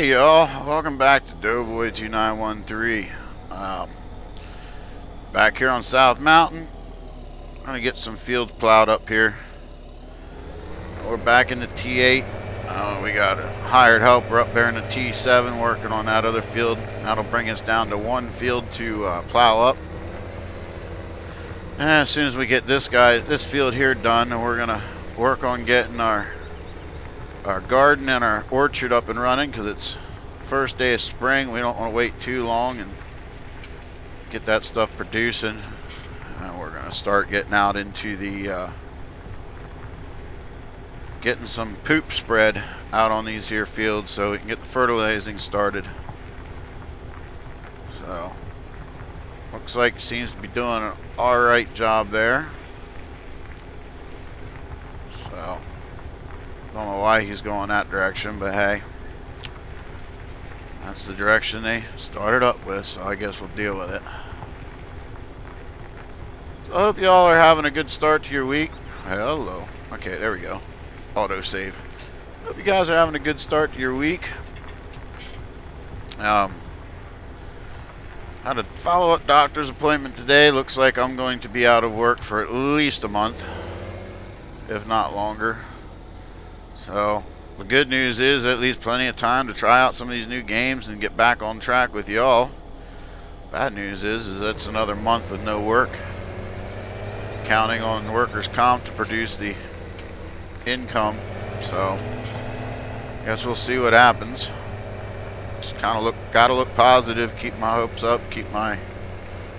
Hey y'all, welcome back to DoughBoy 2913. Back here on South Mountain. I'm gonna get some fields plowed up here. We're back in the T8. We got a hired helper up there in the T7 working on that other field. That'll bring us down to one field to plow up. And as soon as we get this field here done, then we're gonna work on getting our garden and our orchard up and running, because it's first day of spring. We don't want to wait too long and get that stuff producing. And we're going to start getting out into the getting some poop spread out on these here fields so we can get the fertilizing started. So looks like it seems to be doing an alright job there. So don't know why he's going that direction, but hey, that's the direction they started up with, so I guess we'll deal with it. So I hope y'all are having a good start to your week. Hello. Okay, there we go. Auto save. Hope you guys are having a good start to your week. Had a follow-up doctor's appointment today. Looks like I'm going to be out of work for at least a month, if not longer. So the good news is at least plenty of time to try out some of these new games and get back on track with y'all. Bad news is that's another month with no work. Counting on workers' comp to produce the income. So guess we'll see what happens. Just kind of gotta look positive, keep my hopes up, keep my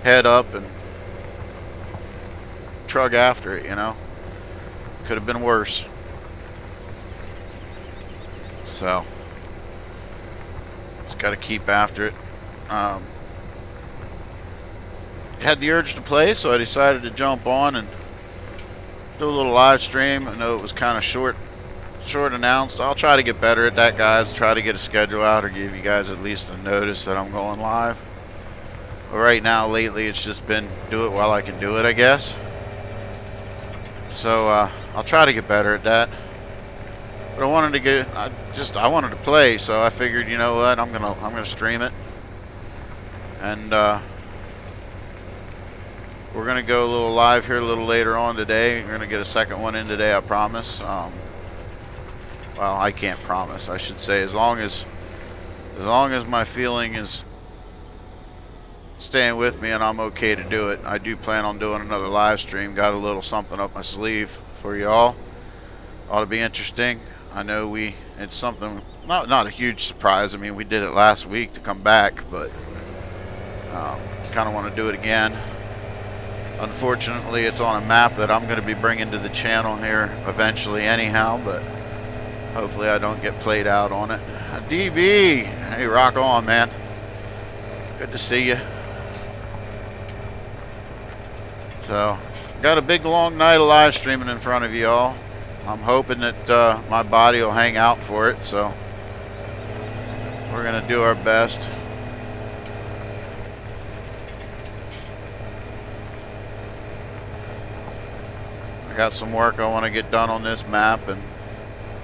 head up, and trug after it, you know. Could have been worse. So just got to keep after it. Had the urge to play, so I decided to jump on and do a little live stream. I know it was kind of short announced. I'll try to get better at that, guys. Try to get a schedule out or give you guys at least a notice that I'm going live. But right now, lately, it's just been do it while I can do it, I guess. So I'll try to get better at that. But I wanted to get, I wanted to play, so I figured, you know what, I'm gonna stream it, and we're gonna go a little live here a little later on today. We're gonna get a second one in today, I promise. Well, I can't promise. I should say, as long as my feeling is staying with me and I'm okay to do it, I do plan on doing another live stream. Got a little something up my sleeve for y'all. Ought to be interesting. I know it's something, not a huge surprise. I mean, we did it last week to come back, but kind of want to do it again. Unfortunately, it's on a map that I'm going to be bringing to the channel here eventually anyhow, but hopefully I don't get played out on it. DB, hey, rock on, man. Good to see you. So, got a big long night of live streaming in front of y'all. I'm hoping that my body will hang out for it, so we're going to do our best. I got some work I want to get done on this map, and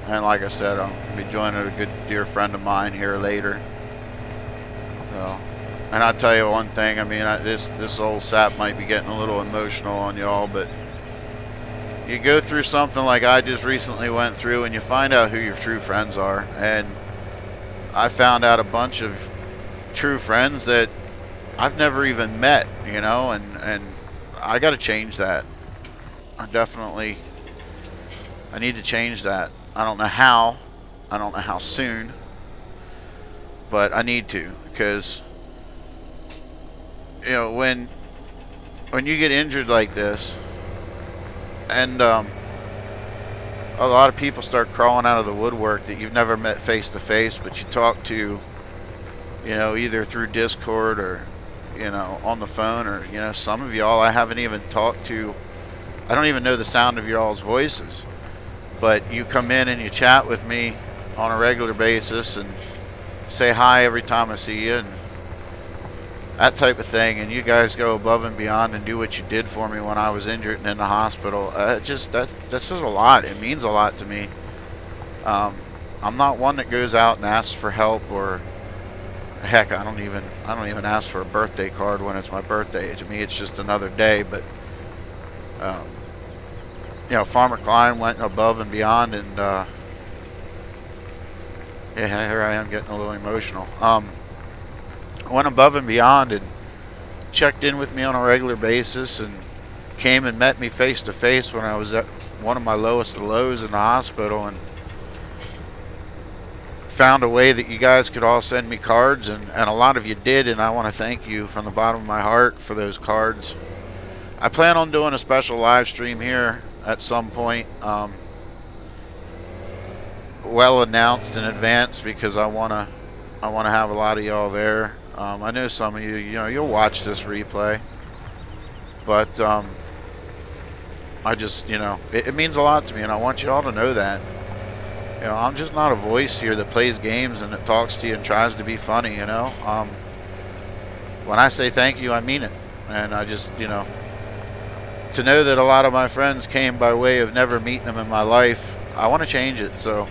like I said, I'll be joining a good dear friend of mine here later. So, and I'll tell you one thing, I mean, this old sap might be getting a little emotional on y'all, but you go through something like I just recently went through, and you find out who your true friends are. And I found out a bunch of true friends that I've never even met, you know, and I got to change that. I need to change that. I don't know how. I don't know how soon, but I need to, because, you know, when you get injured like this, and a lot of people start crawling out of the woodwork that you've never met face to face, but you talk to, you know, either through Discord or, you know, on the phone, or, you know, some of y'all I haven't even talked to. I don't even know the sound of y'all's voices, but you come in and you chat with me on a regular basis and say hi every time I see you and that type of thing, and you guys go above and beyond and do what you did for me when I was injured and in the hospital. That says a lot. It means a lot to me. I'm not one that goes out and asks for help, or heck, I don't even ask for a birthday card when it's my birthday. To me, it's just another day. But you know, Farmer Klein went above and beyond, and yeah, here I am getting a little emotional. Went above and beyond and checked in with me on a regular basis, and came and met me face to face when I was at one of my lowest of lows in the hospital, and found a way that you guys could all send me cards, and a lot of you did, and I want to thank you from the bottom of my heart for those cards. I plan on doing a special live stream here at some point, well announced in advance, because I want to have a lot of y'all there. I know some of you, you know, you'll watch this replay, but I just, you know, it means a lot to me, and I want you all to know that. You know, I'm just not a voice here that plays games and that talks to you and tries to be funny, you know. When I say thank you, I mean it. And I just, you know, to know that a lot of my friends came by way of never meeting them in my life, I want to change it. So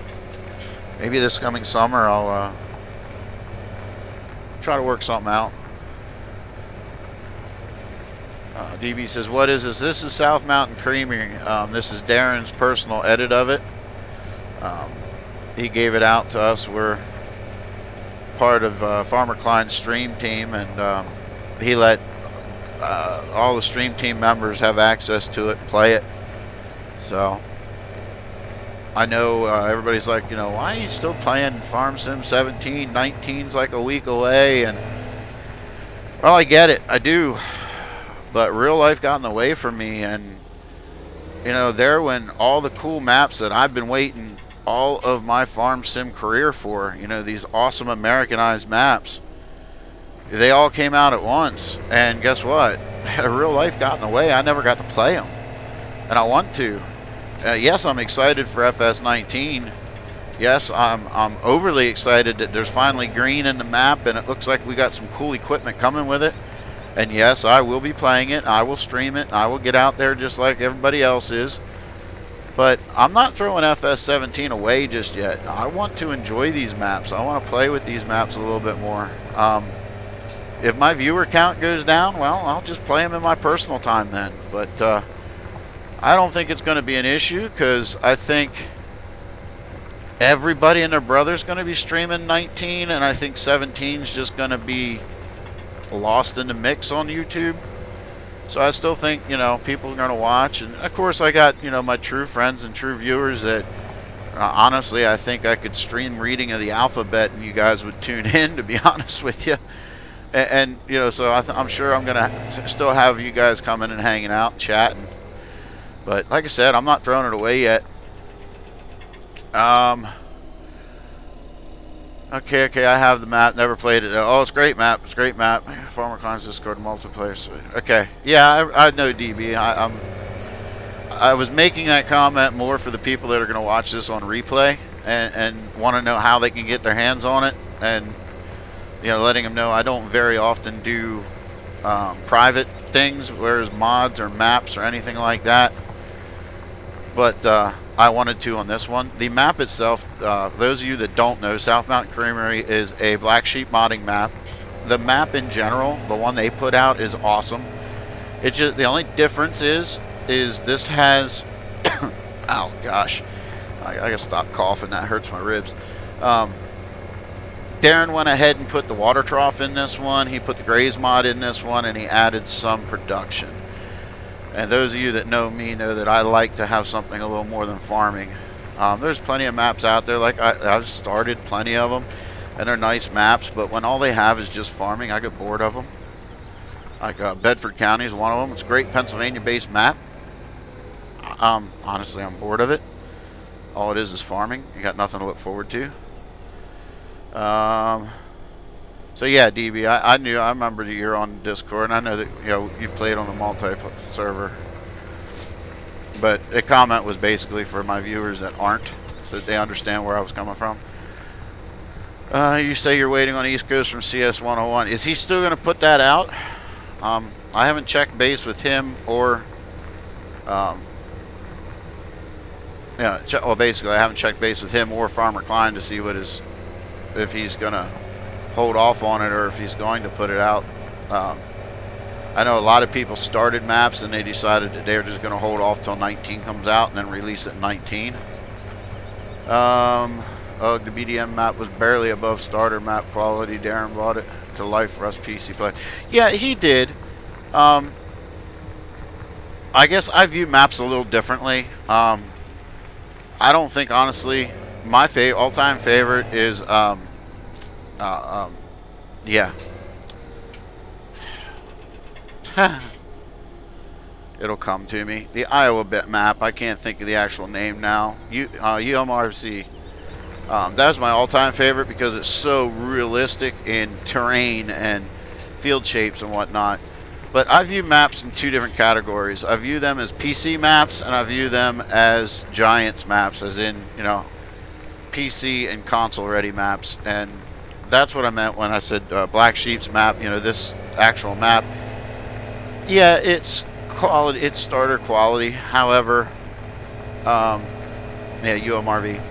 maybe this coming summer I'll try to work something out. DB says, what is this? This is South Mountain Creamery. This is Darren's personal edit of it. He gave it out to us. We're part of Farmer Klein's stream team, and he let all the stream team members have access to it, play it. So I know everybody's like, you know, why are you still playing Farm Sim 17? 19's like a week away. And well, I get it, I do, but real life got in the way for me. And you know, there when all the cool maps that I've been waiting all of my Farm Sim career for, you know, these awesome Americanized maps, they all came out at once. And guess what? Real life got in the way. I never got to play them, and I want to. Yes, I'm excited for FS19. Yes, I'm overly excited that there's finally green in the map, and it looks like we got some cool equipment coming with it. And yes, I will be playing it. I will stream it. I will get out there just like everybody else is. But I'm not throwing FS17 away just yet. I want to enjoy these maps. I want to play with these maps a little bit more. If my viewer count goes down, well, I'll just play them in my personal time then. But I don't think it's going to be an issue, because I think everybody and their brother's going to be streaming 19, and I think 17 is just going to be lost in the mix on YouTube. So I still think, you know, people are going to watch. And of course I got, you know, my true friends and true viewers that honestly, I think I could stream reading of the alphabet and you guys would tune in, to be honest with you. And you know, so I'm sure I'm going to still have you guys coming and hanging out and chatting. But like I said, I'm not throwing it away yet. Okay, I have the map. Never played it. Oh, it's a great map. It's a great map. Farmer Klein's Discord multiplayer. So, okay, yeah, I know DB. I was making that comment more for the people that are going to watch this on replay and want to know how they can get their hands on it, and you know, letting them know I don't very often do private things, whereas mods or maps or anything like that. But I wanted to on this one. The map itself, those of you that don't know, South Mountain Creamery is a Black Sheep modding map. The map in general, the one they put out, is awesome. It's just the only difference is this has oh gosh, I gotta stop coughing, that hurts my ribs. Darren went ahead and put the water trough in this one, he put the graze mod in this one, and he added some production. And those of you that know me know that I like to have something a little more than farming. There's plenty of maps out there, like I've started plenty of them, and they're nice maps, but when all they have is just farming, I get bored of them. Like Bedford County is one of them. It's a great Pennsylvania-based map. Honestly, I'm bored of it. All it is farming. You got nothing to look forward to. So yeah, DB, I remember that you're on Discord, and I know that, you know, you played on the multi-server. But the comment was basically for my viewers that aren't, so that they understand where I was coming from. You say you're waiting on East Coast from CS 101. Is he still going to put that out? I haven't checked base with him or Yeah, well, basically, I haven't checked base with him or Farmer Klein to see what is, if he's gonna hold off on it or if he's going to put it out. I know a lot of people started maps and they decided that they're just going to hold off till 19 comes out and then release it in 19. Oh, the BDM map was barely above starter map quality. Darren brought it to life for us PC play. Yeah, he did. I guess I view maps a little differently. I don't think, honestly, my all-time favorite is, yeah. It'll come to me. The Iowa bit map. I can't think of the actual name now. UMRC. That's my all-time favorite because it's so realistic in terrain and field shapes and whatnot. But I view maps in two different categories. I view them as PC maps and I view them as Giants maps, as in, you know, PC and console-ready maps. And that's what I meant when I said Black Sheep's map. You know, this actual map. Yeah, it's quality. It's starter quality. However, yeah, UMRV.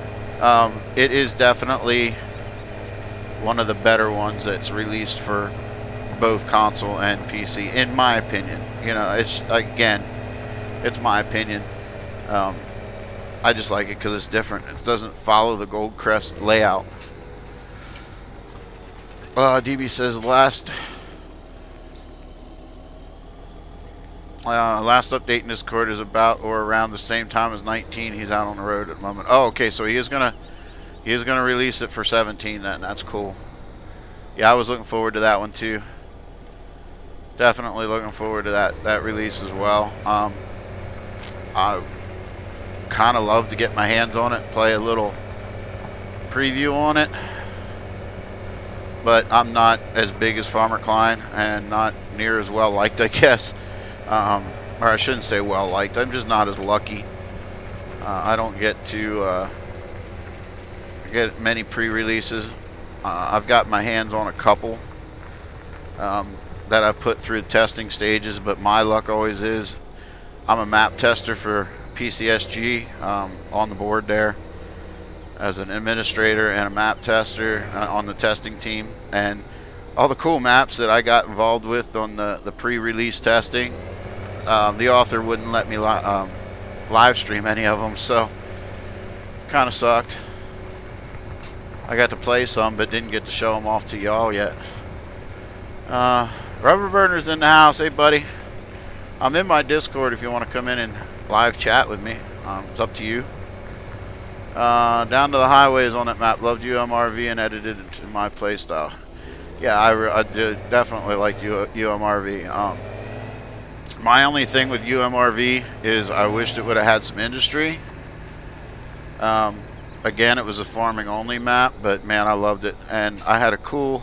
It is definitely one of the better ones that's released for both console and PC, in my opinion. You know, it's, again, it's my opinion. I just like it because it's different. It doesn't follow the Gold Crest layout. DB says last update in Discord is about or around the same time as 19. He's out on the road at the moment. Oh, okay, so he is gonna release it for 17 then. That's cool. Yeah, I was looking forward to that one too. Definitely looking forward to that release as well. I kind of love to get my hands on it, play a little preview on it. But I'm not as big as Farmer Klein and not near as well liked, I guess. Or I shouldn't say well liked. I'm just not as lucky. I don't get to get many pre-releases. I've got my hands on a couple that I've put through the testing stages, but my luck always is I'm a map tester for PCSG on the board there as an administrator and a map tester on the testing team. And all the cool maps that I got involved with on the pre-release testing, the author wouldn't let me live stream any of them, so kind of sucked. I got to play some but didn't get to show them off to y'all yet. Rubber Burner's in the house. Hey buddy, I'm in my Discord if you want to come in and live chat with me. It's up to you. Down to the highways on that map. Loved UMRV and edited it to my playstyle. Yeah, I did definitely like UMRV. My only thing with UMRV is I wished it would have had some industry. Again, it was a farming only map, but man, I loved it. And I had a cool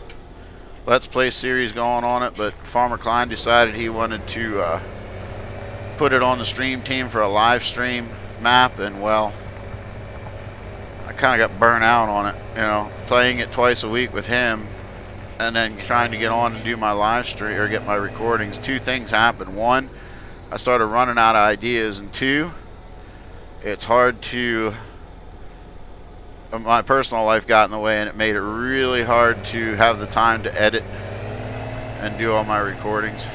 Let's Play series going on it, but Farmer Klein decided he wanted to put it on the stream team for a live stream map, and well, I kind of got burnt out on it, you know, playing it twice a week with him and then trying to get on and do my live stream or get my recordings. Two things happened. One, I started running out of ideas, and two, it's hard to, my personal life got in the way and it made it really hard to have the time to edit and do all my recordings.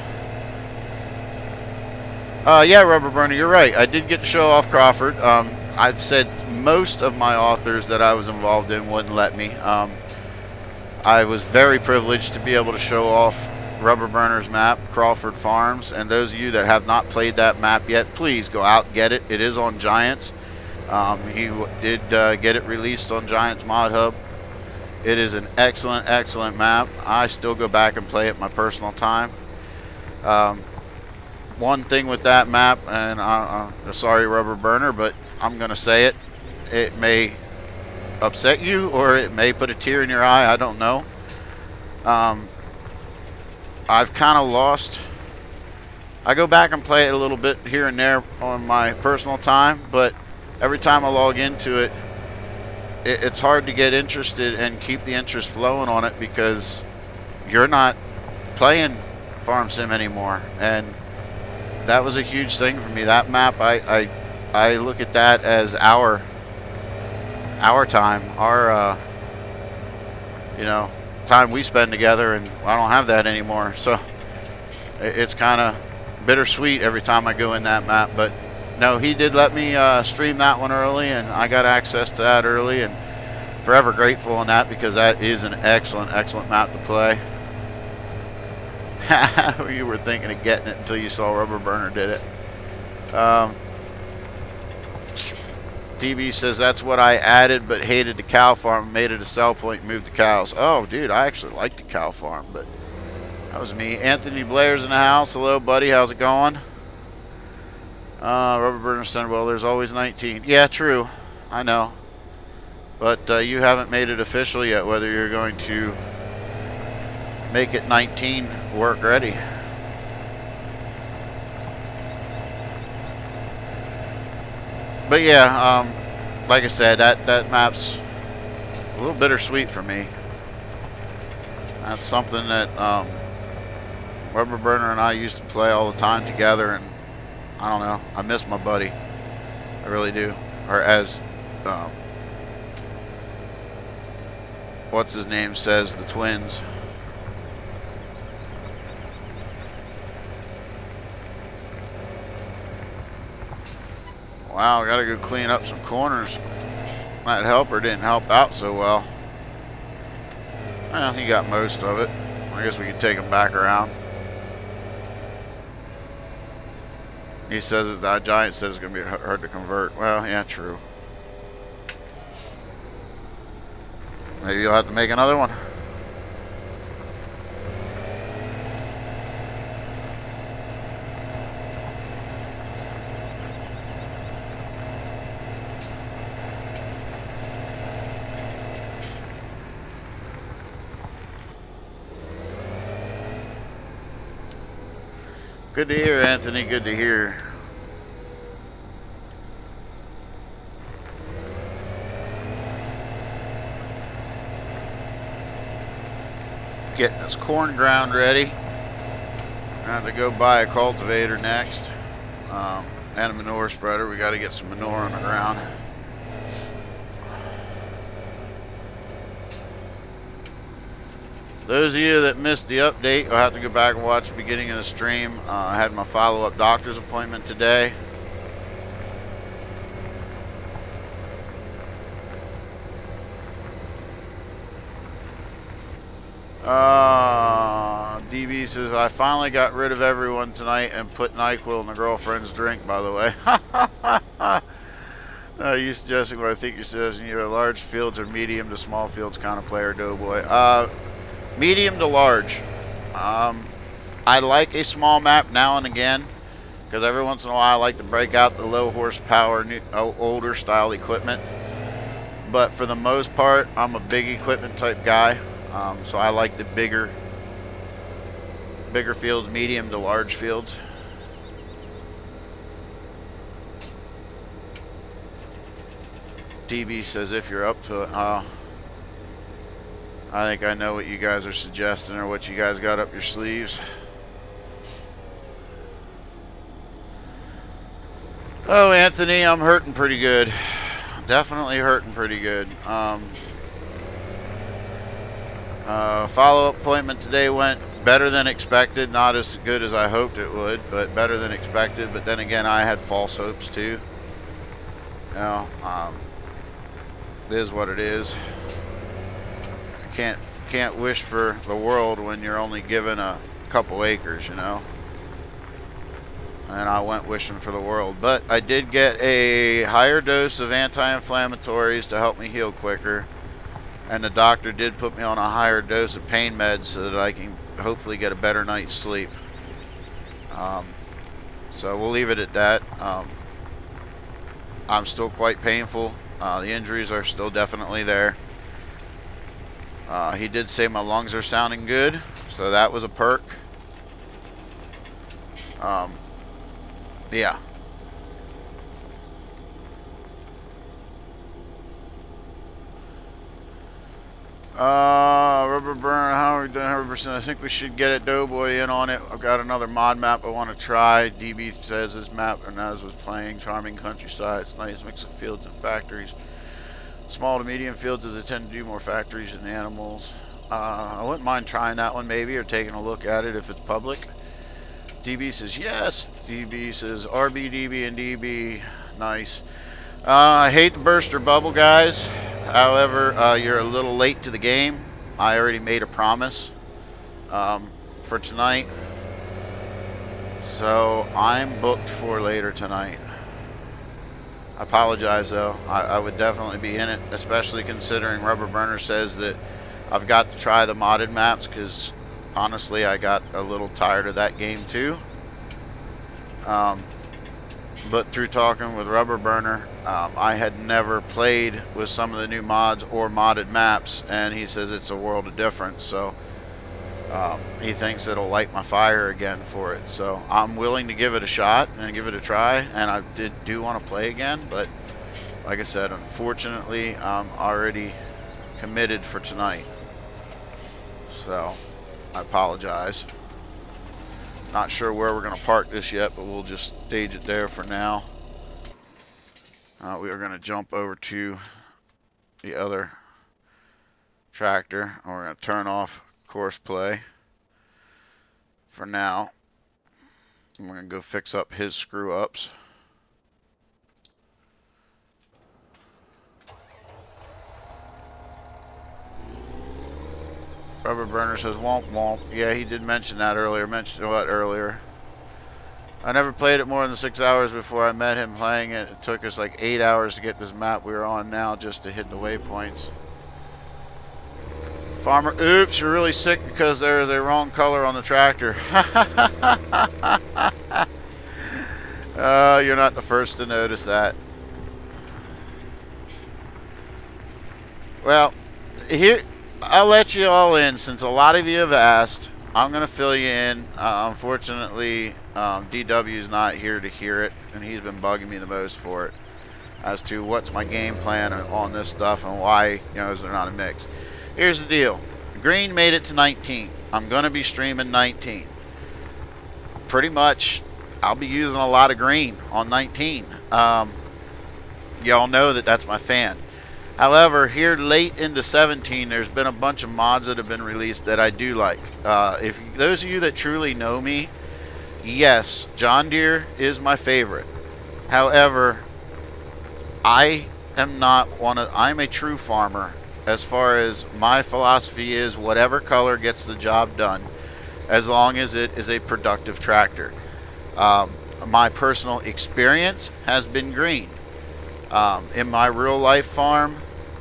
Yeah, Rubber Burner, you're right. I did get to show off Crawford. I'd said most of my authors that I was involved in wouldn't let me. I was very privileged to be able to show off Rubber Burner's map, Crawford Farms, and those of you that have not played that map yet, please go out and get it. It is on Giants. He did get it released on Giants Mod Hub. It is an excellent, excellent map. I still go back and play it my personal time. One thing with that map, and I'm sorry, Rubber Burner, but I'm going to say it. It may upset you or it may put a tear in your eye. I don't know. I've kind of lost. I go back and play it a little bit here and there on my personal time, but every time I log into it, it's hard to get interested and keep the interest flowing on it because you're not playing Farm Sim anymore. And that was a huge thing for me. That map, I I look at that as our time, our you know, time we spend together, and I don't have that anymore. So it's kind of bittersweet every time I go in that map. But no, he did let me stream that one early, and I got access to that early, and forever grateful on that, because that is an excellent map to play. You were thinking of getting it until you saw Rubber Burner did it. DB says that's what I added, but hated the cow farm, made it a sell point, moved the cows. Oh, dude, I actually like the cow farm, but that was me. Anthony Blair's in the house. Hello, buddy. How's it going? Rubber Burner said, well, there's always 19. Yeah, true. I know. But you haven't made it official yet, whether you're going to make it 19 work ready. But yeah, like I said, that map's a little bittersweet for me. That's something that Rubber Burner and I used to play all the time together, and I don't know, I miss my buddy. I really do. Or as what's his name says, the twins. Wow, I gotta go clean up some corners. That helper didn't help out so well. Well, he got most of it. I guess we can take him back around. He says that Giant says it's gonna be hard to convert. Well, yeah, true. Maybe you'll have to make another one. Good to hear, Anthony. Good to hear. Getting this corn ground ready. I have to go buy a cultivator next, and a manure spreader. We got to get some manure on the ground. Those of you that missed the update, you'll have to go back and watch the beginning of the stream. I had my follow-up doctor's appointment today. DB says, I finally got rid of everyone tonight and put NyQuil in the girlfriend's drink, by the way. You suggesting what I think you're suggesting. You're a large fields or medium to small fields kind of player, DoughBoy. Medium to large. I like a small map now and again, because every once in a while I like to break out the low horsepower, older style equipment. But for the most part, I'm a big equipment type guy. So I like the bigger fields, medium to large fields. DB says if you're up to it. I think I know what you guys are suggesting, or what you guys got up your sleeves. Oh, Anthony, I'm hurting pretty good. Definitely hurting pretty good. Follow-up appointment today went better than expected. Not as good as I hoped it would, but better than expected. But then again, I had false hopes too. You know, it is what it is. Can't wish for the world when you're only given a couple acres, you know. And I went wishing for the world, but I did get a higher dose of anti-inflammatories to help me heal quicker, and the doctor did put me on a higher dose of pain meds so that I can hopefully get a better night's sleep. So we'll leave it at that. I'm still quite painful. The injuries are still definitely there. He did say my lungs are sounding good, so that was a perk. Yeah. Rubber burner, how are we doing? 100%. I think we should get it. DoughBoy in on it. I've got another mod map I want to try. DB says this map, and as was playing, charming countryside. It's nice mix of fields and factories. Small to medium fields as they tend to do more factories and animals. I wouldn't mind trying that one maybe, or taking a look at it if it's public. DB says yes. DB says RB, DB, and DB. Nice. I hate the burster bubble, guys. However, you're a little late to the game. I already made a promise for tonight. So I'm booked for later tonight. I apologize though. I would definitely be in it, especially considering Rubber Burner says that I've got to try the modded maps, because honestly I got a little tired of that game too. But through talking with Rubber Burner, I had never played with some of the new mods or modded maps, and he says it's a world of difference. So he thinks it'll light my fire again for it. So I'm willing to give it a shot and give it a try, and I do want to play again. But like I said, unfortunately, I'm already committed for tonight. So I apologize. Not sure where we're going to park this yet, but we'll just stage it there for now. We are going to jump over to the other tractor, and we're going to turn off course play for now. And we're going to go fix up his screw ups. Rubber Burner says womp womp. Yeah, he did mention that earlier. Mentioned what earlier? I never played it more than 6 hours before I met him playing it. It took us like 8 hours to get this map we are on now just to hit the waypoints. Farmer, oops, you're really sick because there is a wrong color on the tractor. You're not the first to notice that. Well, here, I'll let you all in since a lot of you have asked. I'm going to fill you in. Unfortunately, DW is not here to hear it, and he's been bugging me the most for it as to what's my game plan on this stuff and why, is there not a mix. Here's the deal. Green made it to 19. I'm going to be streaming 19. Pretty much, I'll be using a lot of green on 19. Y'all know that that's my fan. However, here late into 17, there's been a bunch of mods that have been released that I do like. If those of you that truly know me, yes, John Deere is my favorite. However, I am not I'm a true farmer. As far as my philosophy is, whatever color gets the job done, as long as it is a productive tractor. My personal experience has been green. In my real life farm,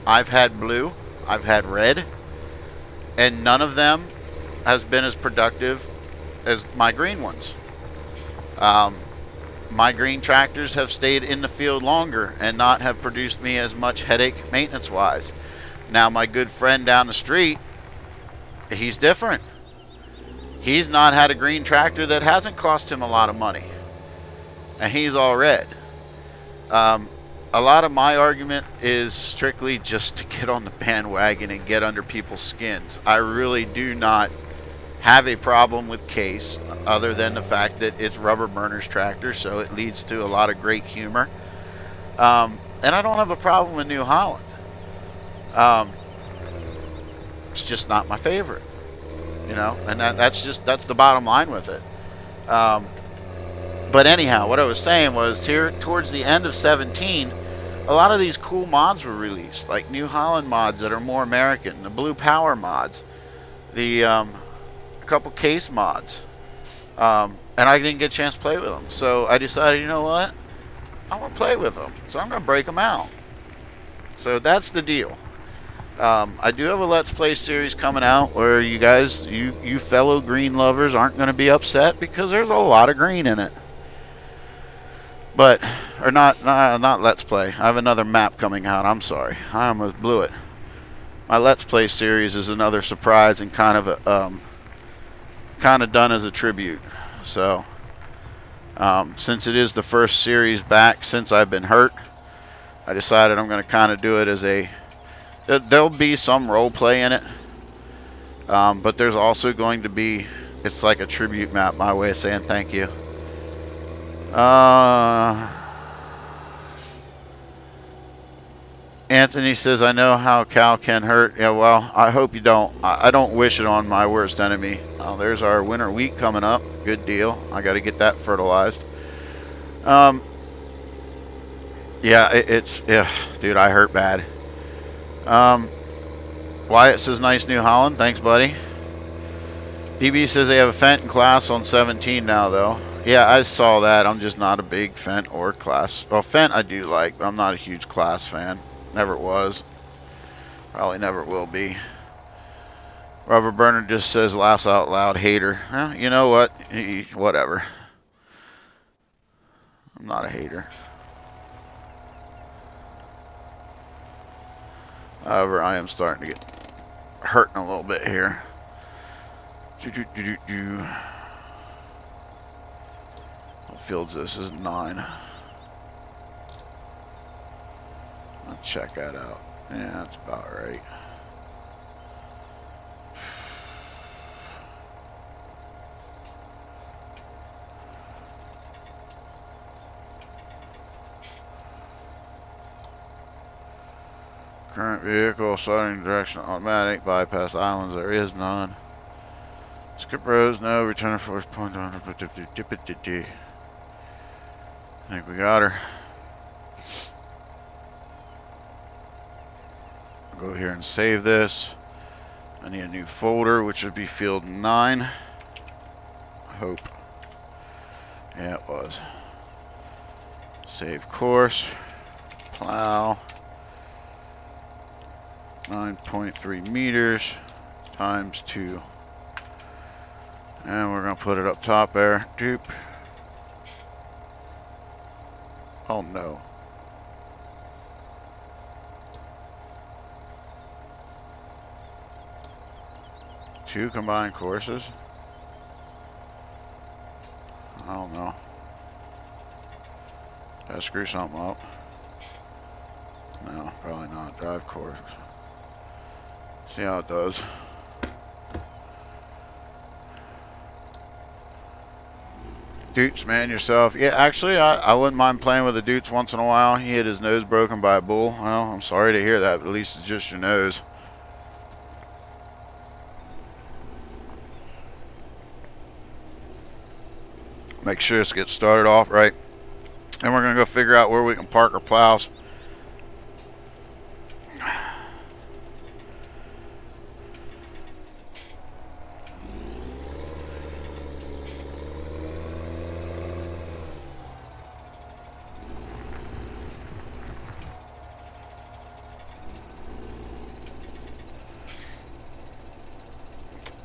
I've had blue, I've had red, and none of them has been as productive as my green ones. My green tractors have stayed in the field longer and not have produced me as much headache maintenance wise. Now my good friend down the street, he's different. He's not had a green tractor that hasn't cost him a lot of money, and he's all red. A lot of my argument is strictly just to get on the bandwagon and get under people's skins. I really do not have a problem with Case, other than the fact that it's Rubber Burner's tractor, so it leads to a lot of great humor. And I don't have a problem with New Holland. It's just not my favorite, and that's the bottom line with it. But anyhow, what I was saying was, here towards the end of 17, a lot of these cool mods were released, like New Holland mods that are more American, the Blue Power mods, the a couple Case mods, and I didn't get a chance to play with them. So I decided, you know what, I want to play with them, so I'm going to break them out. So that's the deal. I do have a Let's Play series coming out where you guys, you fellow green lovers, aren't going to be upset because there's a lot of green in it. But, or not Let's Play. I have another map coming out. I'm sorry. I almost blew it. My Let's Play series is another surprise and kind of done as a tribute. So, since it is the first series back since I've been hurt, I decided I'm going to kind of do it as a... There'll be some role play in it. But there's also going to be, it's like a tribute map, my way of saying thank you. Anthony says, I know how cow can hurt. Yeah, well, I hope you don't. I don't wish it on my worst enemy. There's our winter wheat coming up. Good deal. I got to get that fertilized. Yeah, yeah, dude, I hurt bad. Wyatt says, nice New Holland. Thanks, buddy. BB says they have a Fenton class on 17 now, though. Yeah, I saw that. I'm just not a big Fent or class. Well, Fent I do like, but I'm not a huge class fan. Never was. Probably never will be. Rubber Burner just says, laugh out loud, hater. Well, you know what? Whatever. I'm not a hater. However, I am starting to get hurting a little bit here. What field's this? This is 9. I'll check that out. Yeah, that's about right. Current vehicle, starting direction automatic, bypass islands, there is none. Skip roads, no, return to force point on. I think we got her. I'll go here and save this. I need a new folder, which would be field 9. I hope. Yeah, it was. Save course. Plow. 9.3 meters times 2. And we're going to put it up top there. Doop. Oh no. Two combined courses? I don't know. Did I screw something up? No, probably not. Drive course. See how it does. Doots, man, yourself. Yeah, actually, I wouldn't mind playing with a Doots once in a while. He had his nose broken by a bull. Well, I'm sorry to hear that, but at least it's just your nose. Make sure this gets started off right. And we're going to go figure out where we can park our plows.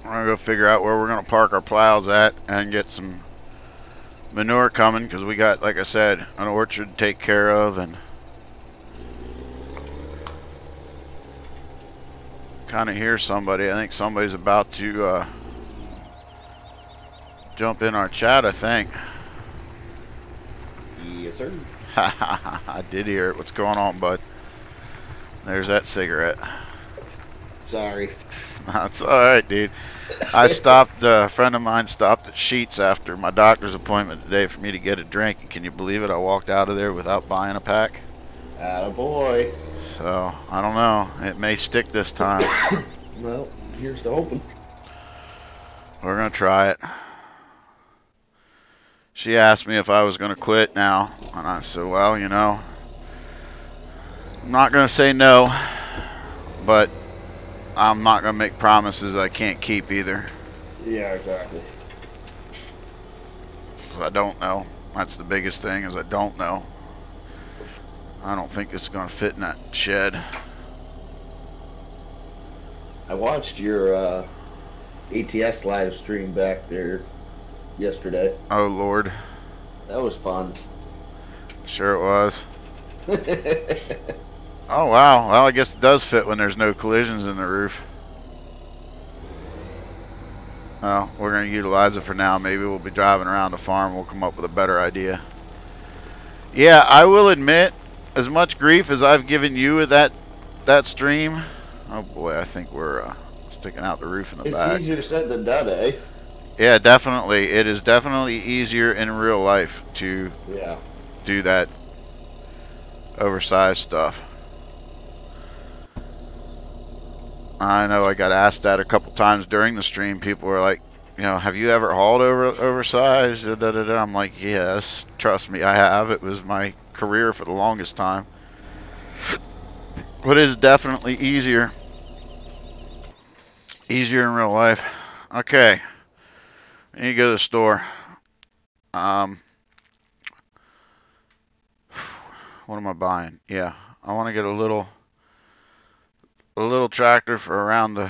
We're going to go figure out where we're going to park our plows at and get some manure coming, because we got, like I said, an orchard to take care of, and kind of hear somebody. I think somebody's about to jump in our chat, I think. Yes, sir. I did hear it. What's going on, bud? There's that cigarette. Sorry. That's alright, dude. I stopped, a friend of mine stopped at Sheetz after my doctor's appointment today for me to get a drink. And can you believe it? I walked out of there without buying a pack. Attaboy. So, I don't know. It may stick this time. Well, here's to hoping. We're going to try it. She asked me if I was going to quit now. And I said, well, you know, I'm not going to say no. But I'm not going to make promises I can't keep either. Yeah, exactly. 'Cause I don't know. That's the biggest thing, is I don't know. I don't think it's going to fit in that shed. I watched your ATS live stream back there yesterday. Oh, Lord. That was fun. Sure it was. Oh, wow. Well, I guess it does fit when there's no collisions in the roof. Well, we're going to utilize it for now. Maybe we'll be driving around the farm. We'll come up with a better idea. Yeah, I will admit, as much grief as I've given you with that stream. Oh, boy, I think we're... let's sticking out the roof in the It's back. easier said than done, eh? Yeah, definitely. It is definitely easier in real life to do that oversized stuff. I know I got asked that a couple times during the stream. People were like, you know, have you ever hauled oversized? Da, da, da, da. I'm like, yes, trust me, I have. It was my career for the longest time. But it is definitely easier. Easier in real life. Okay. I need to go to the store. What am I buying? Yeah, I want to get a little tractor for around the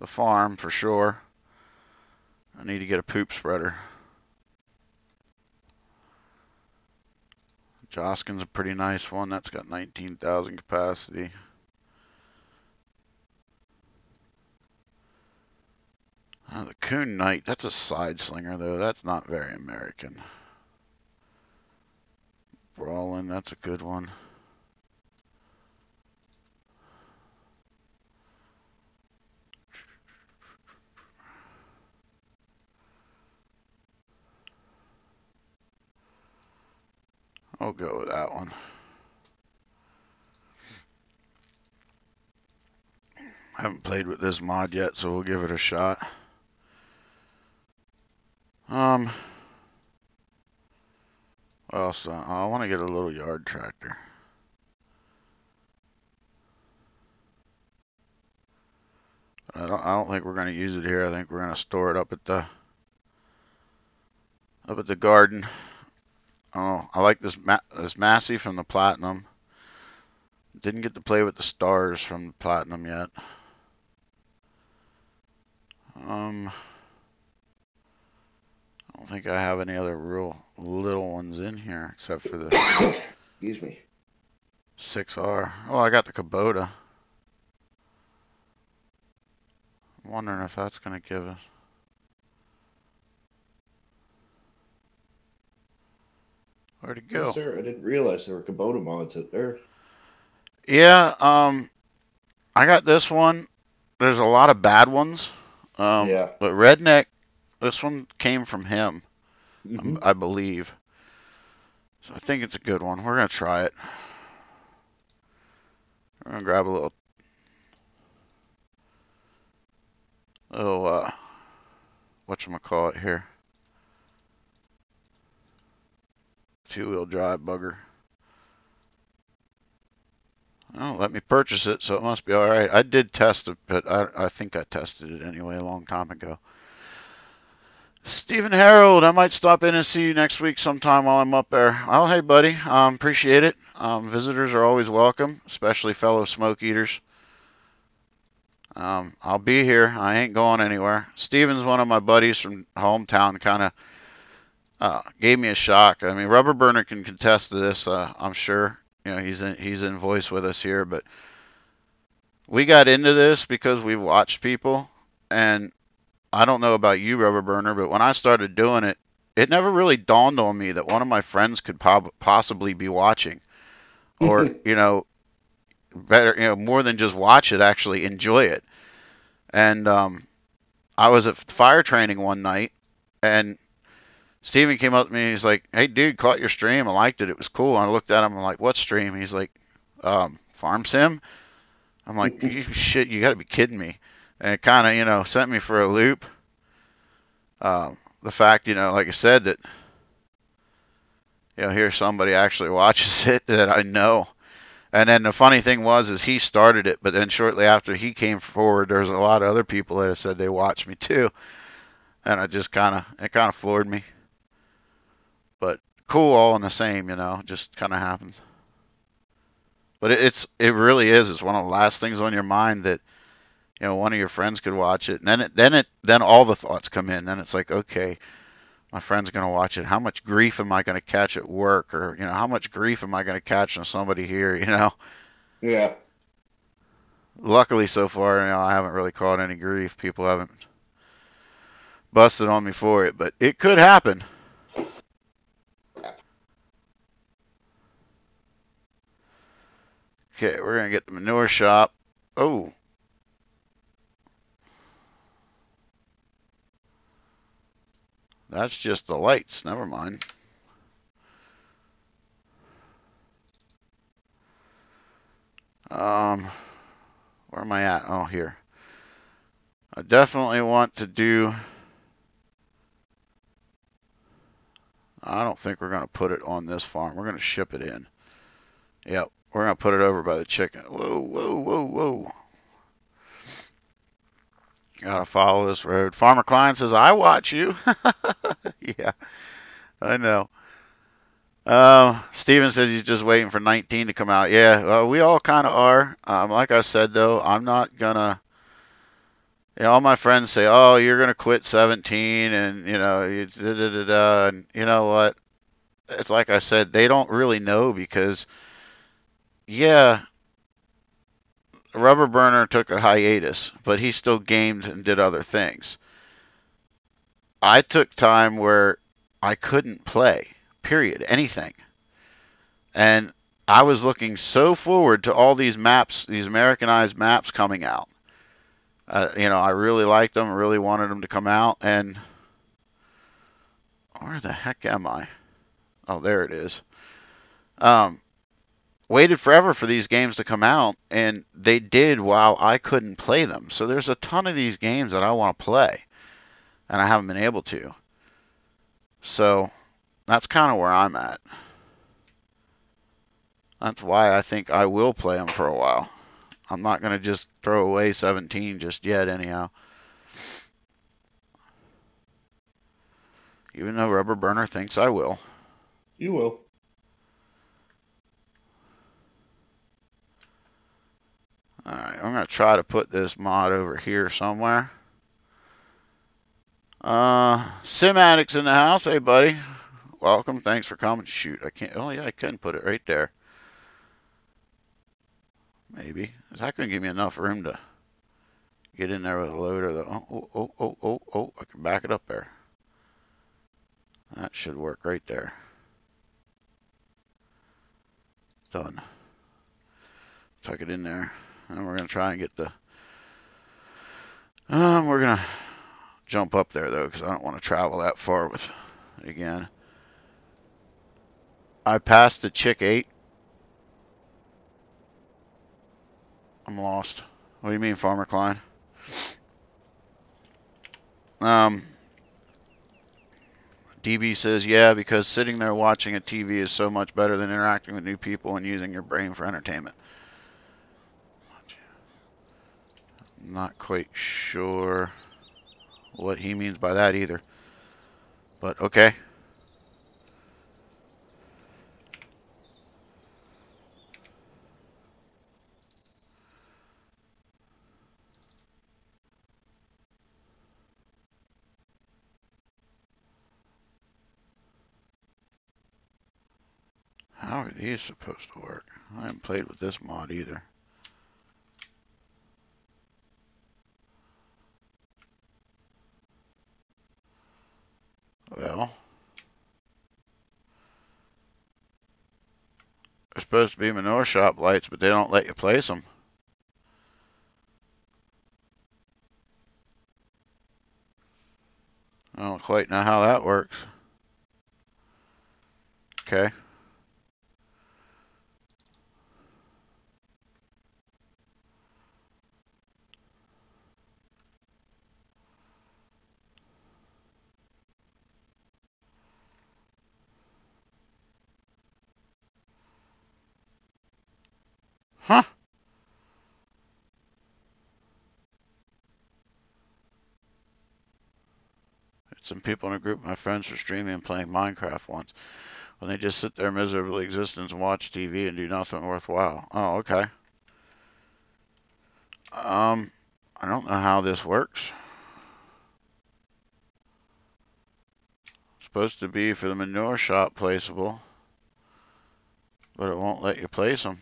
farm for sure. I need to get a poop spreader. Joskin's a pretty nice one. That's got 19,000 capacity. The Coon Knight, that's a side slinger though. That's not very American. Brawlin, that's a good one. I'll go with that one. I haven't played with this mod yet, so we'll give it a shot. What else? I want to get a little yard tractor. I don't think we're going to use it here. I think we're going to store it up at the garden. Oh, I like this Massey from the Platinum. Didn't get to play with the stars from the Platinum yet. I don't think I have any other real little ones in here except for the excuse me, 6R. Oh, I got the Kubota. I'm wondering if that's going to give us. Where'd it go? Yes, sir. I didn't realize there were Kubota mods out there. Yeah, I got this one. There's a lot of bad ones. Yeah. But Redneck, this one came from him, I believe. So I think it's a good one. We're going to try it. We're going to grab a little whatchamacallit here. Two-wheel drive bugger. Oh, let me purchase it, so it must be all right. I did test it, but I think I tested it anyway a long time ago. Stephen Harold, I might stop in and see you next week sometime while I'm up there. Oh, hey, buddy. Appreciate it. Visitors are always welcome, especially fellow smoke eaters. I'll be here. I ain't going anywhere. Steven's one of my buddies from hometown, kind of gave me a shock. I mean, Rubber Burner can contest to this, I'm sure. You know, he's in voice with us here, but we got into this because we watched people, and I don't know about you, Rubber Burner, but when I started doing it, it never really dawned on me that one of my friends could possibly be watching, or you know, better, you know, more than just watch it, actually enjoy it. And I was at fire training one night, and Steven came up to me and he's like, "Hey, dude, caught your stream. I liked it. It was cool." And I looked at him. I'm like, "What stream?" He's like, "Farm Sim." I'm like, "Shit, you got to be kidding me!" And it kind of, you know, sent me for a loop. The fact, you know, like I said, that you know, here somebody actually watches it that I know. And then the funny thing is he started it, but then shortly after he came forward, there's a lot of other people that have said they watched me too, and it kind of floored me. But cool, all in the same, you know, just kind of happens. But it really is. It's one of the last things on your mind that, you know, one of your friends could watch it, and then all the thoughts come in. Then it's like, okay, my friend's gonna watch it. How much grief am I gonna catch at work, or you know, how much grief am I gonna catch from somebody here? You know. Yeah. Luckily, so far, you know, I haven't really caught any grief. People haven't busted on me for it, but it could happen. Okay, we're going to get the manure shop. Oh. That's just the lights. Never mind. Where am I at? Oh, here. I definitely want to do... I don't think we're going to put it on this farm. We're going to ship it in. Yep. We're going to put it over by the chicken. Whoa, whoa, whoa, whoa. Gotta follow this road. Farmer Klein says, I watch you. Yeah, I know. Steven says he's just waiting for 19 to come out. Yeah, we all kind of are. Like I said, though, I'm not gonna. You know, all my friends say, "Oh, you're gonna quit 17," and you know, and you know what? It's like I said, they don't really know because, yeah, Rubber Burner took a hiatus, but he still gamed and did other things. I took time where I couldn't play, period, anything. And I was looking so forward to all these maps, these Americanized maps coming out. You know, I really liked them, really wanted them to come out. And where the heck am I? Oh, there it is. Waited forever for these games to come out, and they did while I couldn't play them. So there's a ton of these games that I want to play, and I haven't been able to. So that's kind of where I'm at. That's why I think I will play them for a while. I'm not going to just throw away 17 just yet, anyhow. Even though Rubber Burner thinks I will. You will. Alright, I'm going to try to put this mod over here somewhere. Sim Addict's in the house. Hey, buddy. Welcome. Thanks for coming. Shoot, I can't. Oh, yeah, I can put it right there. Maybe. That couldn't give me enough room to get in there with a loader, though. Oh, I can back it up there. That should work right there. Done. Tuck it in there. And we're going to try and get the... we're going to jump up there, though, because I don't want to travel that far with it again. I passed the Chick 8. I'm lost. What do you mean, Farmer Klein? DB says, yeah, because sitting there watching a TV is so much better than interacting with new people and using your brain for entertainment. I'm not quite sure what he means by that either. But okay. How are these supposed to work? I haven't played with this mod either. Well, they're supposed to be manure shop lights, but they don't let you place them. I don't quite know how that works. Okay. Huh. Some people in a group of my friends were streaming and playing Minecraft once. When they just sit there miserably existence and watch TV and do nothing worthwhile. Oh, okay. I don't know how this works. It's supposed to be for the manure shop placeable, but it won't let you place them.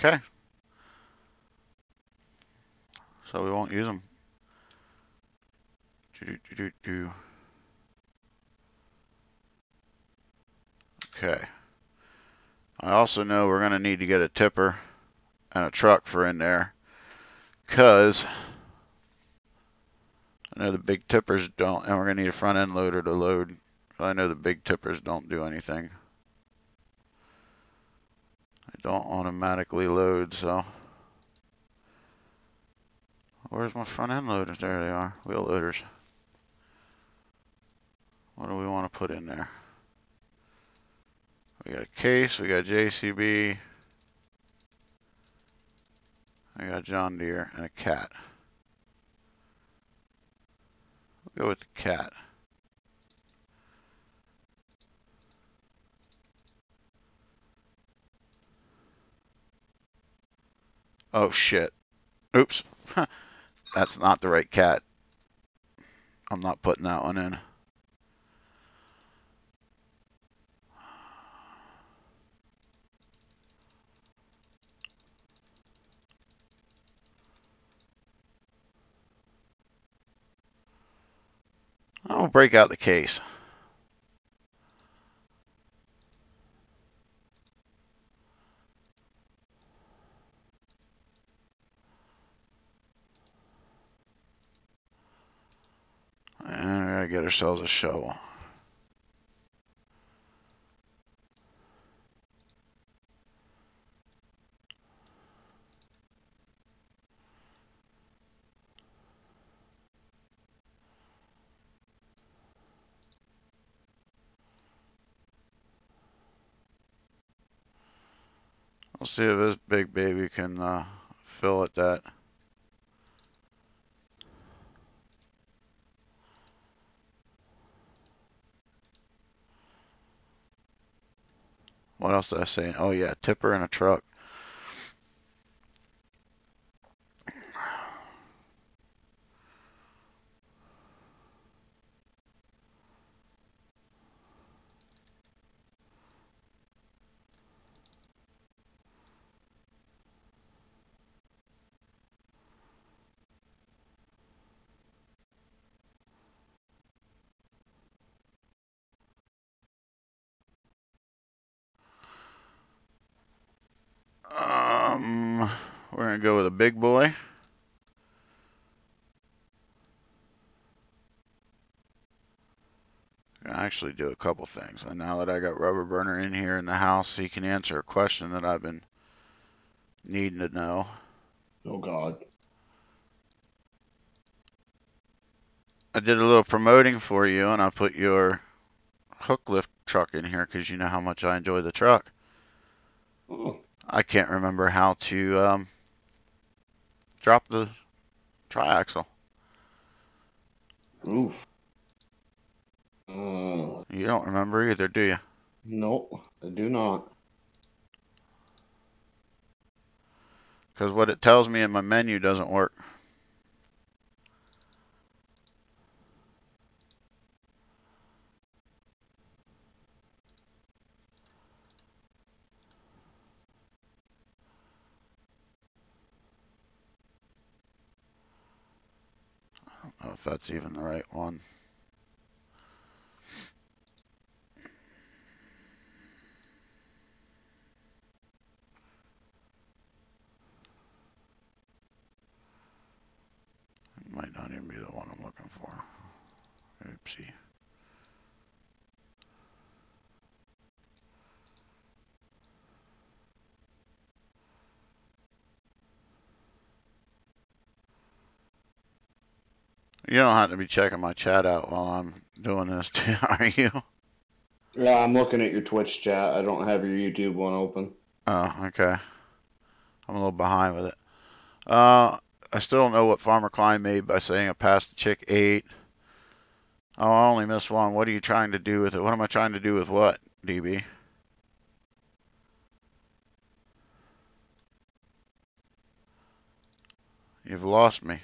Okay. So we won't use them. Okay. I also know we're going to need to get a tipper and a truck for in there, because I know the big tippers don't, and we're going to need a front end loader to load. I know the big tippers don't do anything. They don't automatically load, so. Where's my front end loaders? There they are, wheel loaders. What do we want to put in there? We got a case, we got JCB, I got John Deere, and a cat. We'll go with the cat. Oh shit. Oops. That's not the right cat. I'm not putting that one in. I'll break out the case. And we gotta get ourselves a shovel. We'll see if this big baby can fill at that. What else did I say? Oh yeah, tipper and a truck. We're gonna go with a big boy. I actually do a couple things. And now that I got Rubber Burner in here in the house, he can answer a question that I've been needing to know. Oh God. I did a little promoting for you, and I put your hook lift truck in here because you know how much I enjoy the truck. Oh. I can't remember how to drop the triaxle. Oof. You don't remember either, do you? Nope, I do not. Because what it tells me in my menu doesn't work. I don't know if that's even the right one. It might not even be the one I'm looking for. Oopsie. You don't have to be checking my chat out while I'm doing this, are you? Yeah, I'm looking at your Twitch chat. I don't have your YouTube one open. Oh, okay. I'm a little behind with it. I still don't know what Farmer Klein made by saying I passed the chick 8. Oh, I only missed one. What are you trying to do with it? What am I trying to do with what, DB? You've lost me.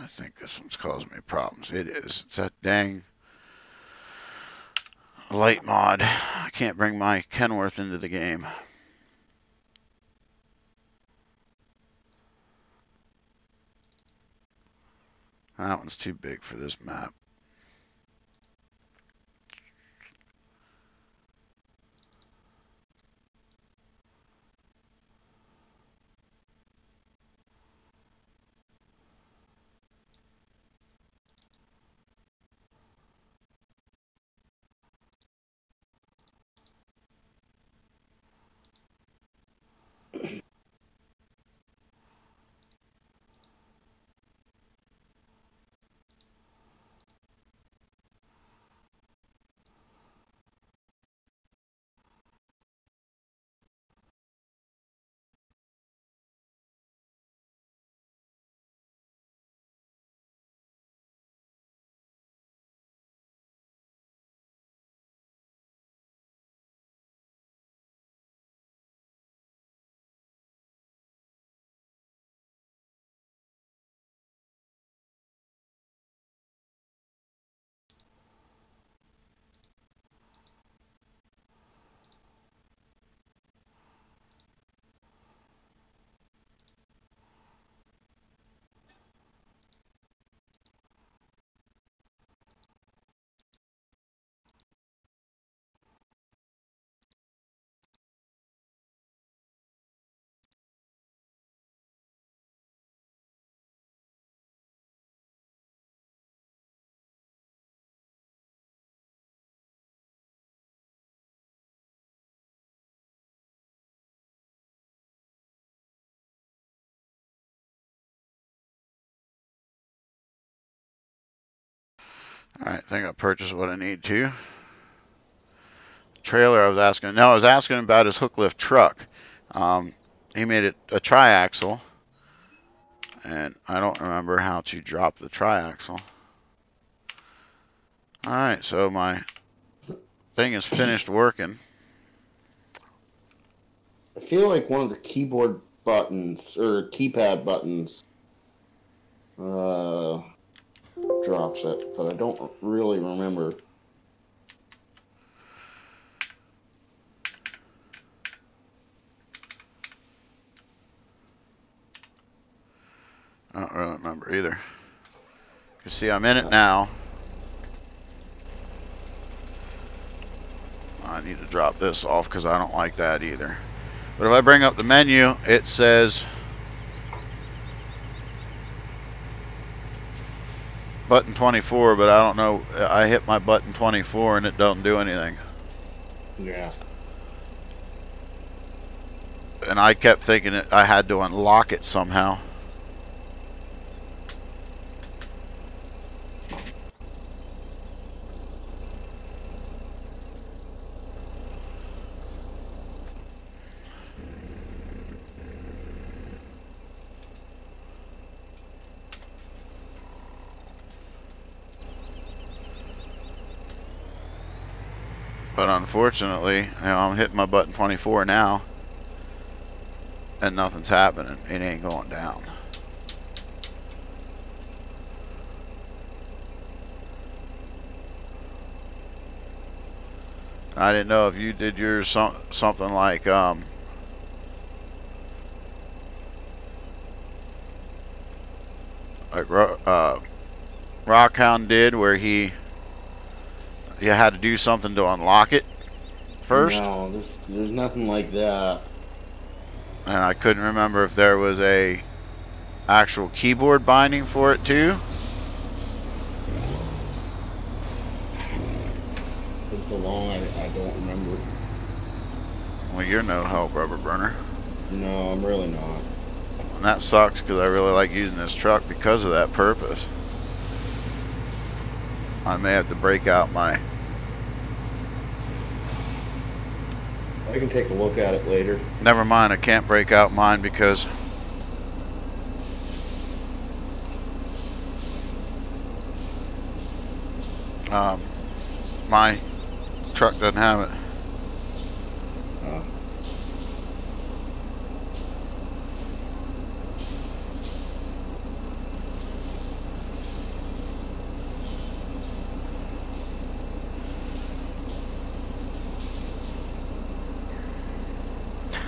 think this one's causing me problems. It is. It's that dang light mod. I can't bring my Kenworth into the game. That one's too big for this map. Alright, I think I purchased what I need to. Trailer I was asking. No, I was asking about his hook lift truck. He made it a triaxle. And I don't remember how to drop the triaxle. Alright, so my thing is finished working. I feel like one of the keyboard buttons, or keypad buttons, drops it, but I don't really remember. I don't really remember either. You see, I'm in it now. I need to drop this off because I don't like that either. But if I bring up the menu, it says button 24, but I don't know. I hit my button 24 and it don't do anything. Yeah. And I kept thinking that I had to unlock it somehow. But unfortunately, you know, I'm hitting my button 24 now, and nothing's happening. It ain't going down. I didn't know if you did yours something like Rockhound did, where you had to do something to unlock it first. No, there's nothing like that. And I couldn't remember if there was a actual keyboard binding for it too. It's so long, I don't remember. Well, you're no help, Rubber Burner. No, I'm really not. And that sucks because I really like using this truck because of that purpose. I may have to break out my... I can take a look at it later. Never mind, I can't break out mine because my truck doesn't have it.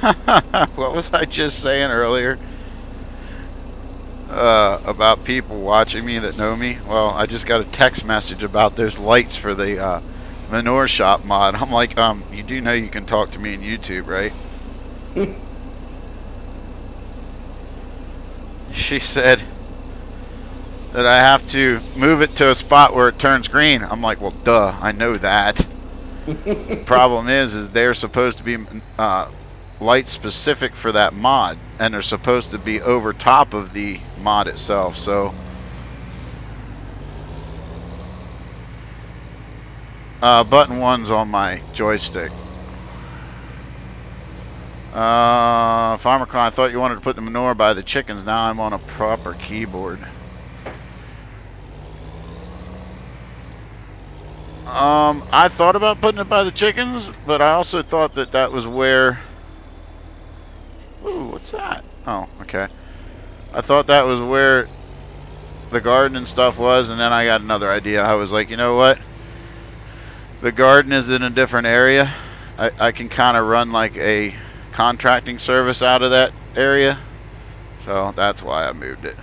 What was I just saying earlier? About people watching me that know me. Well, I just got a text message about those lights for the manure shop mod. I'm like, you do know you can talk to me in YouTube, right? She said that I have to move it to a spot where it turns green. I'm like, well, duh, I know that. Problem is they're supposed to be lights specific for that mod, and they're supposed to be over top of the mod itself. So button 1's on my joystick. Farmer Klein, I thought you wanted to put the manure by the chickens. Now I'm on a proper keyboard. I thought about putting it by the chickens, but I also thought that that was where... Ooh, what's that? Oh, okay. I thought that was where the garden and stuff was, and then I got another idea. I was like, you know what? The garden is in a different area. I can kind of run like a contracting service out of that area. So that's why I moved it.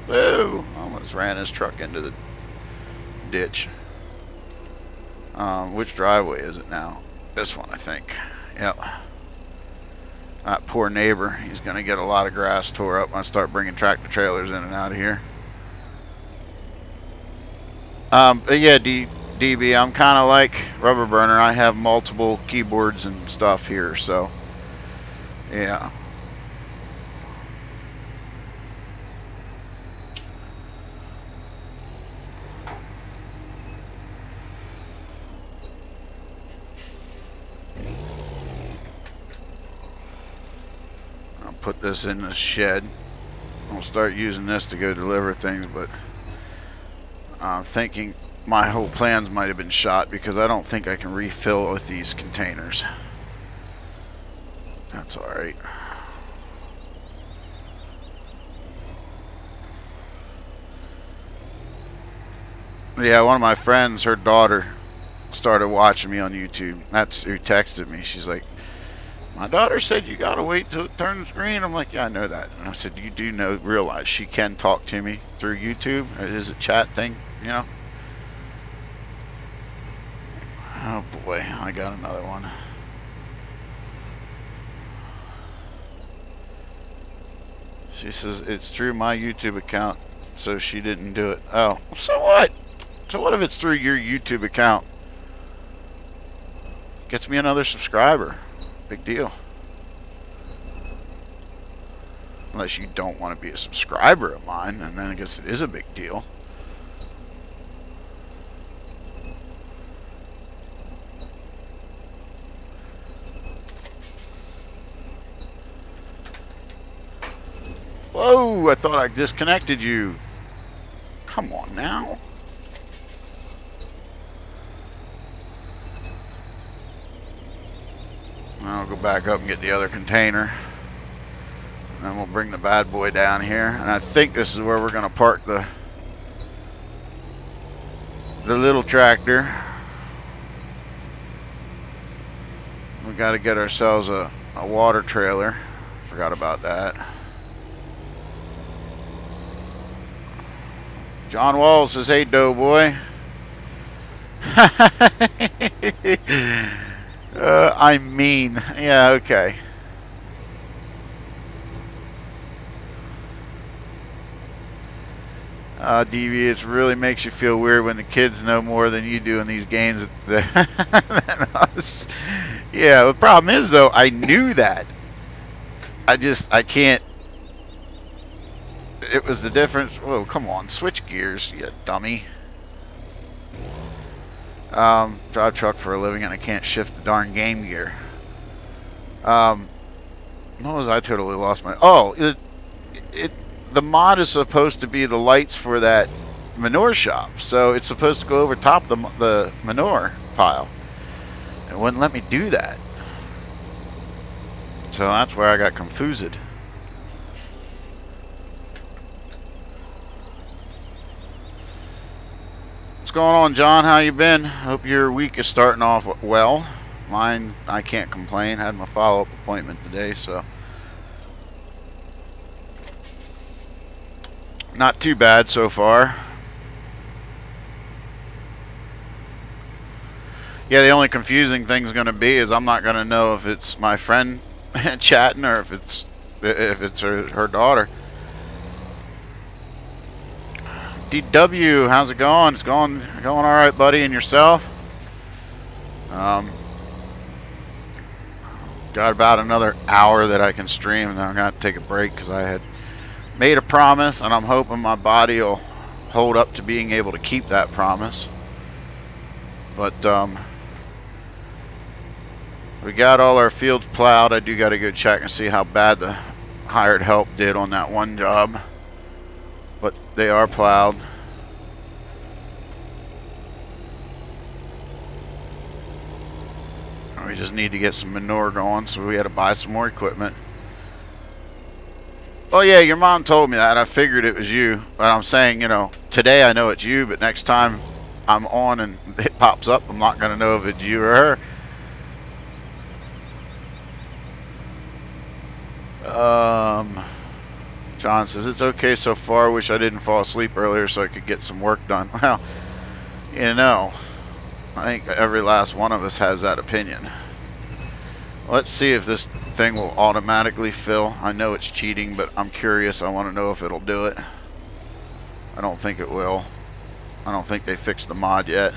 Woo! Almost ran his truck into the ditch. Which driveway is it now? This one, I think. Yep. That poor neighbor. He's going to get a lot of grass tore up when I start bringing tractor trailers in and out of here. But yeah, DB, I'm kind of like Rubber Burner. I have multiple keyboards and stuff here, so yeah. Put this in the shed. I'll start using this to go deliver things, but I'm thinking my whole plans might have been shot because I don't think I can refill with these containers. That's alright. Yeah, one of my friends, her daughter, started watching me on YouTube. That's who texted me. She's like, my daughter said you gotta wait till it turns green. I'm like, yeah, I know that. And I said, you do realize she can talk to me through YouTube? It is a chat thing, you know? Oh boy, I got another one. She says, it's through my YouTube account, so she didn't do it. Oh, so what? So what if it's through your YouTube account? Gets me another subscriber. Big deal. Unless you don't want to be a subscriber of mine, and then I guess it is a big deal. Whoa, I thought I disconnected you. Come on now. I'll go back up and get the other container. And then we'll bring the bad boy down here. And I think this is where we're going to park the little tractor. We got to get ourselves a water trailer. Forgot about that. John Walls says, hey, DoughBoy. I'm mean. Yeah, okay. DV, it really makes you feel weird when the kids know more than you do in these games than us. Yeah, the problem is, though, I knew that. I can't. It was the difference. Whoa, come on, switch gears, you dummy. Drive truck for a living and I can't shift the darn game gear. What was I totally lost my... Oh, the mod is supposed to be the lights for that manure shop. So it's supposed to go over top the manure pile. It wouldn't let me do that. So that's where I got confused. What's going on, John? How you been? Hope your week is starting off well. Mine, I can't complain. Had my follow-up appointment today, so not too bad so far. Yeah, the only confusing thing is going to be is I'm not going to know if it's my friend chatting or if it's her daughter. DW, how's it going? It's going all right, buddy, and yourself? Got about another hour that I can stream, and then I'm going to take a break because I had made a promise, and I'm hoping my body will hold up to being able to keep that promise. But we got all our fields plowed. I do got to go check and see how bad the hired help did on that one job. But they are plowed. We just need to get some manure going, so we had to buy some more equipment. Oh yeah, your mom told me that. I figured it was you. But I'm saying, you know, today I know it's you, but next time I'm on and it pops up, I'm not going to know if it's you or her. John says, it's okay so far. Wish I didn't fall asleep earlier so I could get some work done. Well, you know, I think every last one of us has that opinion. Let's see if this thing will automatically fill. I know it's cheating, but I'm curious. I want to know if it'll do it. I don't think it will. I don't think they fixed the mod yet.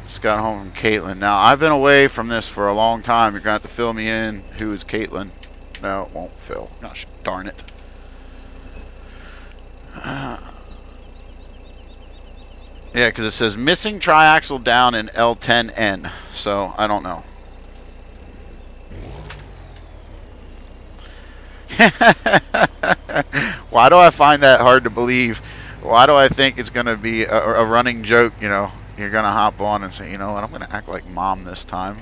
Just got home from Caitlin. Now, I've been away from this for a long time. You're going to have to fill me in. Who is Caitlin? No, it won't fill. Gosh darn it. Yeah, because it says missing triaxle down in L10N. So, I don't know. Why do I find that hard to believe? Why do I think it's going to be a running joke, you know? You're going to hop on and say, you know what, I'm going to act like mom this time.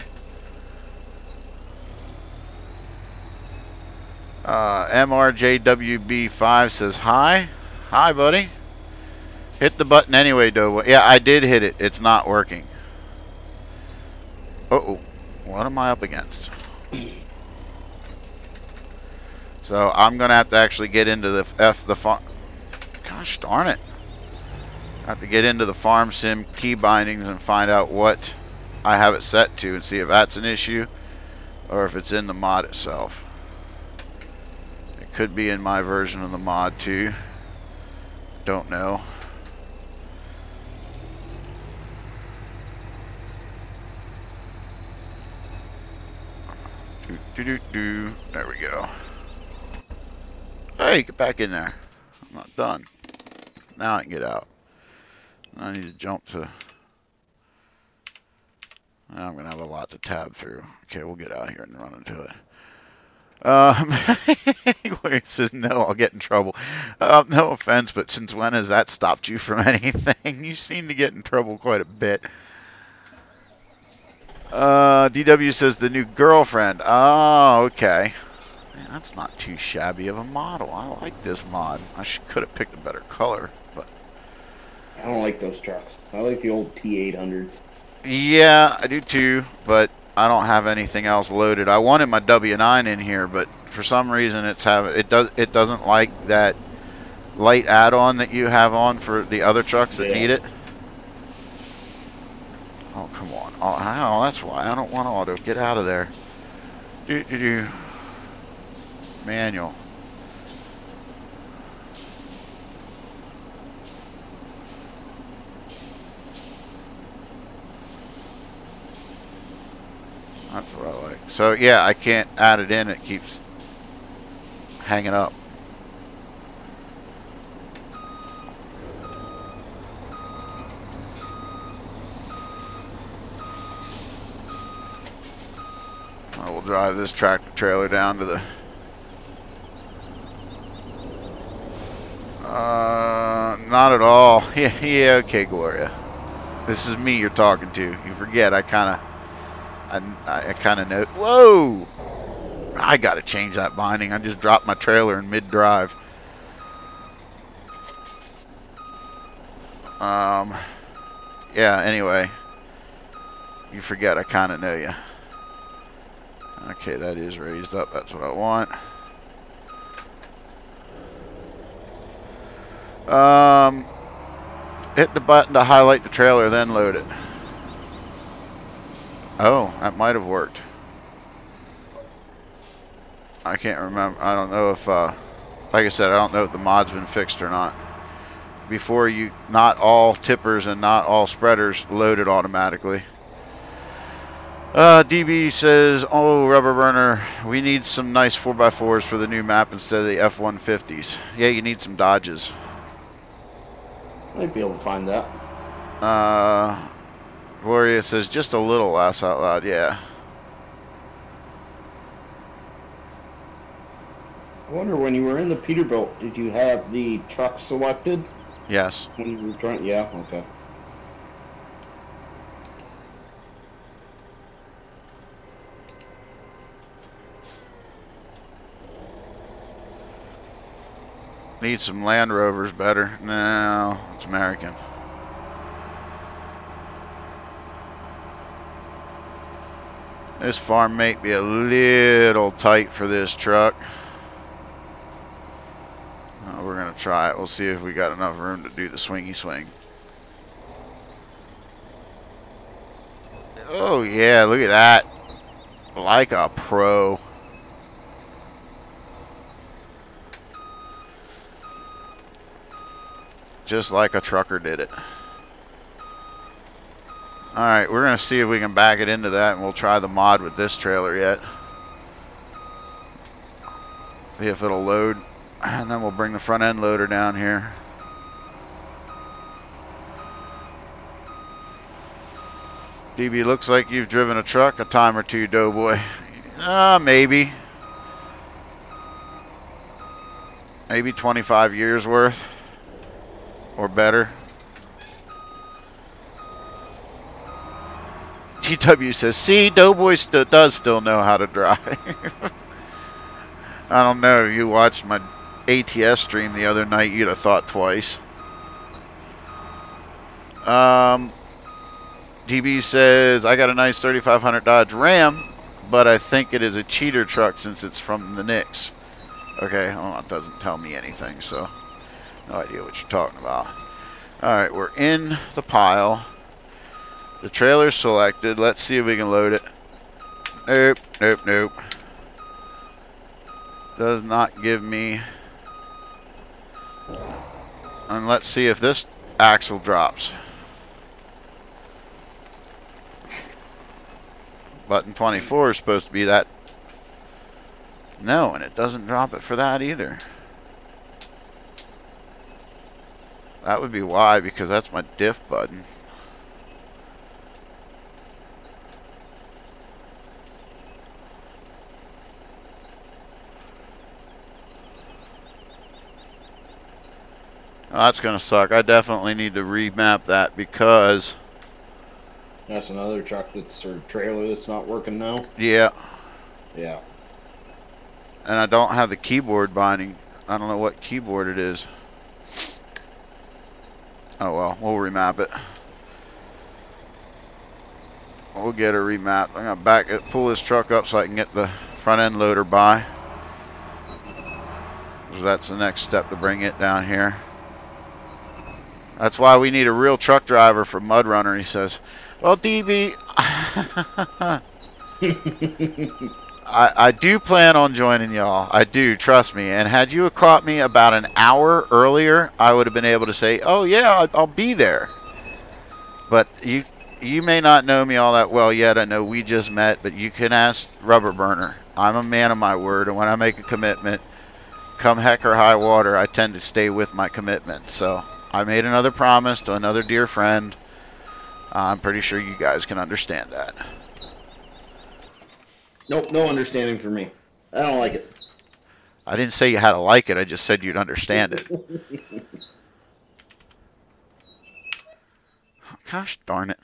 MRJWB5 says, hi. Hi, buddy. Hit the button anyway, DoughBoy. Yeah, I did hit it. It's not working. Uh-oh. What am I up against? So I'm going to have to actually get into the farm. Gosh darn it. I have to get into the farm sim key bindings and find out what I have it set to and see if that's an issue or if it's in the mod itself. It could be in my version of the mod too. Don't know. There we go. Hey, get back in there. I'm not done. Now I can get out. I need to jump to... I'm going to have a lot to tab through. Okay, we'll get out here and run into it. Gloria says, no, I'll get in trouble. No offense, but since when has that stopped you from anything? You seem to get in trouble quite a bit. DW says, the new girlfriend. Oh, okay. Man, that's not too shabby of a model. I like this mod. I could have picked a better color, but I don't like those trucks. I like the old T800s. Yeah, I do too, but I don't have anything else loaded. I wanted my W9 in here, but for some reason it doesn't like that light add-on that you have on for the other trucks that need it. Oh, come on. Oh, that's why. I don't want auto. Get out of there. Manual. That's what I like. So, yeah, I can't add it in. It keeps hanging up. I will drive this tractor trailer down to the... not at all. Yeah, okay, Gloria. This is me you're talking to. You forget, I kind of know. Whoa! I gotta change that binding. I just dropped my trailer in mid-drive. Yeah, anyway. You forget I kind of know you. Okay, that is raised up. That's what I want. Hit the button to highlight the trailer, then load it. Oh, that might have worked. I can't remember. I don't know if, like I said, I don't know if the mod's been fixed or not. Before you, not all tippers and not all spreaders loaded automatically. DB says, oh, Rubber Burner, we need some nice 4x4s for the new map instead of the F-150s. Yeah, you need some Dodges. Might be able to find that. Gloria says, just a little, laugh out loud. Yeah. I wonder, when you were in the Peterbilt, did you have the truck selected? Yes. When you were trying, yeah, okay. Need some Land Rovers better. No, it's American. This farm may be a little tight for this truck. We're going to try it. We'll see if we got enough room to do the swingy swing. Oh, yeah, look at that. Like a pro. Just like a trucker did it. Alright, we're going to see if we can back it into that, and we'll try the mod with this trailer yet. See if it'll load. And then we'll bring the front end loader down here. DB, looks like you've driven a truck a time or two, Doughboy. Maybe. Maybe 25 years worth. Or better. TW says, see, Doughboy does still know how to drive. I don't know. You watched my ATS stream the other night, you'd have thought twice. DB says, I got a nice 3500 Dodge Ram, but I think it is a cheater truck since it's from the Knicks. Okay, well, it doesn't tell me anything, so no idea what you're talking about. Alright, we're in the pile. The trailer's selected. Let's see if we can load it. Nope, nope, nope. Does not give me. And let's see if this axle drops. Button 24 is supposed to be that. No, and it doesn't drop it for that either. That would be why, because that's my diff button. Oh, that's going to suck. I definitely need to remap that because... That's another truck that's, or trailer that's not working now? Yeah. Yeah. And I don't have the keyboard binding. I don't know what keyboard it is. Oh well, we'll remap it. We'll get a remap. I'm going to pull this truck up so I can get the front end loader by. So that's the next step to bring it down here. That's why we need a real truck driver for Mud Runner, he says. Well, DB, I do plan on joining y'all. I do, trust me. And had you caught me about an hour earlier, I would have been able to say, oh yeah, I'll be there. But you may not know me all that well yet. I know we just met, but you can ask Rubber Burner. I'm a man of my word, and when I make a commitment, come heck or high water, I tend to stay with my commitment. So I made another promise to another dear friend. I'm pretty sure you guys can understand that. Nope, no understanding for me. I don't like it. I didn't say you had to like it. I just said you'd understand it. Gosh darn it.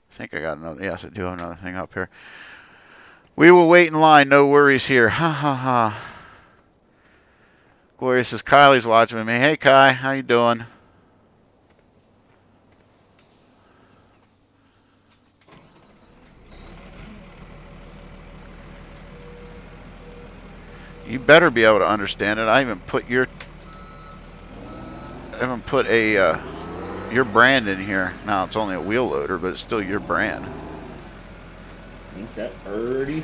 I think I got another. Yes, I do have another thing up here. We will wait in line. No worries here. Ha ha ha. Gloria says Kylie's watching with me. Hey Kai, how you doing? You better be able to understand it. I even put your... I haven't put a your brand in here. Now it's only a wheel loader, but it's still your brand. Okay, already.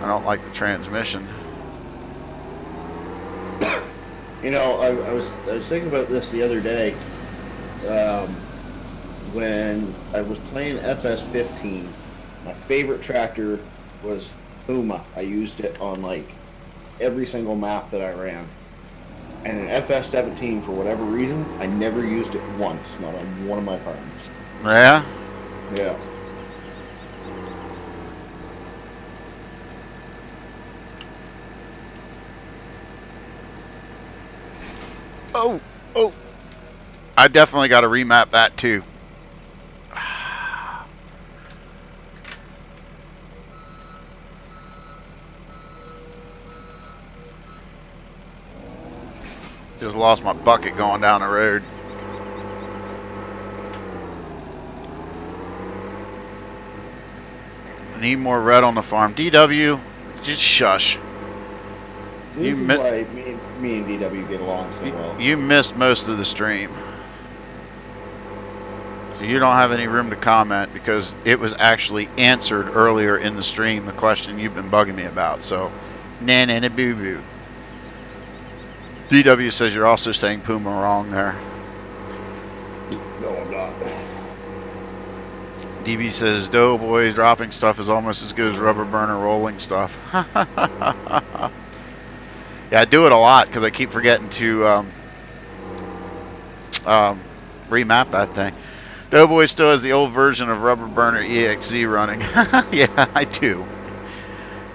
I don't like the transmission. You know, I was thinking about this the other day. When I was playing FS15, my favorite tractor was Puma. I used it on like every single map that I ran. And in FS17, for whatever reason, I never used it once, not on one of my farms. Yeah? Yeah. Oh, oh. I definitely got to remap that too. Just lost my bucket going down the road. Need more red on the farm. DW, just shush. This is why me and DW get along so well. You missed most of the stream. So you don't have any room to comment because it was actually answered earlier in the stream, the question you've been bugging me about. So, na boo boo. DW says you're also saying Puma wrong there. No, I'm not. DB says DoughBoy dropping stuff is almost as good as rubber burner rolling stuff. Yeah, I do it a lot because I keep forgetting to remap that thing. DoughBoy still has the old version of rubber burner EXZ running. Yeah, I do.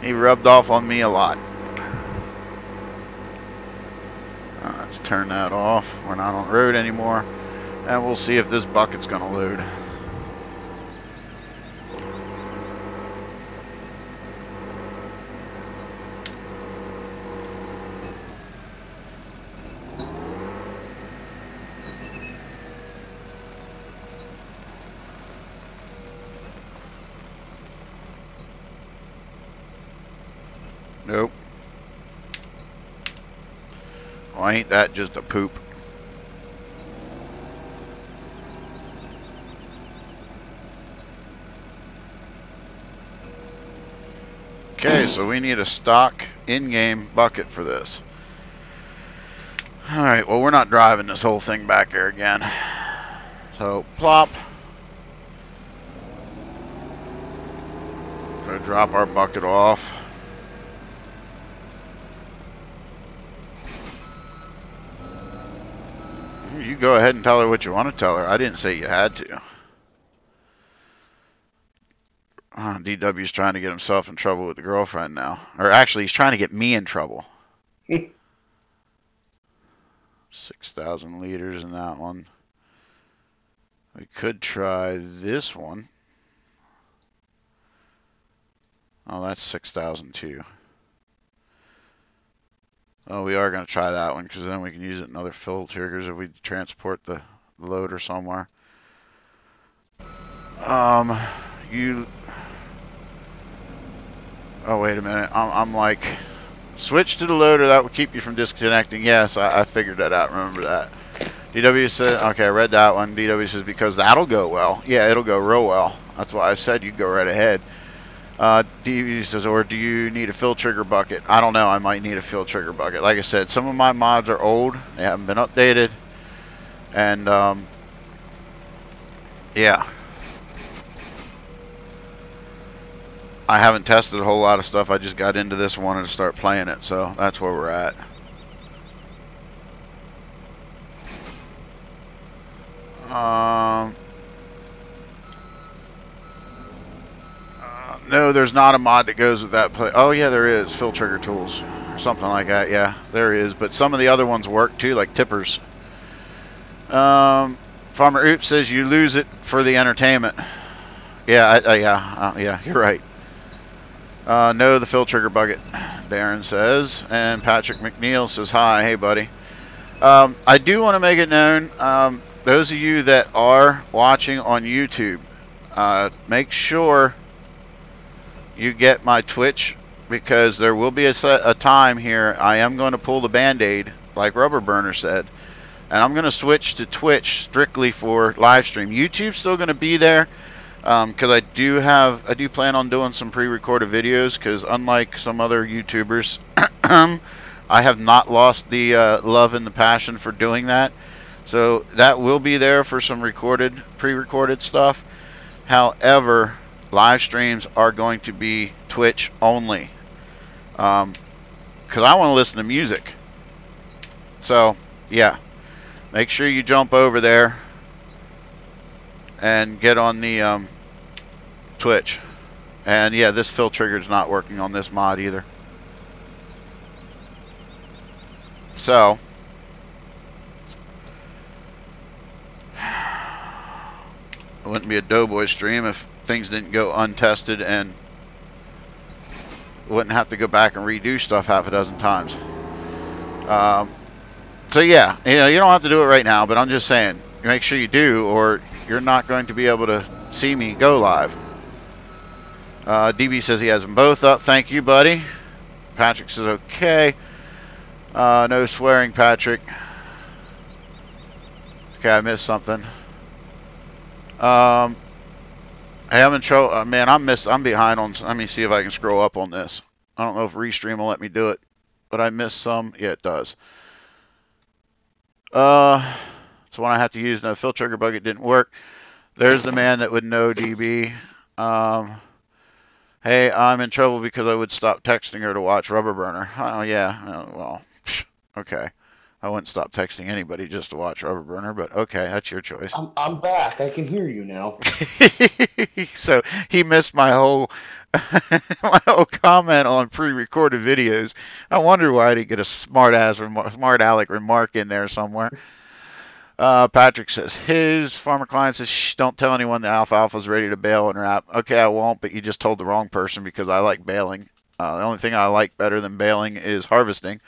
He rubbed off on me a lot. Let's turn that off. We're not on the road anymore. And we'll see if this bucket's going to load. Nope. Well, ain't that just a poop? Okay, so we need a stock in-game bucket for this. Alright, well, we're not driving this whole thing back there again. So, plop. Gonna drop our bucket off. You go ahead and tell her what you want to tell her. I didn't say you had to. DW's trying to get himself in trouble with the girlfriend now. Or actually, he's trying to get me in trouble. 6,000 liters in that one. We could try this one. Oh, that's 6,000 too. Oh, we are going to try that one because then we can use it in other fill triggers if we transport the loader somewhere. Oh, wait a minute. I'm like, switch to the loader. That will keep you from disconnecting. Yes, I figured that out. Remember that. DW said, okay, I read that one. DW says, because that'll go well. Yeah, it'll go real well. That's why I said you go right ahead. DW says, or do you need a fill trigger bucket? I don't know. I might need a fill trigger bucket. Like I said, some of my mods are old. They haven't been updated. And, yeah. I haven't tested a whole lot of stuff. I just got into this one and start playing it. So that's where we're at. No, there's not a mod that goes with that play. Oh, yeah, there is. Fill trigger tools. Or something like that. Yeah, there is. But some of the other ones work, too, like tippers. Pharmer-YouTube says you lose it for the entertainment. Yeah, yeah, you're right. No, the fill trigger bucket, Darren says. And Patrick McNeil says, hi. Hey, buddy. I do want to make it known, those of you that are watching on YouTube, make sure you get my Twitch, because there will be a time here I am going to pull the band-aid, like Rubber Burner said, and I'm going to switch to Twitch strictly for live stream. YouTube's still going to be there, because I do plan on doing some pre-recorded videos, because unlike some other YouTubers, I have not lost the love and the passion for doing that. So that will be there for some pre-recorded stuff. However, live streams are going to be Twitch only, because I want to listen to music. So yeah, make sure you jump over there and get on the Twitch. And yeah, this fill trigger is not working on this mod either. So it wouldn't be a DoughBoy stream if things didn't go untested, and wouldn't have to go back and redo stuff half a dozen times. So yeah, you know, you don't have to do it right now, but I'm just saying, make sure you do, or you're not going to be able to see me go live. DB says he has them both up. Thank you, buddy. Patrick says okay. No swearing, Patrick. Okay, I missed something. Hey, I'm in trouble. Man, I'm behind on. Let me see if I can scroll up on this. I don't know if Restream will let me do it, but I missed some. Yeah, it does. It's one I have to use. No, fill trigger bug. It didn't work. There's the man that would know, DB. Hey, I'm in trouble because I would stop texting her to watch Rubber Burner. Oh yeah. Oh, well, okay. I wouldn't stop texting anybody just to watch Rubber Burner, but okay, that's your choice. I'm back. I can hear you now. So he missed my whole my whole comment on pre-recorded videos. I wonder why I didn't get a smart aleck remark in there somewhere. Patrick says his Farmer Klein says, shh, don't tell anyone the Alfalfa's ready to bail and wrap. Okay, I won't, but you just told the wrong person, because I like baling. The only thing I like better than baling is harvesting.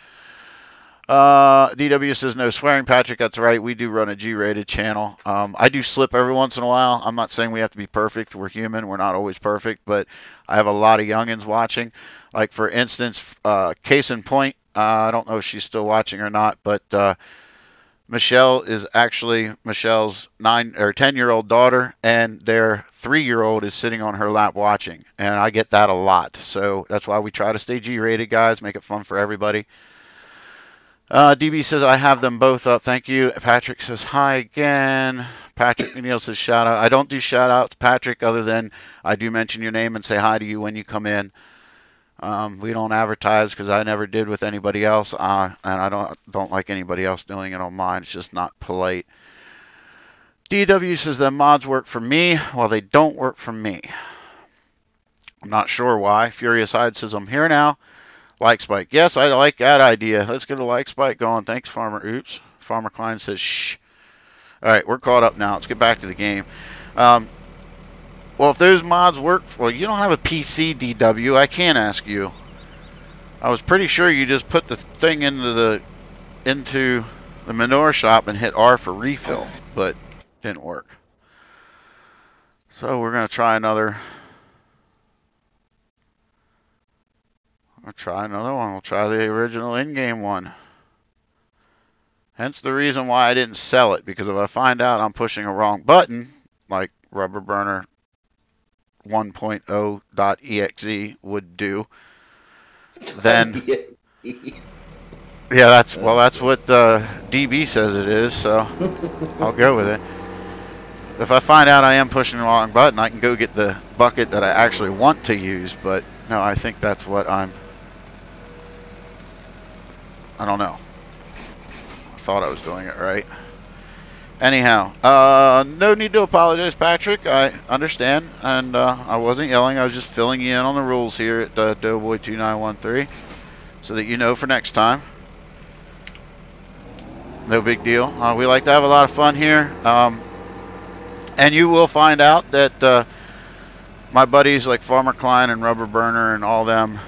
DW says no swearing, Patrick. That's right. We do run a G-rated channel. I do slip every once in a while. I'm not saying we have to be perfect. We're human. We're not always perfect, but I have a lot of youngins watching. Like, for instance, case in point, I don't know if she's still watching or not, but Michelle is actually Michelle's 9 or 10-year-old daughter, and their 3-year-old is sitting on her lap watching, and I get that a lot. So that's why we try to stay G-rated, guys. Make it fun for everybody. DB says, I have them both up. Thank you. Patrick says, hi again. Patrick McNeil says, shout out. I don't do shout outs, Patrick, other than I do mention your name and say hi to you when you come in. We don't advertise, because I never did with anybody else, and I don't like anybody else doing it on mine. It's just not polite. DW says, the mods work for me. Well, they don't work for me. I'm not sure why. Furious Hyde says, I'm here now. Like spike. Yes, I like that idea. Let's get a like spike going. Thanks, Farmer. Oops. Farmer Klein says, shh. All right, we're caught up now. Let's get back to the game. Well, if those mods work, well, you don't have a PC, DW. I can't ask you. I was pretty sure you just put the thing into the manure shop and hit R for refill, but it didn't work. So we're gonna try another. We'll try another one. We'll try the original in-game one. Hence the reason why I didn't sell it, because if I find out I'm pushing a wrong button, like Rubber Burner 1.0.exe would do, then yeah, that's what DB says it is, so I'll go with it. If I find out I am pushing the wrong button, I can go get the bucket that I actually want to use, but no, I think that's what I don't know. I thought I was doing it right. Anyhow, no need to apologize, Patrick. I understand, and I wasn't yelling. I was just filling you in on the rules here at DoughBoy 2913, so that you know for next time. No big deal. We like to have a lot of fun here, and you will find out that my buddies like Farmer Klein and Rubber Burner and all them,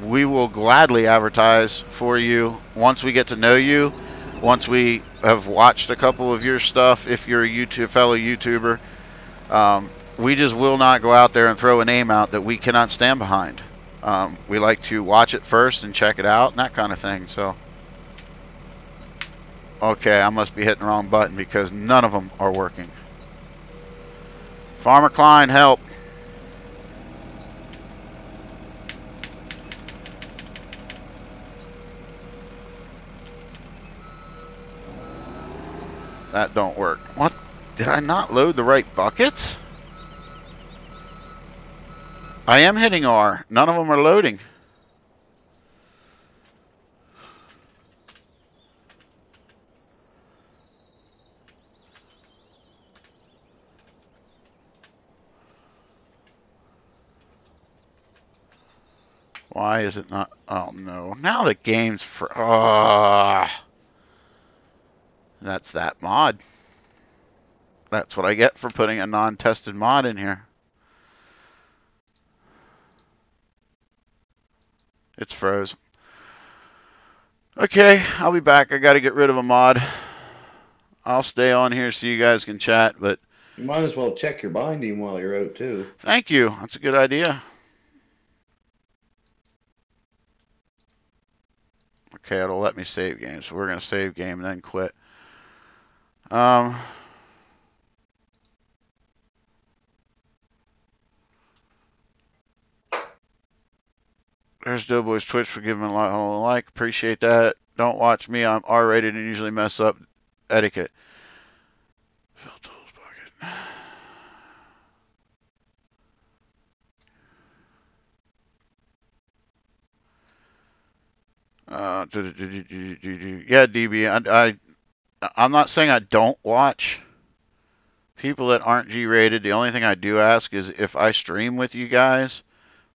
we will gladly advertise for you once we get to know you. Once we have watched a couple of your stuff, if you're a fellow YouTuber, we just will not go out there and throw a name out that we cannot stand behind. We like to watch it first and check it out and that kind of thing. So, okay, I must be hitting the wrong button because none of them are working. Farmer Klein, help. That don't work. What? Did I not load the right buckets? I am hitting R. None of them are loading. Why is it not? Oh no. Now the game's for. That's that mod. That's what I get for putting a non-tested mod in here. It's froze. Okay, I'll be back. I got to get rid of a mod. I'll stay on here so you guys can chat, but you might as well check your binding while you're out too. Thank you. That's a good idea. Okay, it'll let me save game, so we're gonna save game and then quit. There's DoughBoy's Twitch for giving a like. Appreciate that. Don't watch me. I'm R-rated and usually mess up etiquette. Fill tools bucket. Yeah, DB. I'm not saying I don't watch people that aren't G-rated. The only thing I do ask is if I stream with you guys,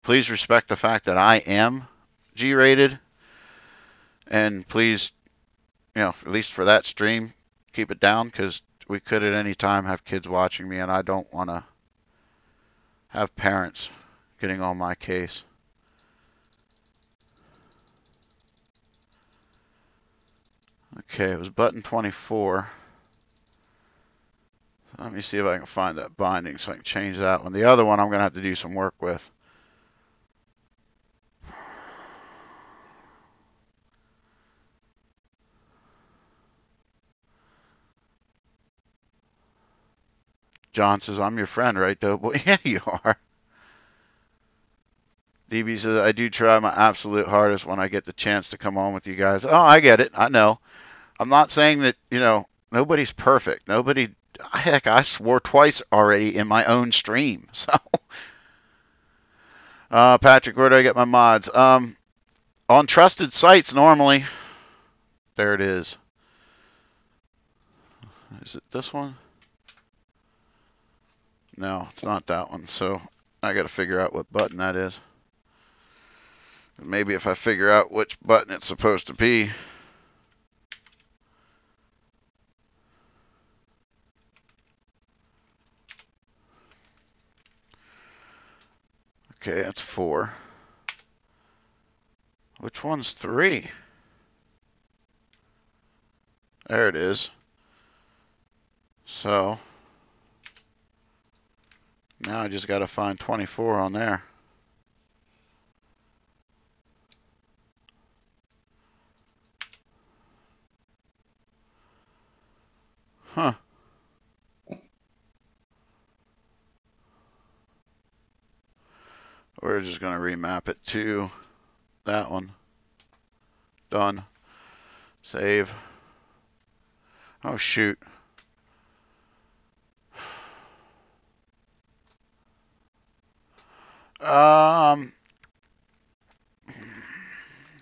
please respect the fact that I am G-rated. And please, you know, at least for that stream, keep it down because we could at any time have kids watching me and I don't want to have parents getting on my case. Okay, it was button 24. Let me see if I can find that binding so I can change that one. The other one I'm going to have to do some work with. John says, I'm your friend, right, DoughBoy? Yeah, you are. DB says, I do try my absolute hardest when I get the chance to come on with you guys. Oh, I get it. I know. I'm not saying that, you know, nobody's perfect. Nobody, heck, I swore twice already in my own stream. So, Patrick, where do I get my mods? On trusted sites normally. There it is. Is it this one? No, it's not that one. So I got to figure out what button that is. Maybe if I figure out which button it's supposed to be. Okay, that's 4. Which one's 3? There it is. So now I just got to find 24 on there. Huh. We're just going to remap it to that one. Done. Save. Oh, shoot.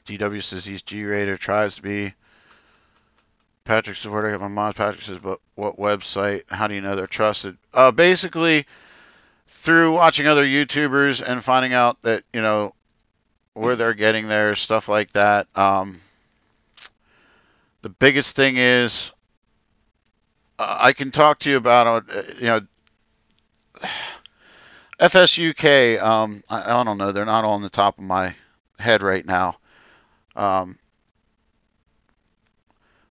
DW says he's G-rated, tries to be. Patrick says, where do I get my mods? Patrick says, but what website? How do you know they're trusted? Basically, through watching other YouTubers and finding out that, you know, where they're getting their stuff like that. The biggest thing is, I can talk to you about, you know, FSUK, I don't know, they're not on the top of my head right now.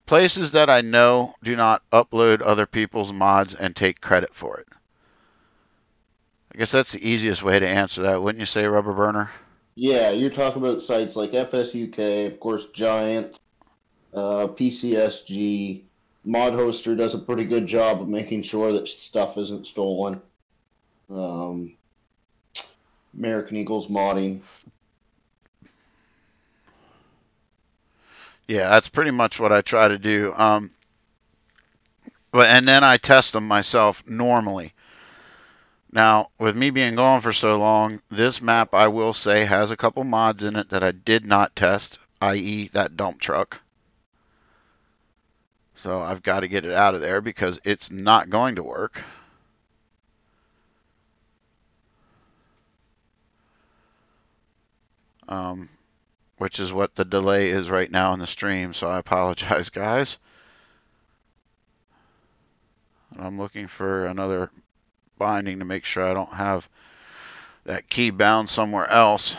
Places that I know do not upload other people's mods and take credit for it. I guess that's the easiest way to answer that, wouldn't you say, Rubber Burner? Yeah, you're talking about sites like FSUK, of course, Giant, PCSG. Mod Hoster does a pretty good job of making sure that stuff isn't stolen. American Eagles modding. Yeah, that's pretty much what I try to do. And then I test them myself normally. Now, with me being gone for so long, this map, I will say, has a couple mods in it that I did not test, i.e. that dump truck. So I've got to get it out of there because it's not going to work. Which is what the delay is right now in the stream, so I apologize, guys. I'm looking for another binding to make sure I don't have that key bound somewhere else.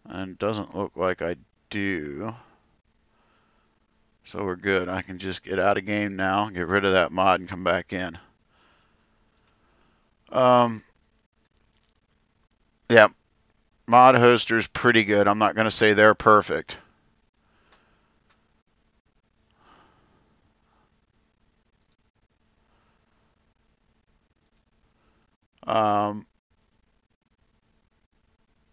And it doesn't look like I do. So we're good. I can just get out of game now, get rid of that mod, and come back in. Yeah, mod hoster's pretty good. I'm not going to say they're perfect.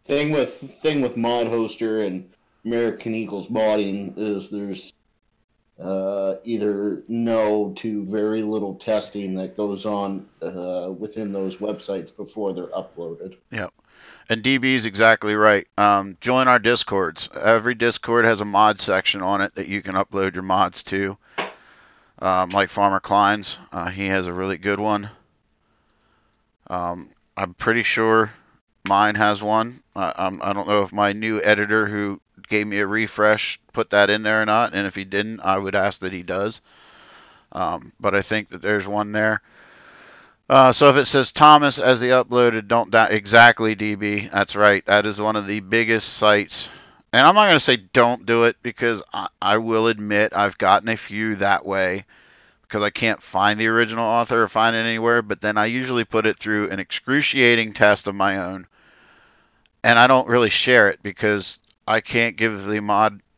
Thing with Mod Hoster and American Eagles modding is there's either no to very little testing that goes on within those websites before they're uploaded. Yep. And DB is exactly right. Join our Discords. Every Discord has a mod section on it that you can upload your mods to. Like Farmer Klein's. He has a really good one. I'm pretty sure mine has one. I don't know if my new editor who gave me a refresh put that in there or not. And if he didn't, I would ask that he does. But I think that there's one there. So if it says Thomas as the uploaded, don't exactly DB. That's right. That is one of the biggest sites. And I'm not going to say don't do it because I will admit I've gotten a few that way because I can't find the original author or find it anywhere. But then I usually put it through an excruciating test of my own. And I don't really share it because I can't give the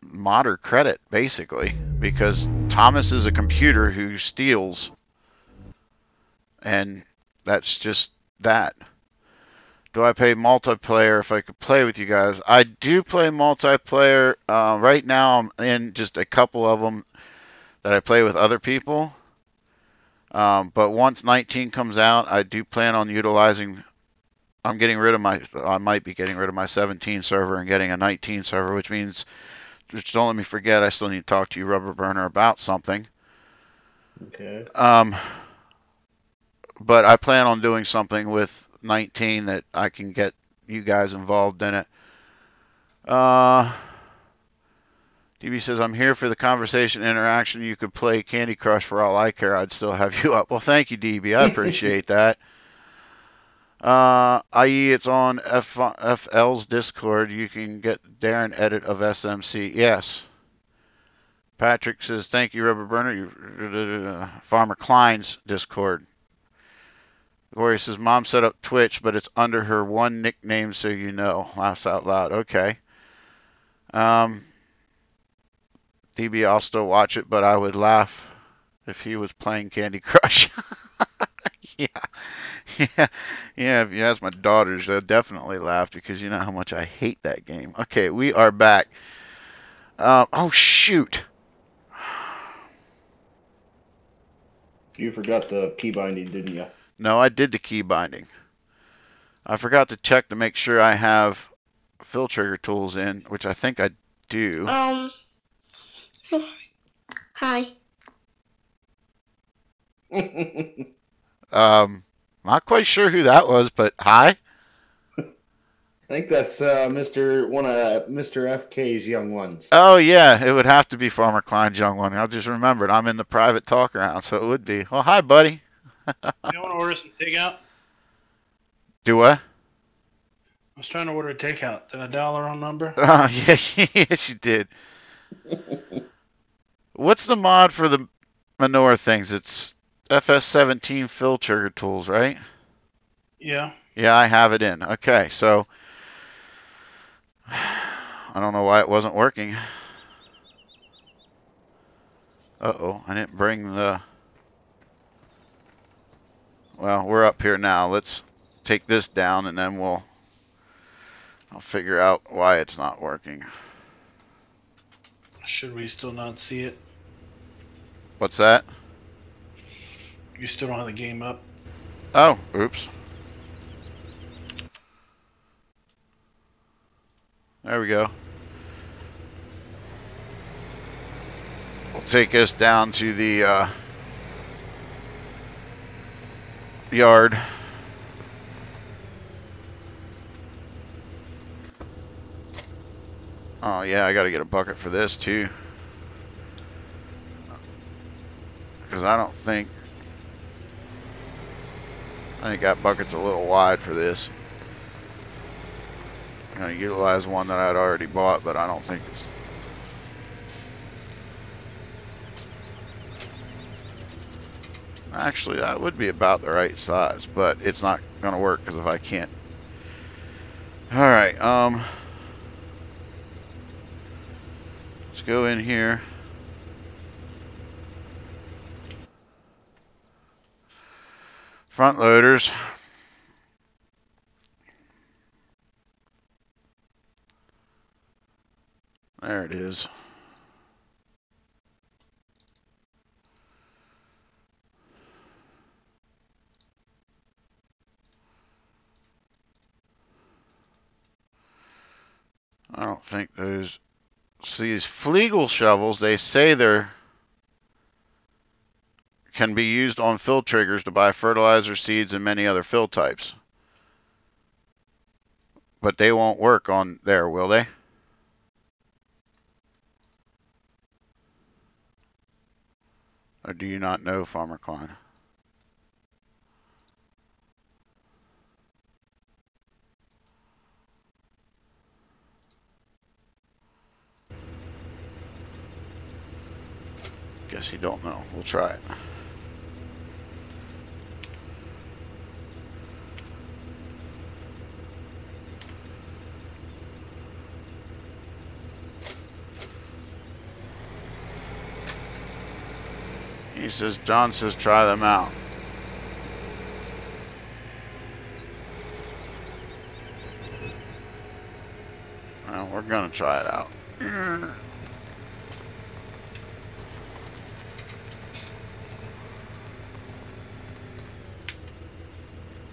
modder credit, basically. Because Thomas is a computer who steals. And that's just that. Do I play multiplayer if I could play with you guys? I do play multiplayer. Right now I'm in just a couple of them that I play with other people. But once 19 comes out, I do plan on utilizing... I might be getting rid of my 17 server and getting a 19 server, which means, just don't let me forget, I still need to talk to you, Rubber Burner, about something. Okay. But I plan on doing something with 19 that I can get you guys involved in it. DB says, I'm here for the conversation interaction. You could play Candy Crush for all I care. I'd still have you up. Well, thank you, DB. I appreciate that. I.e. it's on FL's Discord. You can get Darren edit of SMC. Yes. Patrick says, thank you, Rubber Burner. Farmer Klein's Discord. Gloria says, Mom set up Twitch, but it's under her one nickname, so you know. Laughs out loud. Okay. DB, I'll still watch it, but I would laugh if he was playing Candy Crush. Yeah. If you ask my daughters, they'll definitely laugh because you know how much I hate that game. Okay, we are back. Oh, shoot. You forgot the key binding, didn't you? No, I did the key binding. I forgot to check to make sure I have fill trigger tools in, which I think I do. Hi. Not quite sure who that was, but hi. I think that's one of Mr. FK's young ones. Oh, yeah, it would have to be Farmer Klein's young one. I just remembered. I'm in the private talk around, so it would be. Well, hi, buddy. You want to order some takeout? Do what? I was trying to order a takeout. Did I dial the wrong number? Oh, yeah, yes, you did. What's the mod for the manure things. It's FS17 fill trigger tools, right? Yeah. Yeah, I have it in. Okay, so I don't know why it wasn't working. Uh-oh, I didn't bring the... Well, we're up here now. Let's take this down and then I'll figure out why it's not working. Should we still not see it? What's that? You still don't have the game up? Oh, oops. There we go. We'll take us down to the yard. Oh yeah, I gotta get a bucket for this too. Because I think that bucket's a little wide for this. I'm gonna utilize one that I'd already bought, but I don't think it's... Actually, that would be about the right size, but it's not gonna work because if I can't... Alright, let's go in here. Front loaders. There it is. I don't think those... See, these Flegel shovels, they say they're... can be used on fill triggers to buy fertilizer, seeds, and many other fill types. But they won't work on there, will they? Or do you not know, Farmer Klein? Guess you don't know. We'll try it. He says, John says, try them out. Well, we're gonna try it out.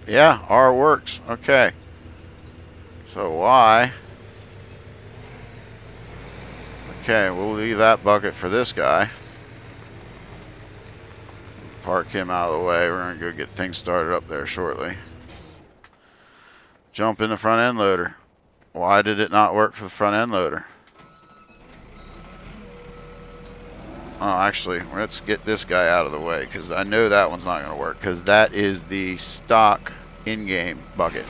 Yeah, R works. Okay. So Y. Okay, we'll leave that bucket for this guy. Park him out of the way. We're going to go get things started up there shortly. Jump in the front end loader. Why did it not work for the front end loader? Oh, actually, let's get this guy out of the way because I know that one's not going to work because that is the stock in-game bucket.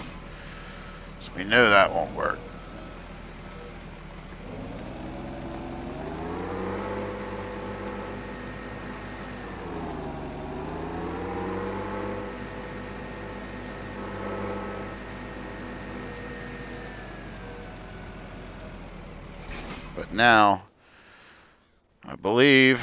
So we know that won't work. But now, I believe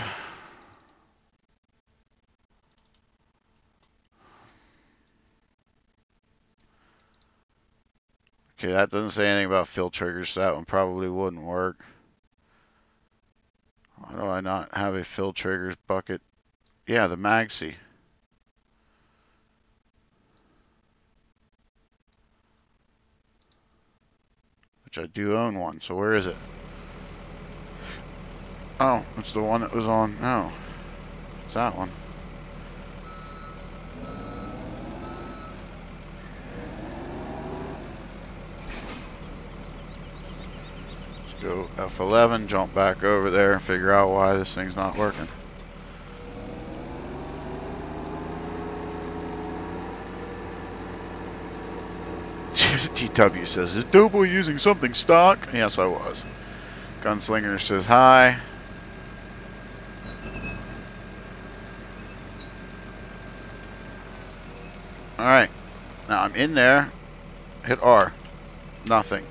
okay, that doesn't say anything about fill triggers, so that one probably wouldn't work. Why do I not have a fill triggers bucket? Yeah, the Magsy. Which I do own one, so where is it? Oh, it's the one that was on. No, it's that one. Let's go F11, jump back over there, and figure out why this thing's not working. TW says, is DoughBoy using something stock? Yes, I was. Gunslinger says hi. Alright. Now I'm in there. Hit R. Nothing.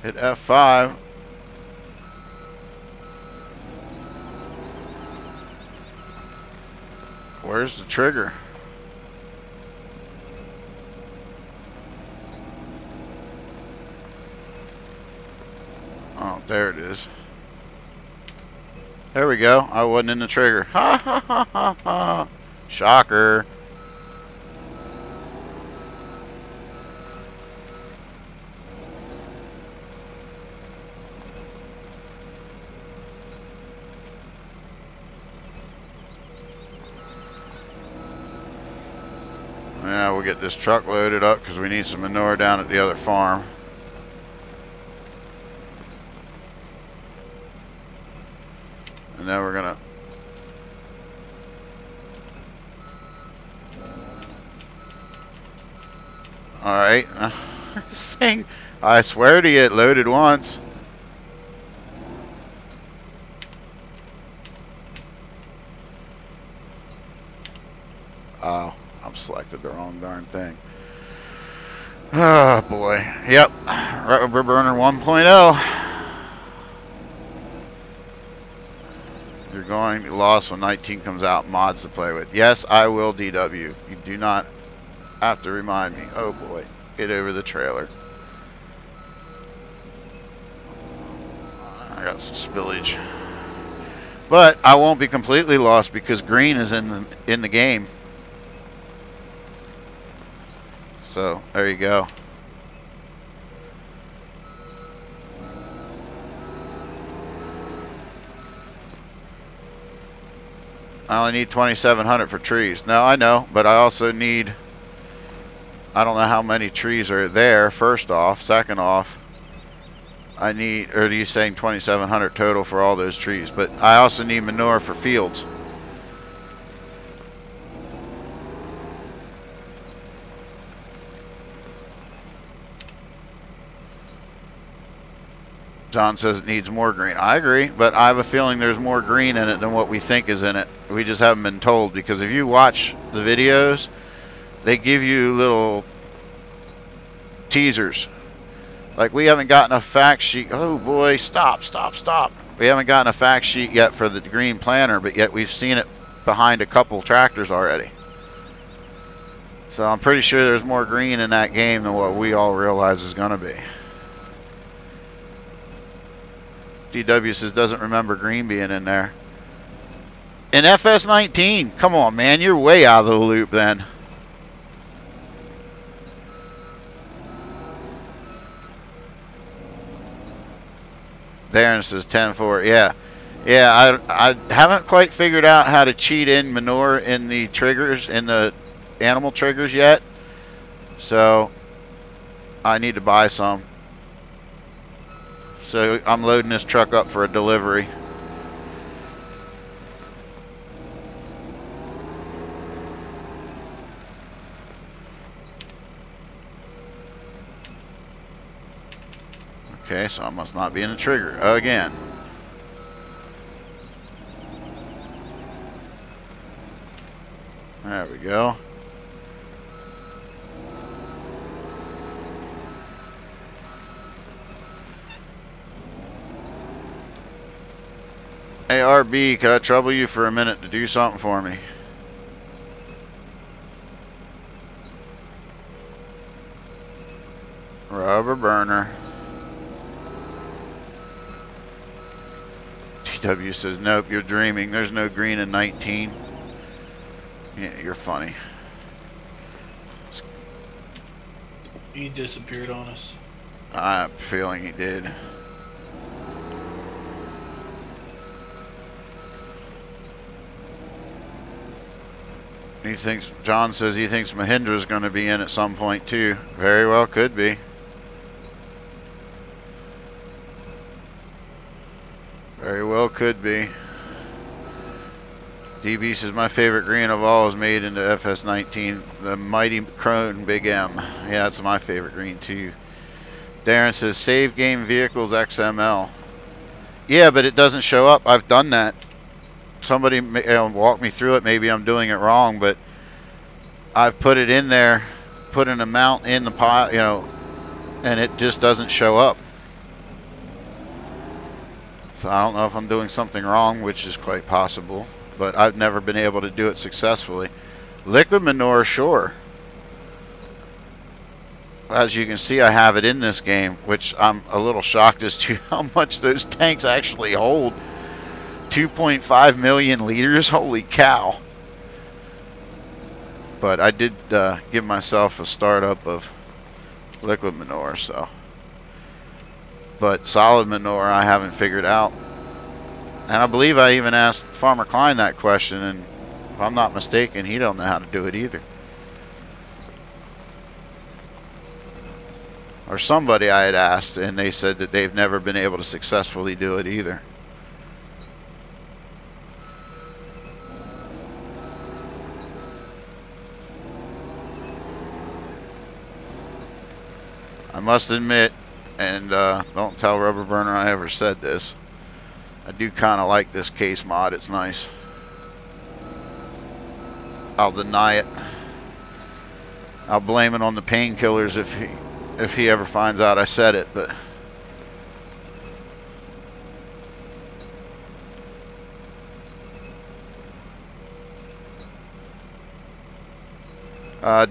Hit F5. Where's the trigger? Oh, there it is. There we go. I wasn't in the trigger. Ha ha ha ha ha. Shocker. Yeah, we'll get this truck loaded up because we need some manure down at the other farm. And then we're gonna alright. This thing, I swear to you, it loaded once. Oh, I'm selected the wrong darn thing. Oh boy. Yep. Rubber burner 1.0. You're going to lost when 19 comes out. Mods to play with. Yes, I will, DW. You do not have to remind me. Oh boy. Get over the trailer. I got some spillage. But I won't be completely lost because green is in the game. So there you go. I only need 2,700 for trees. No, I know, but I also need, I don't know how many trees are there, first off. Second off, I need, or are you saying 2,700 total for all those trees? But I also need manure for fields. John says it needs more green. I agree, but I have a feeling there's more green in it than what we think is in it. We just haven't been told, because if you watch the videos, they give you little teasers. Like, we haven't gotten a fact sheet. Oh boy, stop. We haven't gotten a fact sheet yet for the green planter, but yet we've seen it behind a couple tractors already. So I'm pretty sure there's more green in that game than what we all realize is going to be. DW says doesn't remember green being in there. In FS19, come on, man, you're way out of the loop then. Darren says 10-4. Yeah, I haven't quite figured out how to cheat in manure in the triggers, in the animal triggers yet. So I need to buy some. So I'm loading this truck up for a delivery. Okay, so I must not be in the trigger again. There we go. Hey RB, could I trouble you for a minute to do something for me? Rubber burner. TW says, nope, you're dreaming. There's no green in 19. Yeah, you're funny. He disappeared on us. I have a feeling he did. He thinks, John says he thinks Mahindra's going to be in at some point too. Very well could be. Very well could be. DB says my favorite green of all is made into FS19, the Mighty Crone Big M. Yeah, that's my favorite green too. Darren says save game vehicles XML. Yeah, but it doesn't show up. I've done that. somebody walk me through it. Maybe I'm doing it wrong, but I've put it in there, put an amount in the pile, you know, and it just doesn't show up. So I don't know if I'm doing something wrong, which is quite possible, but I've never been able to do it successfully. Liquid manure, sure. As you can see, I have it in this game, which I'm a little shocked as to how much those tanks actually hold. 2.5 million liters, holy cow. But I did give myself a startup of liquid manure, so. But solid manure I haven't figured out. And I believe I even asked Farmer Klein that question, and if I'm not mistaken, he don't know how to do it either. Or somebody I had asked, and they said that they've never been able to successfully do it either. I must admit, and don't tell Rubber Burner I ever said this, I do kind of like this case mod. It's nice. I'll deny it. I'll blame it on the painkillers if he ever finds out I said it, but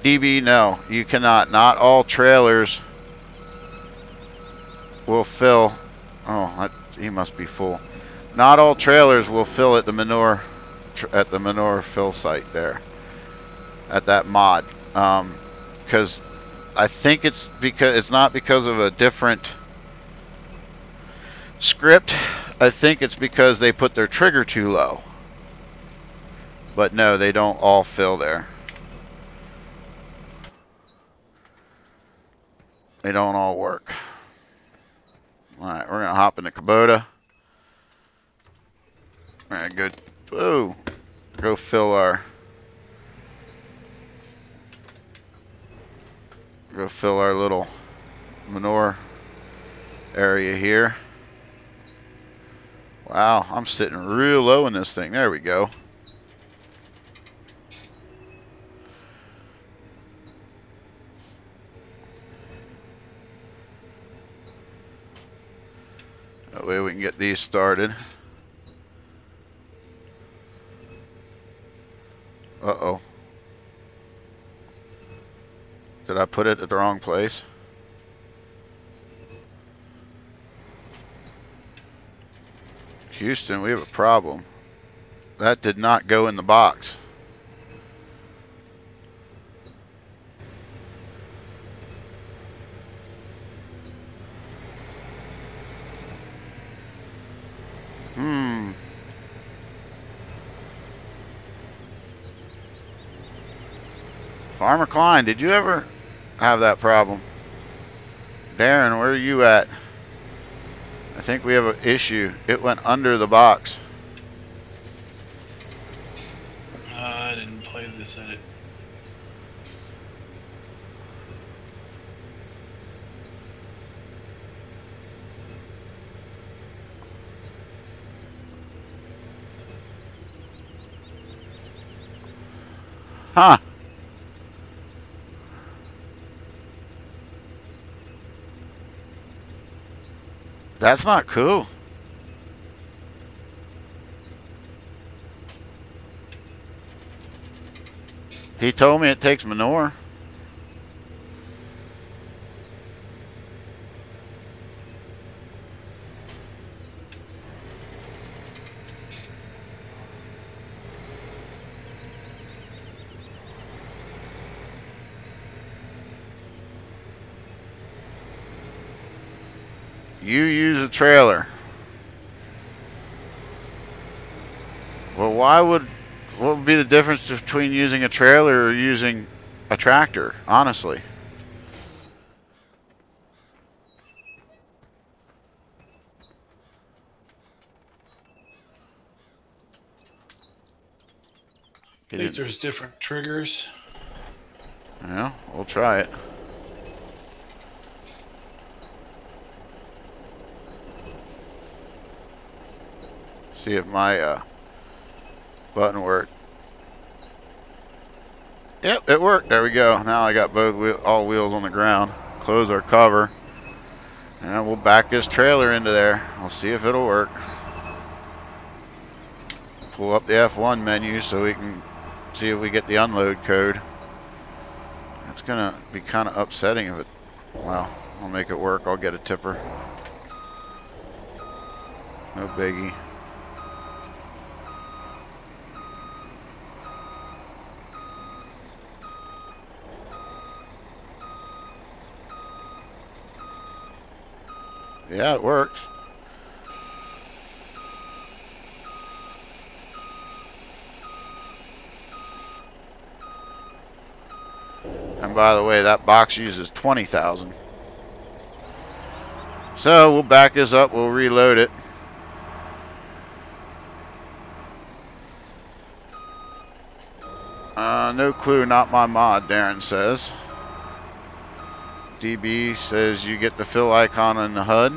DB, no, you cannot. Not all trailers will fill. Oh, he must be full. Not all trailers will fill at the manure fill site there at that mod, because I think it's not because of a different script. I think it's because they put their trigger too low. But no, they don't all fill there. They don't all work. Alright, we're gonna hop in the Kubota. Alright, good. Whoa. Go fill our little manure area here. Wow, I'm sitting real low in this thing. There we go. That way we can get these started. Uh-oh. Did I put it at the wrong place? Houston, we have a problem. That did not go in the box. Farmer Klein, did you ever have that problem? Darren, where are you at? I think we have an issue. It went under the box. I didn't play this edit. Huh. That's not cool. He told me it takes manure. You use a trailer. Well, what would be the difference between using a trailer or using a tractor, honestly? I think there's different triggers. Yeah, we'll try it. See if my Button worked. Yep, it worked. There we go. Now I got all wheels on the ground. Close our cover. And we'll back this trailer into there. We'll see if it'll work. Pull up the F1 menu so we can see if we get the unload code. It's gonna be kind of upsetting if it... Well, I'll make it work. I'll get a tipper. No biggie. Yeah, it works. And by the way, that box uses 20,000. So we'll back this up, we'll reload it. No clue, not my mod, Darren says. DB says you get the fill icon in the HUD.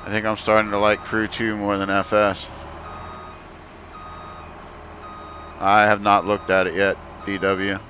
I think I'm starting to like Crew 2 more than FS. I have not looked at it yet, DW.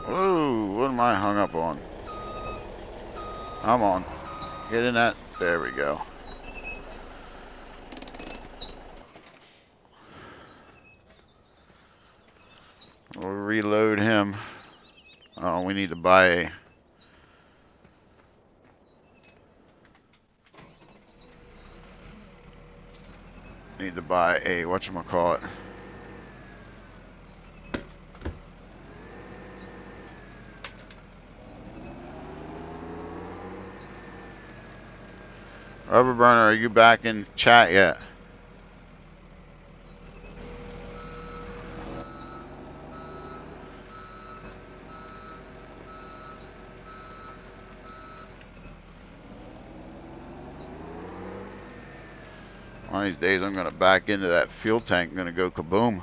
Whoa, what am I hung up on? I'm on. Get in that. There we go. We'll reload him. Oh, we need to buy a... Need to buy a... whatchamacallit. Rubber Burner, are you back in chat yet? One of these days I'm going to back into that fuel tank. I'm going to go kaboom.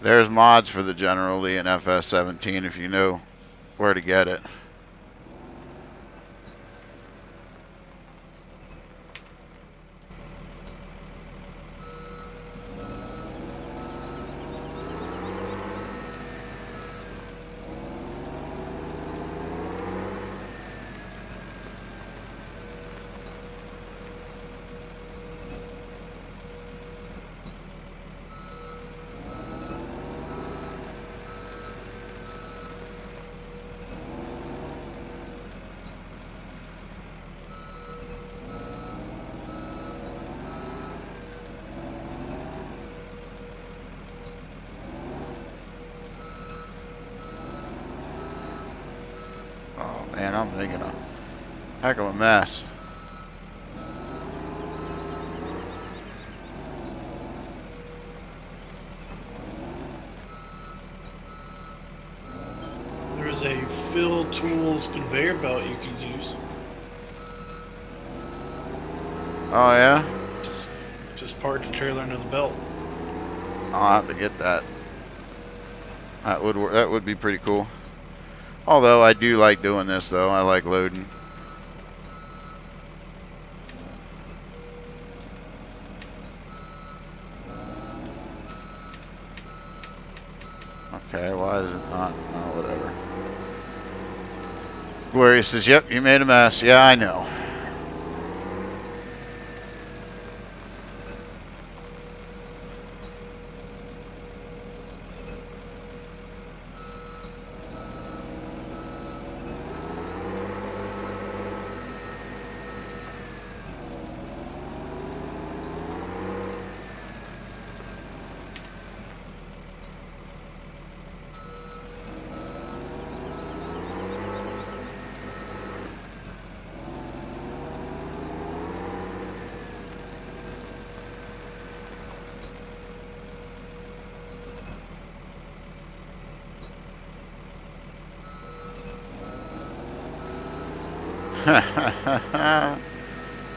There's mods for the General Lee and FS17 if you know where to get it. Man, I'm thinking a heck of a mess. There's a fill tools conveyor belt you could use. Oh yeah? Just part the trailer into the belt. I'll have to get that. That would work. That would be pretty cool. Although I do like doing this though. I like loading. Okay, why is it not? Oh, whatever. Gloria says, yep, you made a mess. Yeah, I know.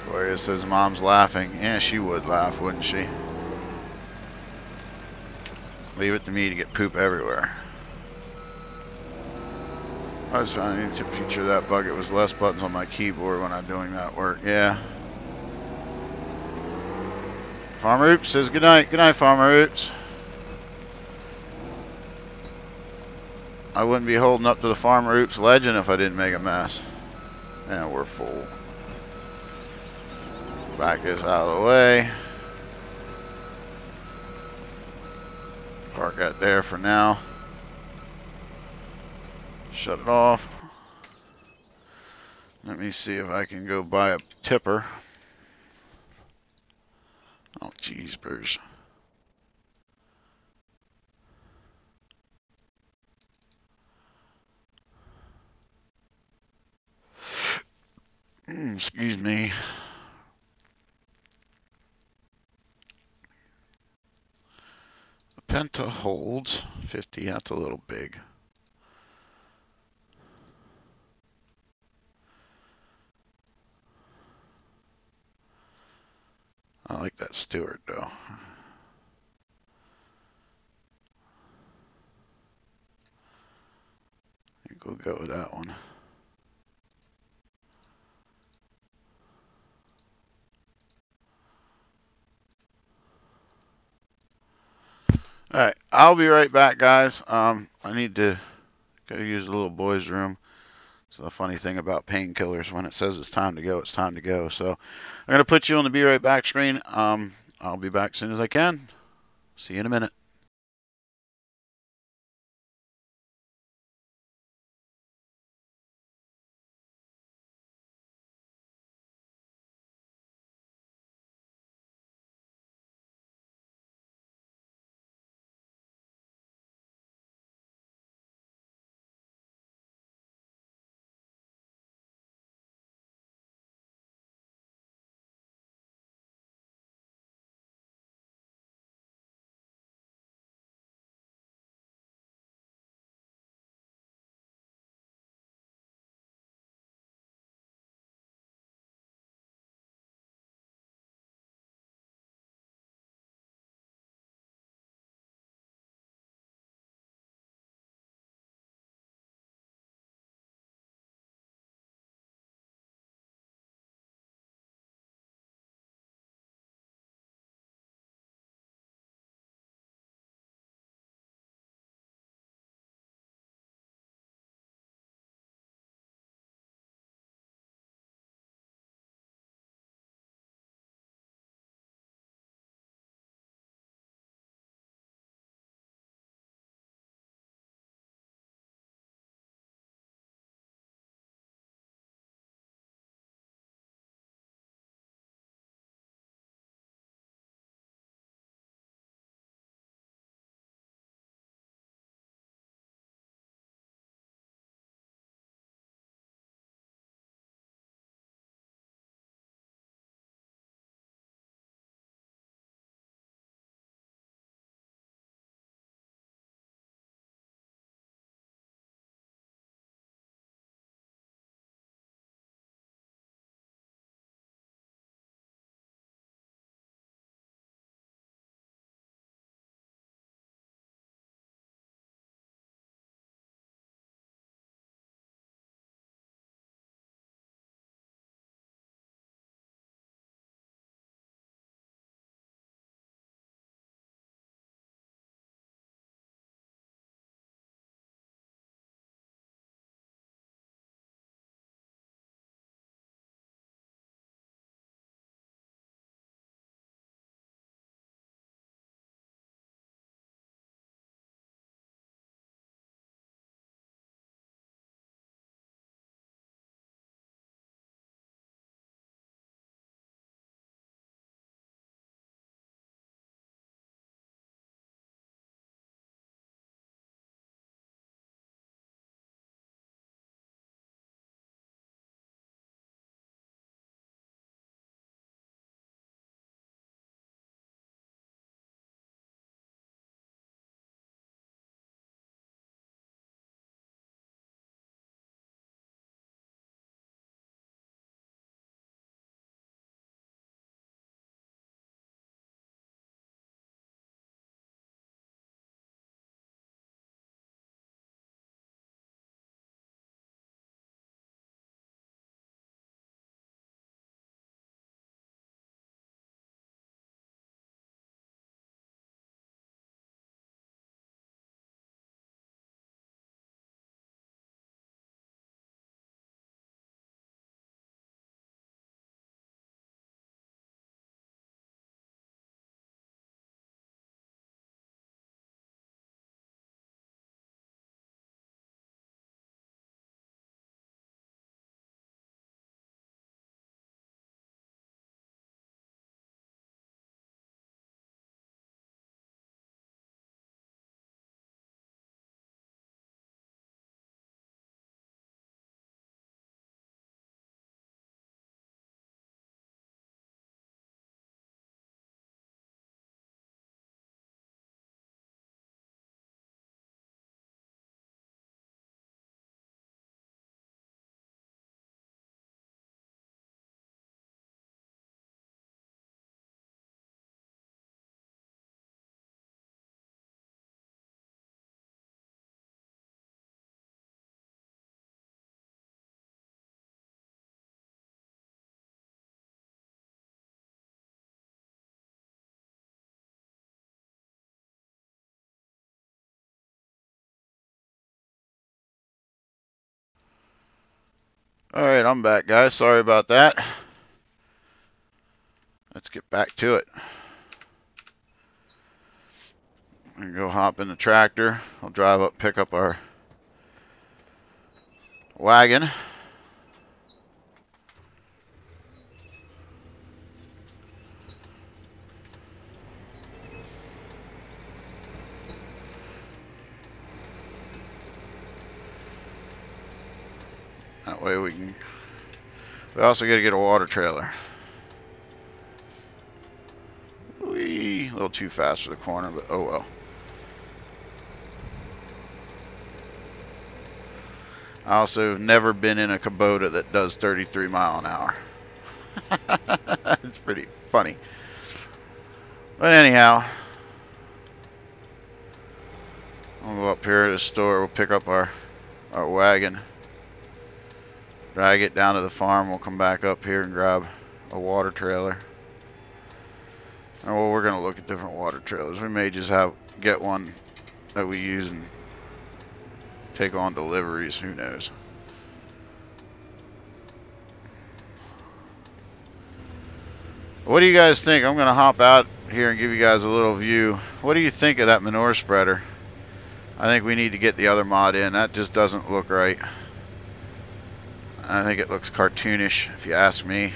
Gloria says mom's laughing. Yeah, she would laugh, wouldn't she? Leave it to me to get poop everywhere. I was trying to feature that bucket with less buttons on my keyboard when I'm doing that work. Yeah. Farmer Oops says good night. Good night, Farmer Oops. I wouldn't be holding up to the Farmer Oops legend if I didn't make a mess. And we're full. Back this out of the way. Park that there for now. Shut it off. Let me see if I can go buy a tipper. Oh, jeezbers. Excuse me. The Penta holds 50. That's a little big. I like that Stewart though. I think we'll go with that one. Alright, I'll be right back, guys. I need to go use the little boy's room. So the funny thing about painkillers, when it says it's time to go, it's time to go. So I'm going to put you on the be right back screen. I'll be back as soon as I can. See you in a minute. Alright, I'm back, guys. Sorry about that. Let's get back to it. I'm going to go hop in the tractor. I'll drive up, pick up our wagon. That way we can... We also got to get a water trailer. Whee! A little too fast for the corner, but oh well. I also have never been in a Kubota that does 33 mile an hour. It's pretty funny. But anyhow, I'll go up here to the store. We'll pick up our wagon, drag it down to the farm. We'll come back up here and grab a water trailer. And well, we're gonna look at different water trailers. We may just get one that we use and take on deliveries. Who knows? What do you guys think? I'm gonna hop out here and give you guys a little view. What do you think of that manure spreader? I think we need to get the other mod in. That just doesn't look right. I think it looks cartoonish, if you ask me.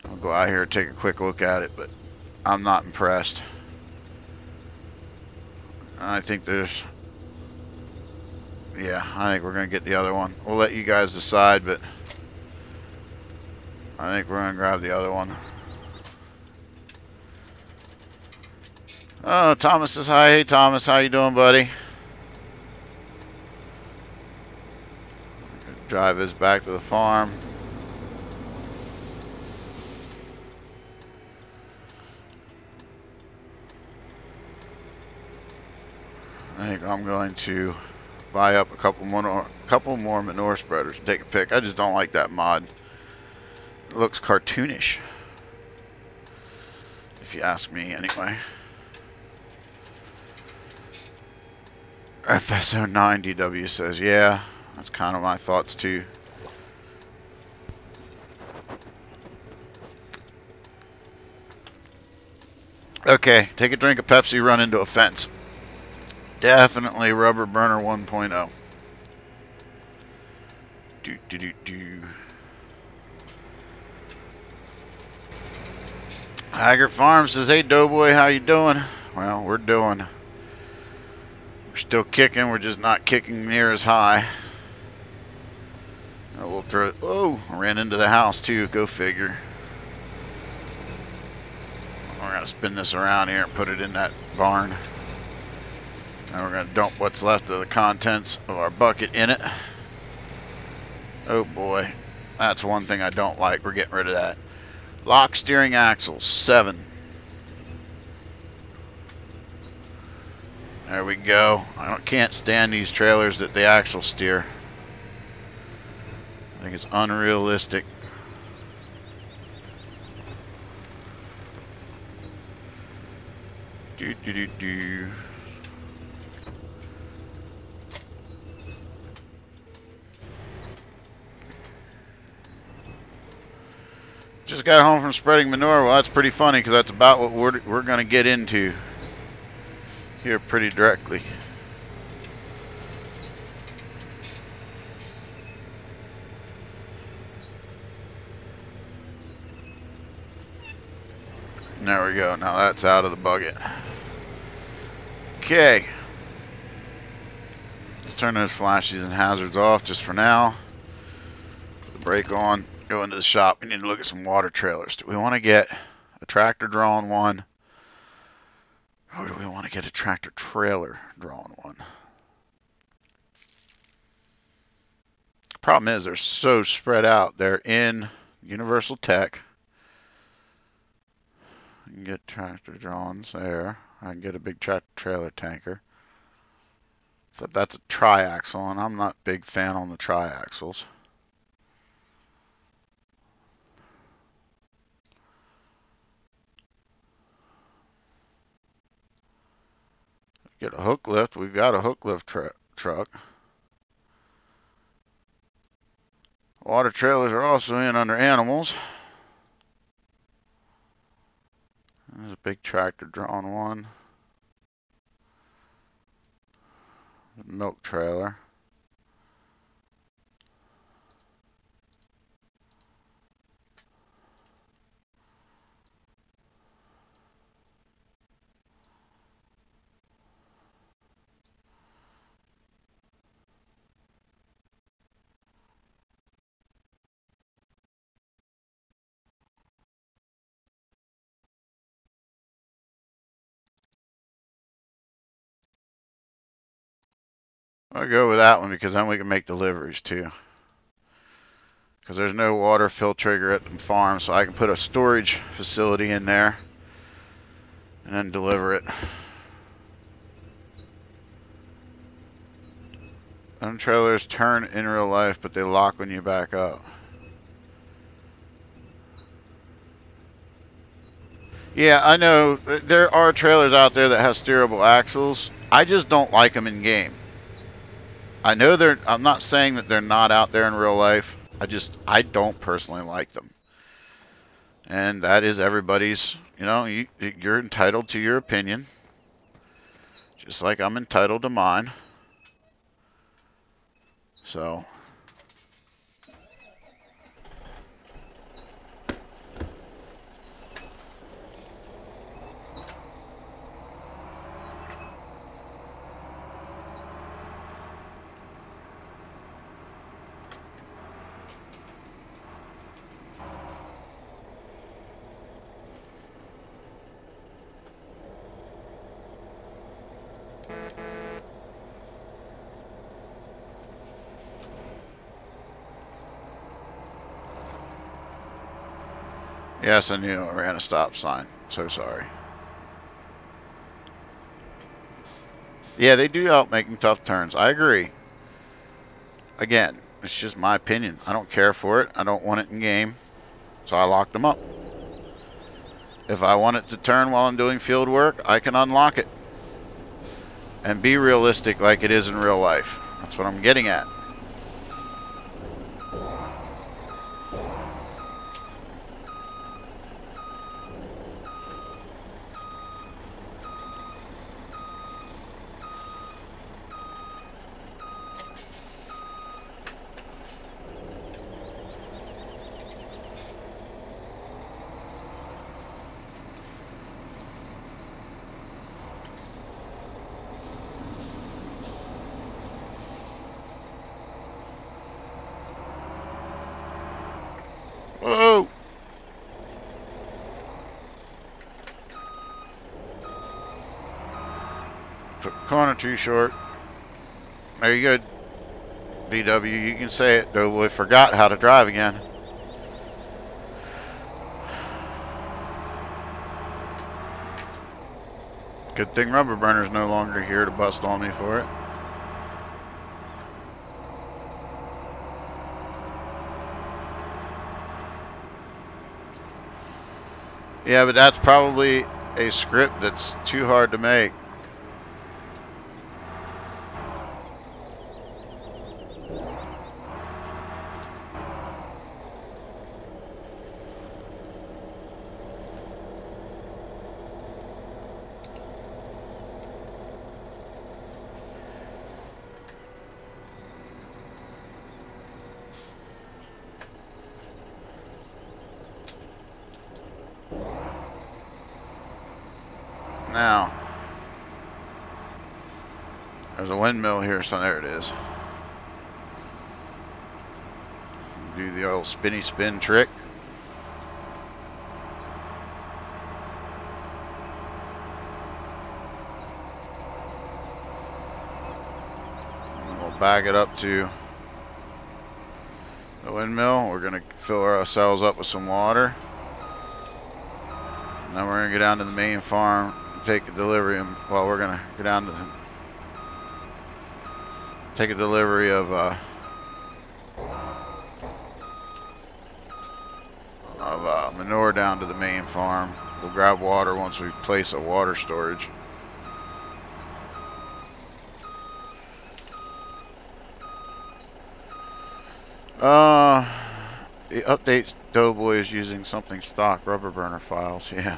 I'll go out here and take a quick look at it, but I'm not impressed. I think there's... Yeah, I think we're going to get the other one. We'll let you guys decide, but I think we're going to grab the other one. Oh, Thomas says hi. Hey, Thomas. How you doing, buddy? Drive this back to the farm. I think I'm going to buy up a couple more manure spreaders and take a pick. I just don't like that mod. It looks cartoonish, if you ask me anyway. FSO9 DW says, yeah, that's kind of my thoughts too. Okay, take a drink of Pepsi, run into a fence. Definitely Rubber Burner 1.0. Do. Haggard Farm says, hey Doughboy, how you doing? Well, we're doing. We're still kicking, we're just not kicking near as high. We'll throw it. Oh, I ran into the house too, go figure. We're gonna spin this around here and put it in that barn. And we're going to dump what's left of the contents of our bucket in it. Oh boy, that's one thing I don't like. We're getting rid of that. Lock steering axles, 7. There we go. I can't stand these trailers that the axle steer. I think it's unrealistic. Do. Just got home from spreading manure. Well, that's pretty funny because that's about what we're going to get into here pretty directly. There we go. Now that's out of the bucket. Okay. Let's turn those flashes and hazards off just for now. Put the brake on. Go into the shop. We need to look at some water trailers. Do we want to get a tractor drawn one? Or do we want to get a tractor trailer drawn one? Problem is they're so spread out. They're in Universal Tech. I can get tractor drawings there. I can get a big tractor trailer tanker. So that's a triaxle, and I'm not a big fan on the triaxles. Get a hook lift. We've got a hook lift truck. Water trailers are also in under animals. There's a big tractor drawing one. Milk trailer. I'll go with that one because then we can make deliveries too. Because there's no water fill trigger at the farm, so I can put a storage facility in there and then deliver it. Them trailers turn in real life, but they lock when you back up. Yeah, I know there are trailers out there that have steerable axles. I just don't like them in game. I know I'm not saying that they're not out there in real life. I don't personally like them. And that is everybody's, you know, you're entitled to your opinion. Just like I'm entitled to mine. So. Yes, I knew I ran a stop sign. So sorry. Yeah, they do help making tough turns. I agree. Again, it's just my opinion. I don't care for it. I don't want it in game. So I locked them up. If I want it to turn while I'm doing field work, I can unlock it. And be realistic like it is in real life. That's what I'm getting at. Whoa! Took the corner too short. Very good. DW, you can say it, though we forgot how to drive again. Good thing Rubber Burner's no longer here to bust on me for it. Yeah, but that's probably a script that's too hard to make. Now, there's a windmill here, so there it is. Do the old spinny spin trick. And we'll back it up to the windmill. We're going to fill ourselves up with some water. And then we're going to go down to the main farm. Take a delivery, well, we're gonna go down to take a delivery of manure down to the main farm. We'll grab water once we place a water storage. It updates DoughBoy is using something stock, rubber burner files, yeah.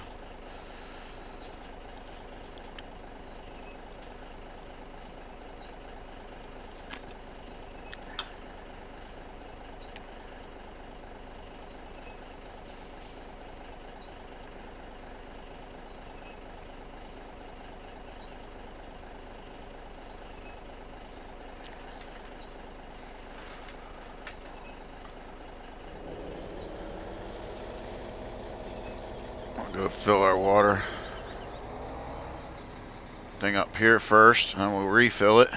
Go fill our water thing up here first, and we'll refill it.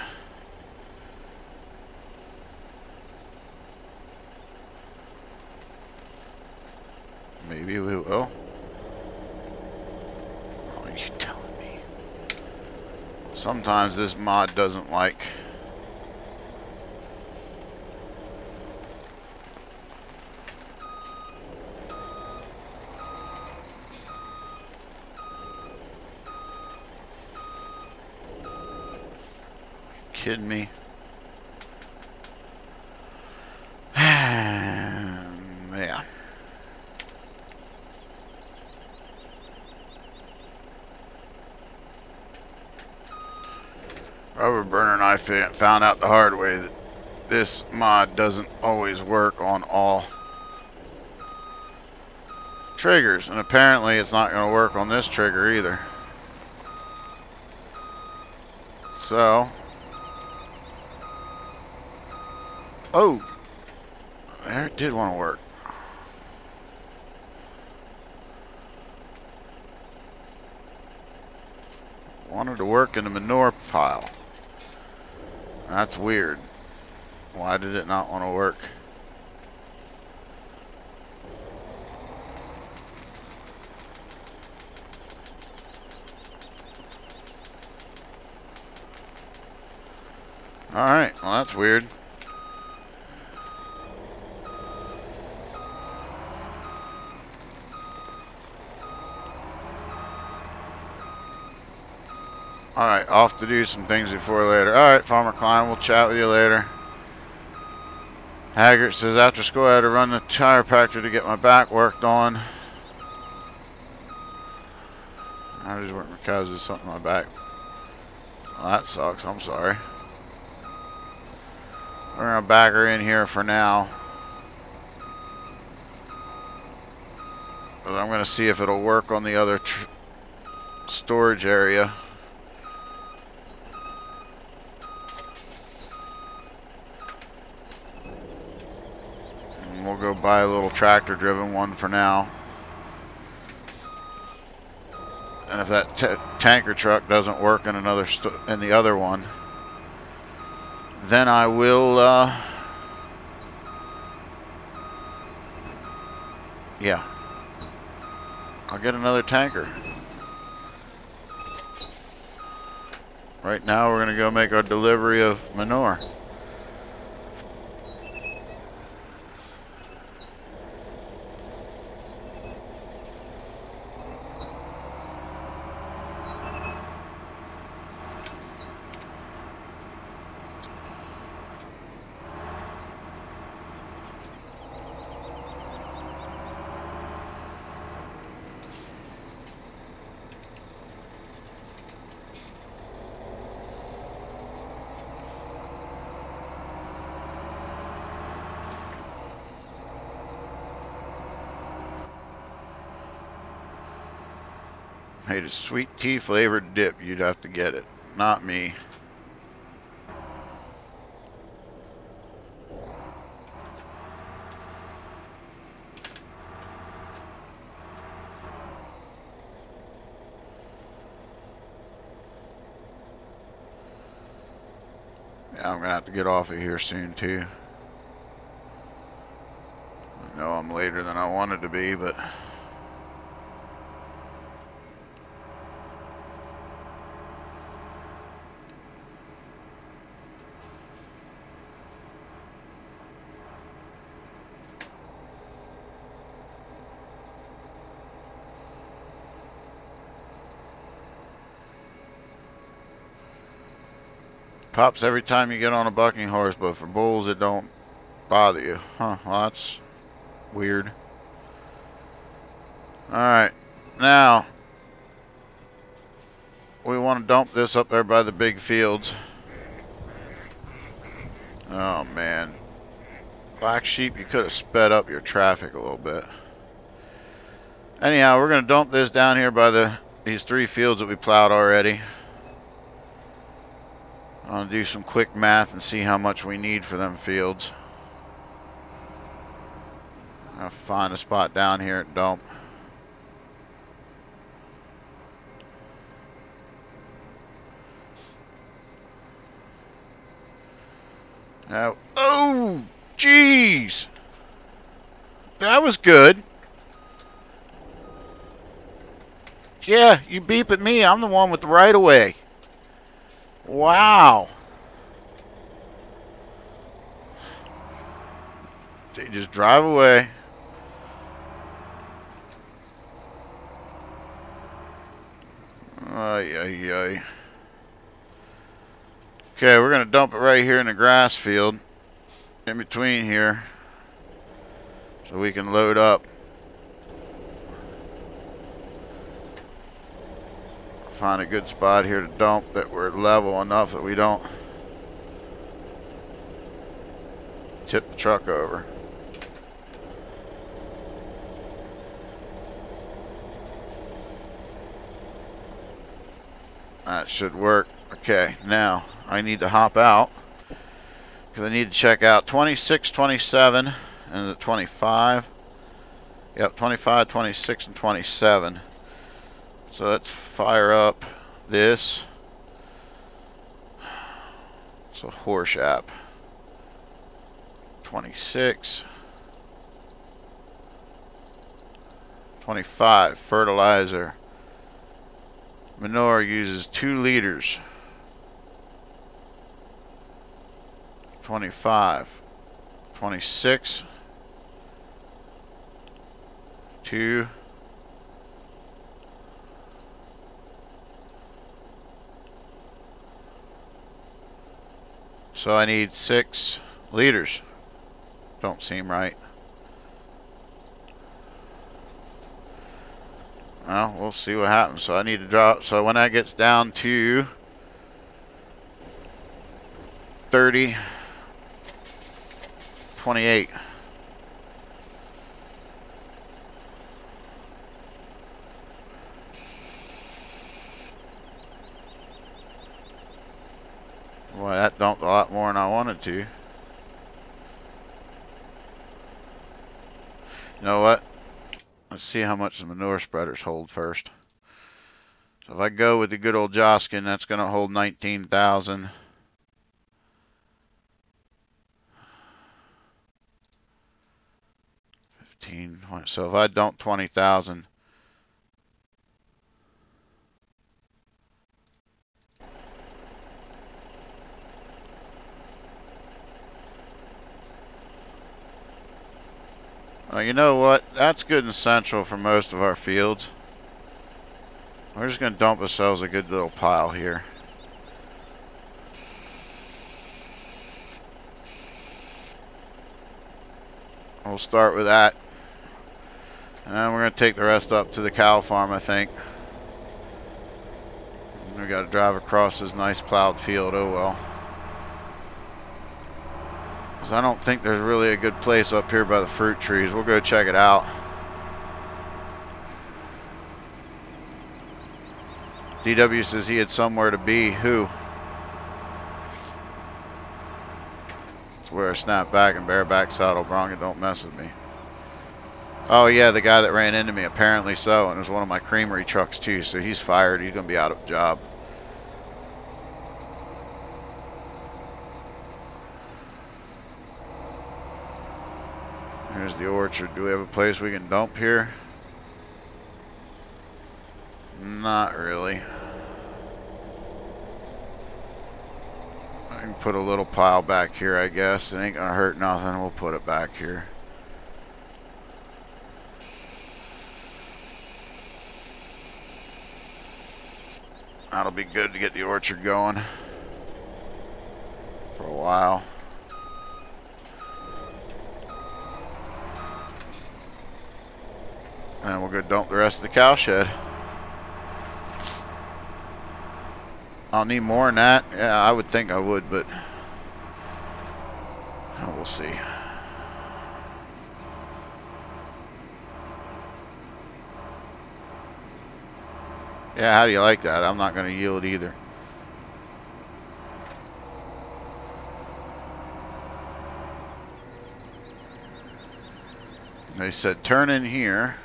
Maybe we will. Oh, are you telling me? Sometimes this mod doesn't like. Kidding me? Yeah. Rubber burner and I found out the hard way that this mod doesn't always work on all triggers, and apparently it's not going to work on this trigger either. So, oh, there it did want to work. Wanted to work in the manure pile. That's weird. Why did it not want to work? Alright, well that's weird. Alright, off to do some things before later. Alright, Farmer Klein, we'll chat with you later. Haggart says, after school I had to run the chiropractor to get my back worked on. I just worked because there's something on my back. Well, that sucks, I'm sorry. We're going to back her in here for now. But I'm going to see if it'll work on the other storage area. And we'll go buy a little tractor driven one for now. And if that tanker truck doesn't work in in the other one, then I will, yeah, I'll get another tanker. Right now we're going to go make our delivery of manure. Made a sweet tea flavored dip. You'd have to get it, not me. Yeah, I'm gonna have to get off of here soon too. I know I'm later than I wanted to be, but pops every time you get on a bucking horse, but for bulls it don't bother you. Huh, well, that's weird. Alright, now we want to dump this up there by the big fields. Oh man. Black sheep, you could have sped up your traffic a little bit. Anyhow, we're going to dump this down here by these 3 fields that we plowed already. I'll do some quick math and see how much we need for them fields. I'll find a spot down here and dump. Now, oh, jeez. That was good. Yeah, you beep at me. I'm the one with the right of way. Wow. They just drive away. Ay, ay, ay. Okay, we're going to dump it right here in the grass field. In between here. So we can load up. Find a good spot here to dump that we're level enough that we don't tip the truck over. That should work. Okay, now I need to hop out because I need to check out 26, 27, and is it 25? Yep, 25, 26, and 27. So let's fire up this. It's a horse app. 26. 25, fertilizer. Manure uses 2 liters. 25. 26. 2. So I need 6 liters. Don't seem right. Well, we'll see what happens. So I need to drop. So when that gets down to 30, 28. Boy, that dumped a lot more than I wanted to. You know what? Let's see how much the manure spreaders hold first. So if I go with the good old Joskin, that's going to hold 19,000. 15, 20. So if I dump 20,000. You know what? That's good and central for most of our fields. We're just going to dump ourselves a good little pile here. We'll start with that. And then we're going to take the rest up to the cow farm, I think. We got to drive across this nice plowed field. Oh well. I don't think there's really a good place up here by the fruit trees. We'll go check it out. DW says he had somewhere to be. Who? It's where I snap back and bareback saddle bronco. Don't mess with me. Oh yeah, the guy that ran into me. Apparently so. And it was one of my creamery trucks too. So he's fired. He's going to be out of a job. Here's the orchard. Do we have a place we can dump here? Not really. I can put a little pile back here, I guess. It ain't gonna hurt nothing. We'll put it back here. That'll be good to get the orchard going for a while. And we'll go dump the rest of the cow shed. I'll need more than that. Yeah, I would think I would, but we'll see. Yeah, how do you like that? I'm not going to yield either. They said turn in here.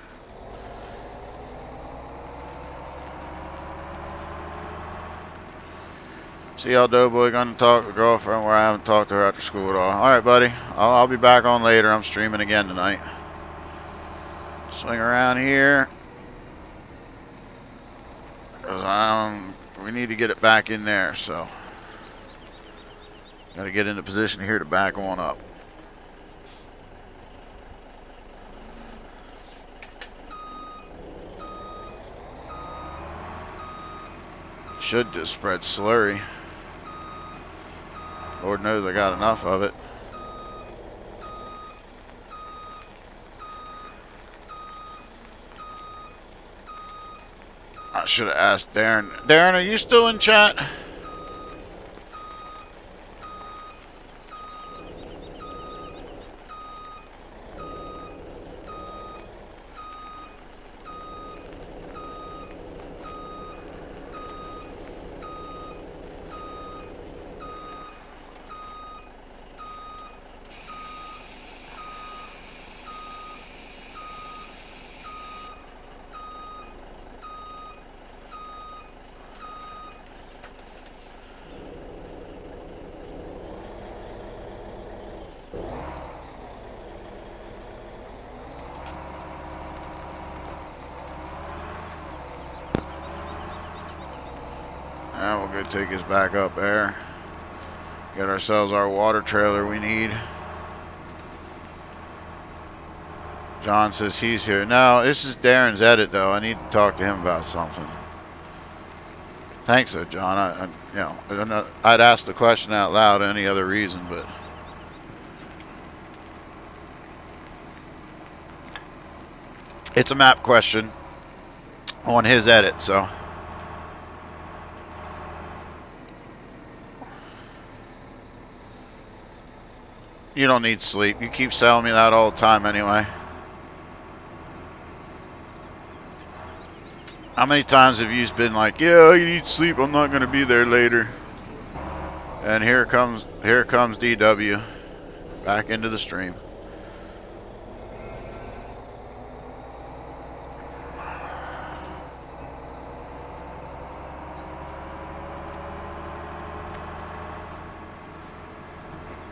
See how DoughBoy gonna talk to girlfriend where I haven't talked to her after school at all. Alright, buddy. I'll be back on later. I'm streaming again tonight. Swing around here. Because we need to get it back in there, so. Gotta get into position here to back on up. Should just spread slurry. Lord knows I got enough of it. I should have asked Darren. Darren, are you still in chat? Now we'll go take us back up there. Get ourselves our water trailer we need. John says he's here. No, this is Darren's edit though. I need to talk to him about something. Thanks though, John. I'd ask the question out loud any other reason, but it's a map question on his edit, so. You don't need sleep. You keep telling me that all the time anyway. How many times have you been like, yeah, you need sleep, I'm not going to be there later. And here comes DW back into the stream.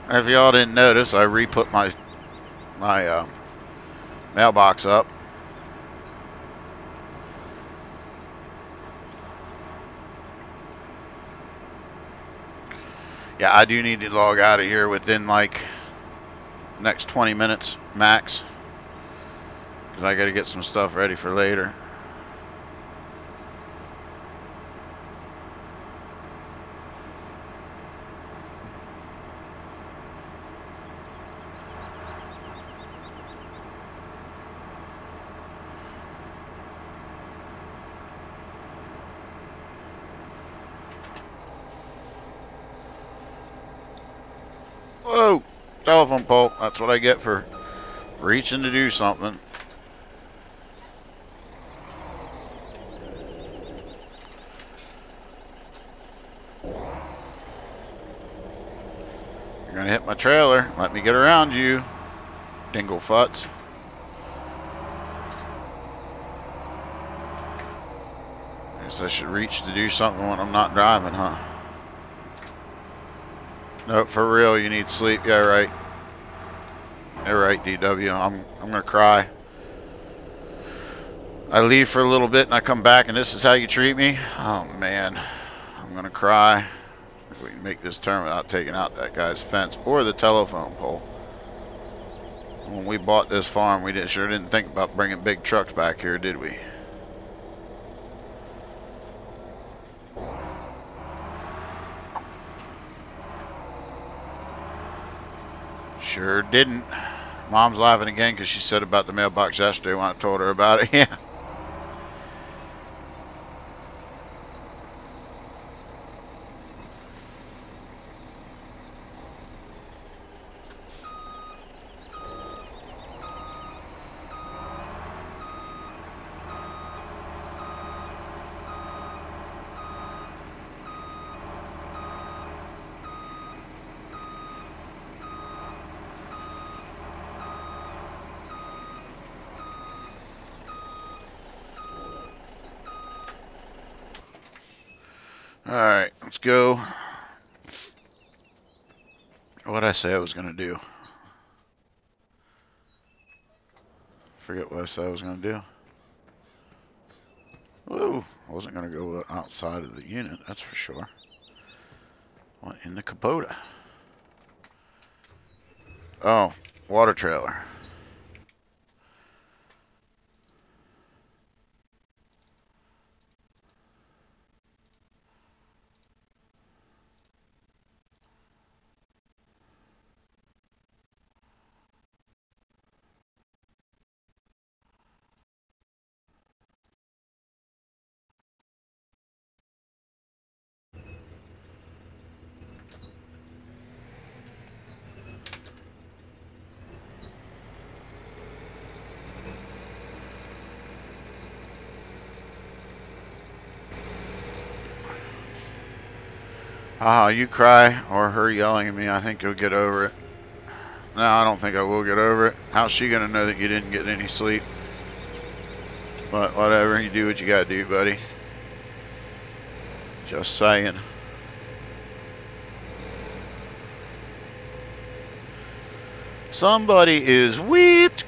If y'all didn't notice, I re-put my mailbox up. Yeah, I do need to log out of here within like next 20 minutes max, because I got to get some stuff ready for later. Whoa! Telephone pole. That's what I get for reaching to do something. You're gonna hit my trailer. Let me get around you, Dinglefuts. Guess I should reach to do something when I'm not driving, huh? No, for real, you need sleep. Yeah, right. You're right, DW. I'm gonna cry. I leave for a little bit and I come back and this is how you treat me? Oh man, I'm gonna cry. If we can make this turn without taking out that guy's fence or the telephone pole. When we bought this farm, we sure didn't think about bringing big trucks back here, did we? Sure didn't. Mom's laughing again because she said about the mailbox yesterday when I told her about it. Yeah. Alright, let's go. What did I say I was going to do? Forget what I said I was going to do. Whoa, I wasn't going to go outside of the unit, that's for sure. What in the Kubota? Oh, water trailer. You cry or her yelling at me, I think you'll get over it. No, I don't think I will get over it. How's she gonna know that you didn't get any sleep? But whatever, you do what you gotta do, buddy. Just saying. Somebody is whipped.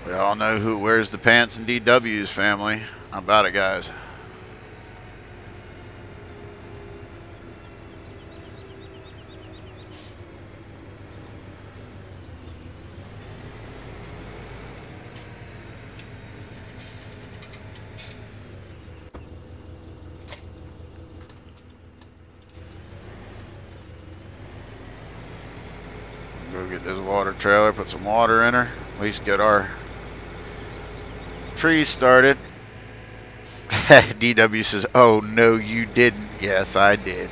We all know who wears the pants in DW's family. How about it, guys? Go get this water trailer, put some water in her, at least get our trees started. DW says, oh no you didn't. Yes I did.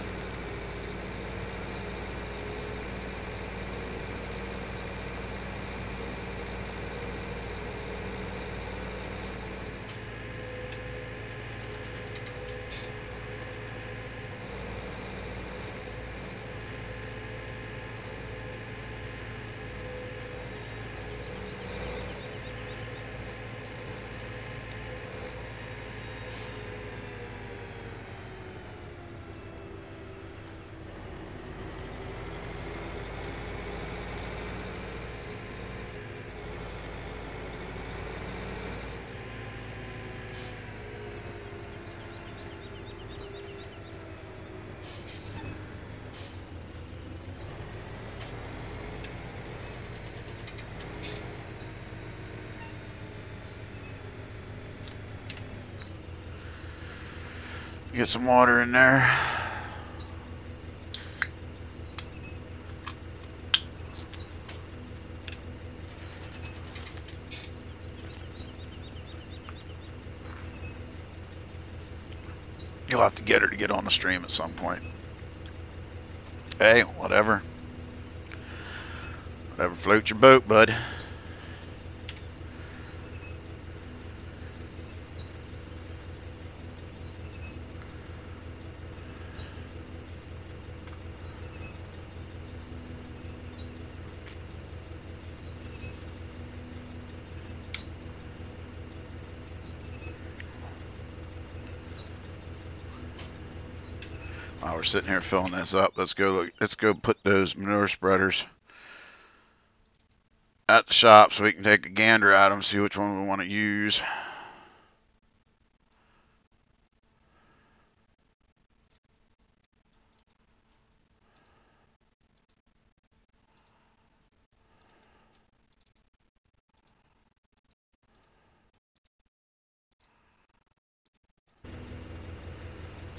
Get some water in there. You'll have to get her to get on the stream at some point. Hey, whatever. Whatever floats your boat, bud. While we're sitting here filling this up, let's go put those manure spreaders at the shop so we can take a gander at them, see which one we want to use.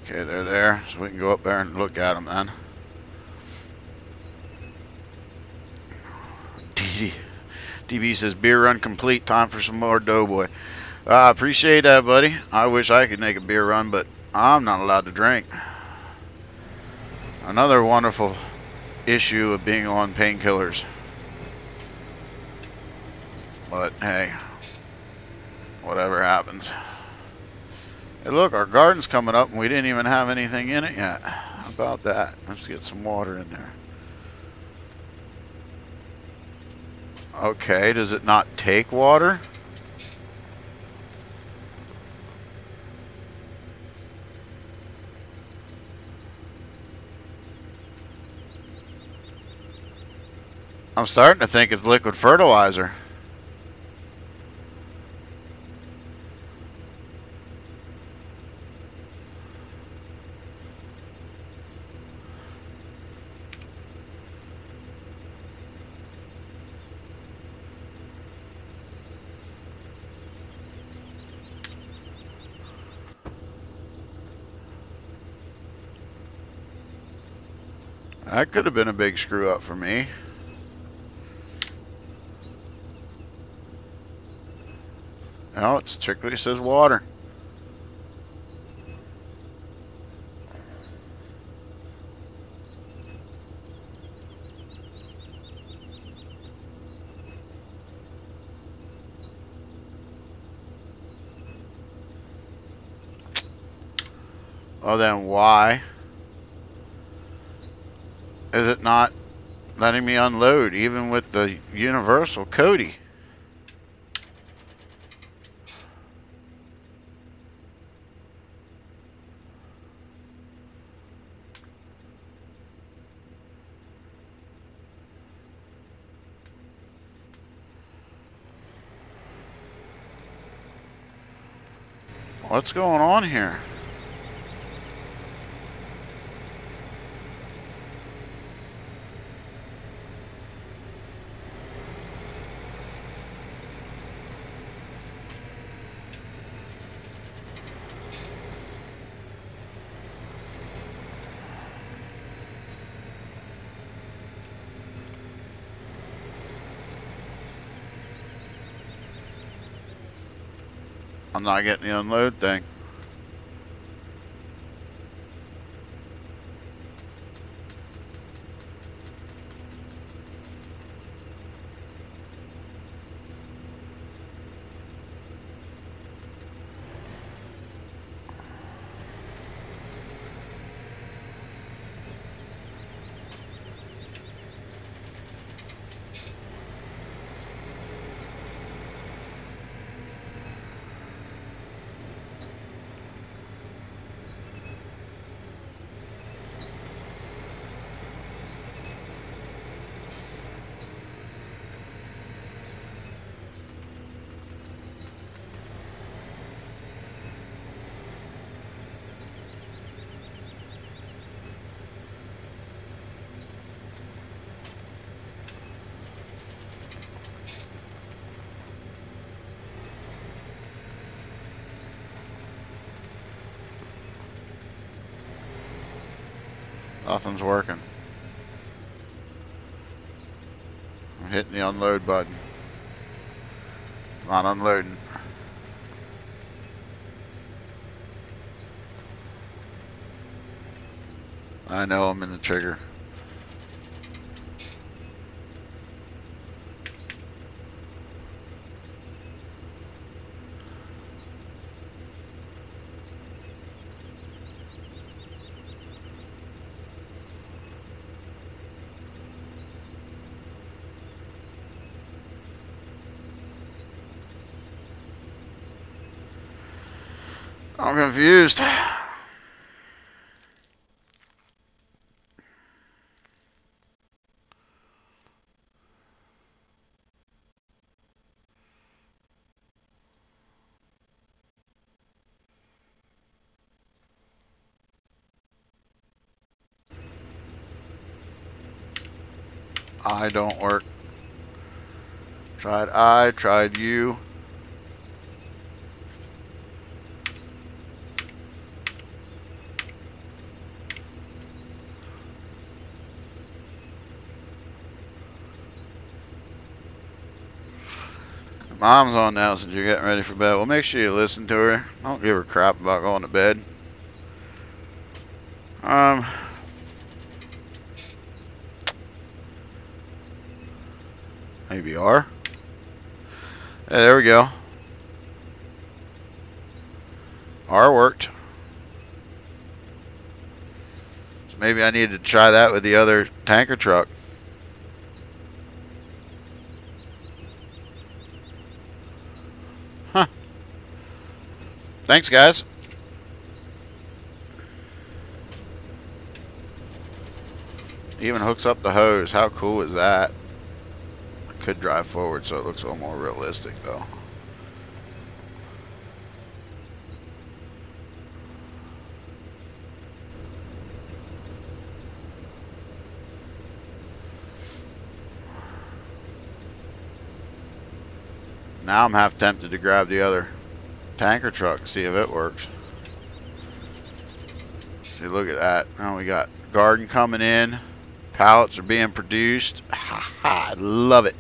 Okay, they're there, so we can go up there and look at them then. DB says, beer run complete, time for some more Doughboy. I appreciate that, buddy. I wish I could make a beer run, but I'm not allowed to drink. Another wonderful issue of being on painkillers. But hey, whatever happens. Hey, look, our garden's coming up and we didn't even have anything in it yet. How about that? Let's get some water in there. Okay, does it not take water? I'm starting to think it's liquid fertilizer. That could have been a big screw up for me. No, it strictly says water. Oh, then why is it not letting me unload even with the universal Cody? What's going on here? I'm not getting the unload thing. Nothing's working. I'm hitting the unload button. It's not unloading. I know I'm in the trigger. I'm confused. I don't work. Tried you. Mom's on now since you're getting ready for bed. Well, make sure you listen to her. Don't give her crap about going to bed. Maybe R. Hey, there we go. R worked. So maybe I need to try that with the other tanker truck. Huh. Thanks, guys. Even hooks up the hose. How cool is that? I could drive forward so it looks a little more realistic, though. Now I'm half tempted to grab the other tanker truck, see if it works. See, look at that. Now we got garden coming in. Pallets are being produced. Ha ha, I love it.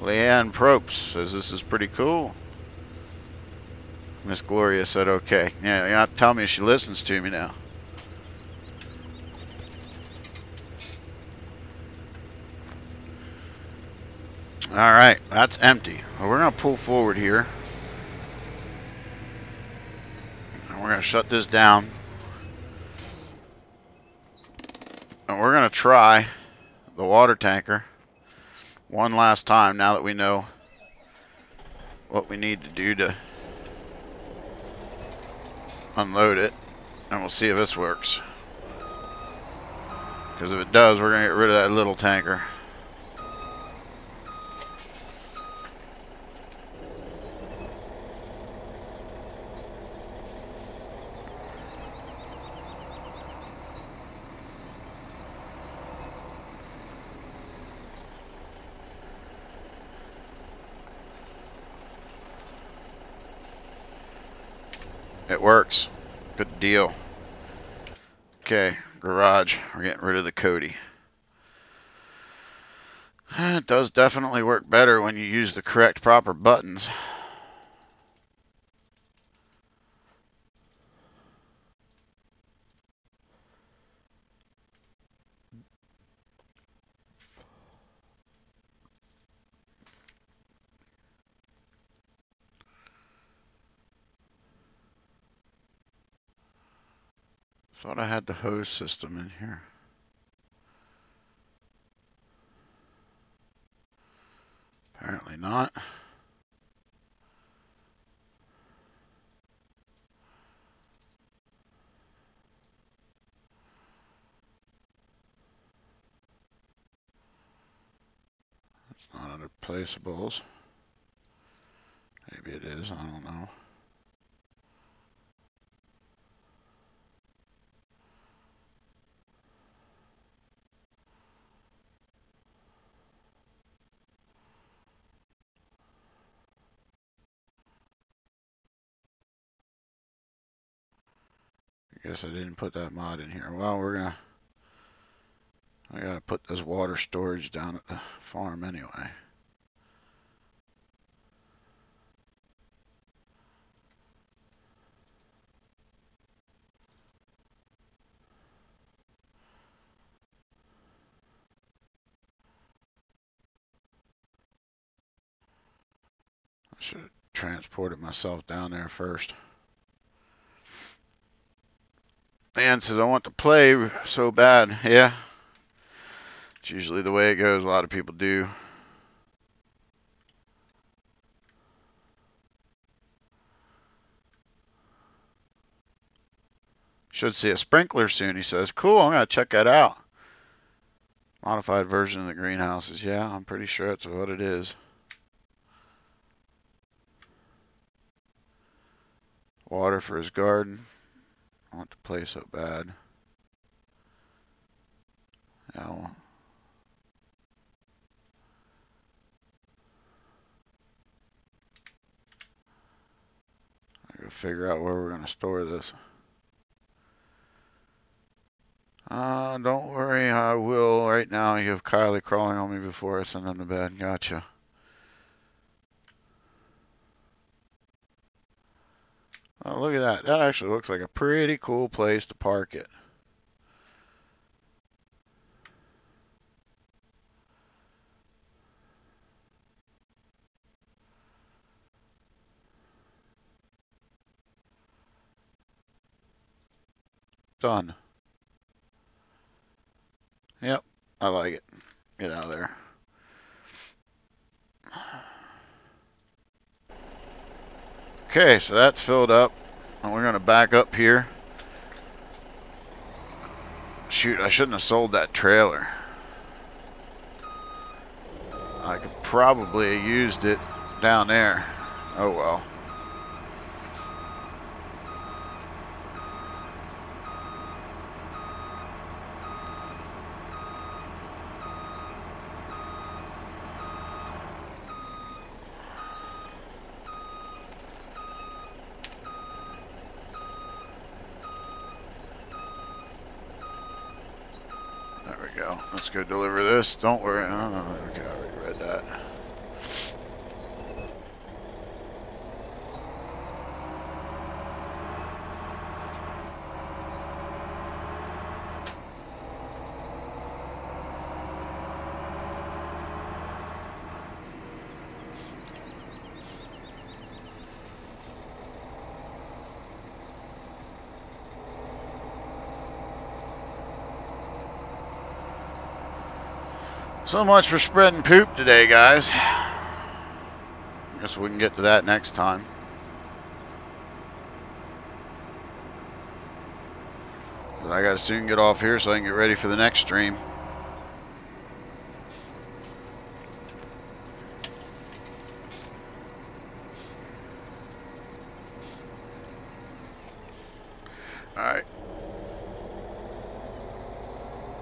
Leanne Propes says this is pretty cool. Miss Gloria said okay. Yeah, you're not telling me she listens to me now. Alright, that's empty. Well, we're going to pull forward here. And we're going to shut this down. And we're going to try the water tanker one last time now that we know what we need to do to unload it, and we'll see if this works, because if it does, we're gonna get rid of that little tanker. It works. Good deal. Okay, garage. We're getting rid of the Cody. It does definitely work better when you use the correct proper buttons. Thought I had the hose system in here. Apparently not. It's not under placeables. Maybe it is, I don't know. I guess I didn't put that mod in here. Well, I gotta put this water storage down at the farm anyway. I should have transported myself down there first. Dan says, I want to play so bad. Yeah. It's usually the way it goes. A lot of people do. Should see a sprinkler soon, he says. Cool, I'm going to check that out. Modified version of the greenhouses. Yeah, I'm pretty sure that's what it is. Water for his garden. I want to play so bad. Yeah, figure out where we're going to store this. Don't worry, I will. Right now, you have Kylie crawling on me before I send them to bed. Gotcha. Oh, look at that. That actually looks like a pretty cool place to park it. Done. Yep, I like it. Get out of there. Okay, so that's filled up. And we're going to back up here. Shoot, I shouldn't have sold that trailer. I could probably have used it down there. Oh well. There we go. Let's go deliver this. Don't worry. Oh, okay, I already read that. So much for spreading poop today, guys. Guess we can get to that next time. But I gotta soon get off here so I can get ready for the next stream. Alright.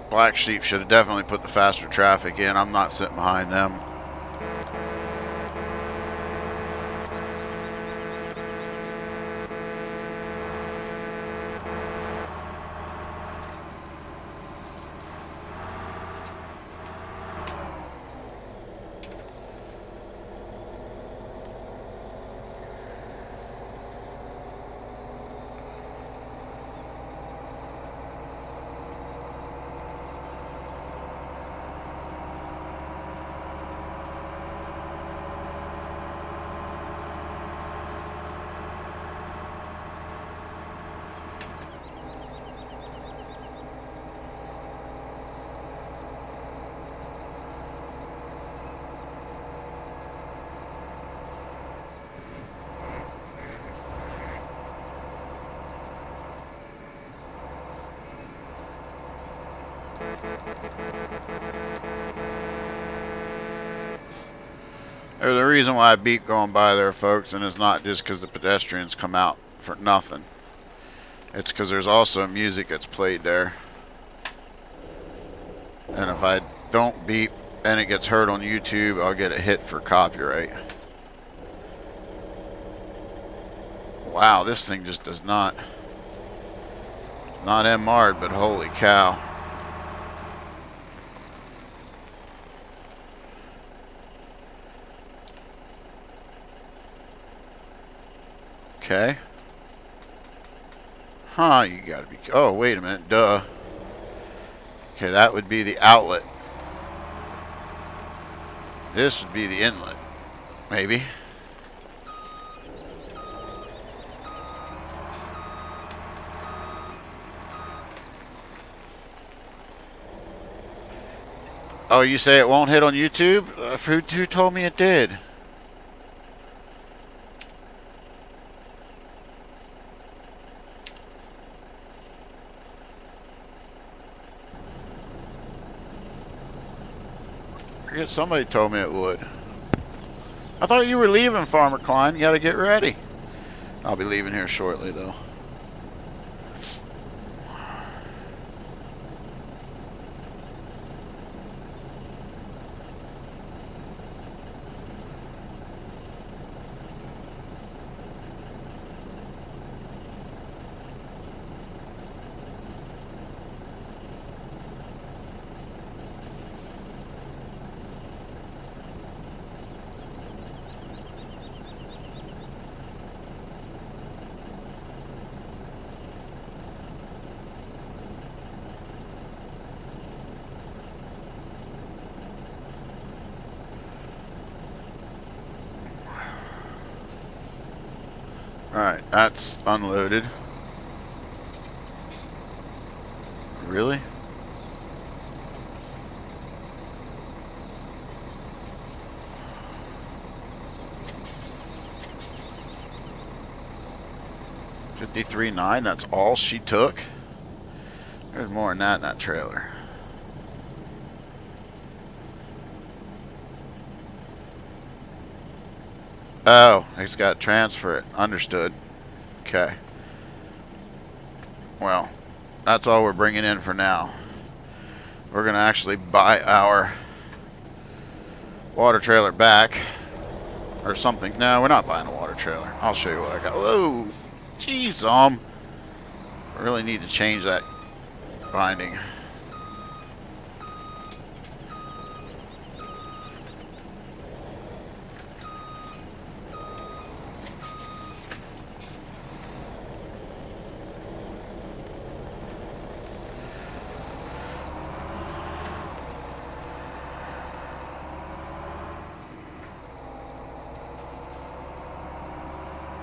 Black Sheep should have definitely put the faster traffic in. I'm not sitting behind them. There's a reason why I beat going by there, folks, and it's not just because the pedestrians come out for nothing. It's because there's also music that's played there. And if I don't beep and it gets heard on YouTube, I'll get a hit for copyright. Wow, this thing just does not MR'd, but holy cow. Okay. Huh, you gotta be... Oh, wait a minute. Duh. Okay, that would be the outlet. This would be the inlet. Maybe. Oh, you say it won't hit on YouTube? Who told me it did? I forget, somebody told me it would. I thought you were leaving, Farmer Klein. You gotta get ready. I'll be leaving here shortly, though. Alright, that's unloaded. Really? $53.9, that's all she took? There's more than that in that trailer. Oh, he's got to transfer it. Understood. Okay. Well, that's all we're bringing in for now. We're going to actually buy our water trailer back. Or something. No, we're not buying a water trailer. I'll show you what I got. Whoa! Jeez, I really need to change that binding.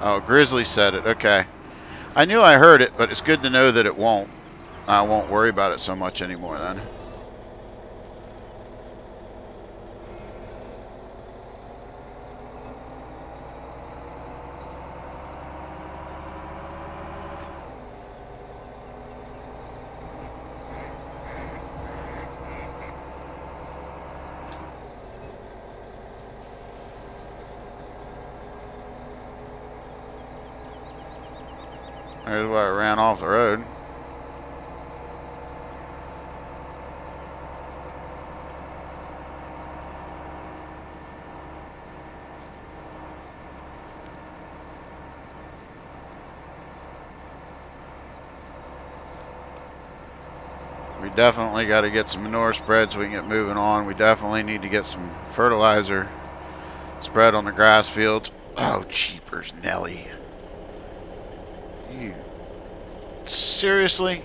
Oh, Grizzly said it. Okay. I knew I heard it, but it's good to know that it won't. I won't worry about it so much anymore then. There's why I ran off the road. We definitely got to get some manure spread so we can get moving on. We definitely need to get some fertilizer spread on the grass fields. Oh, jeepers, Nelly. You seriously?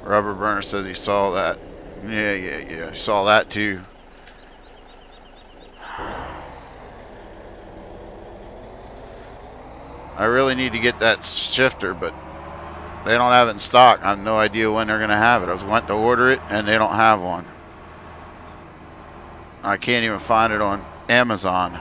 Rubber Burner says he saw that. Yeah. He saw that too. I really need to get that shifter, but they don't have it in stock. I have no idea when they're going to have it. I went to order it, and they don't have one. I can't even find it on Amazon.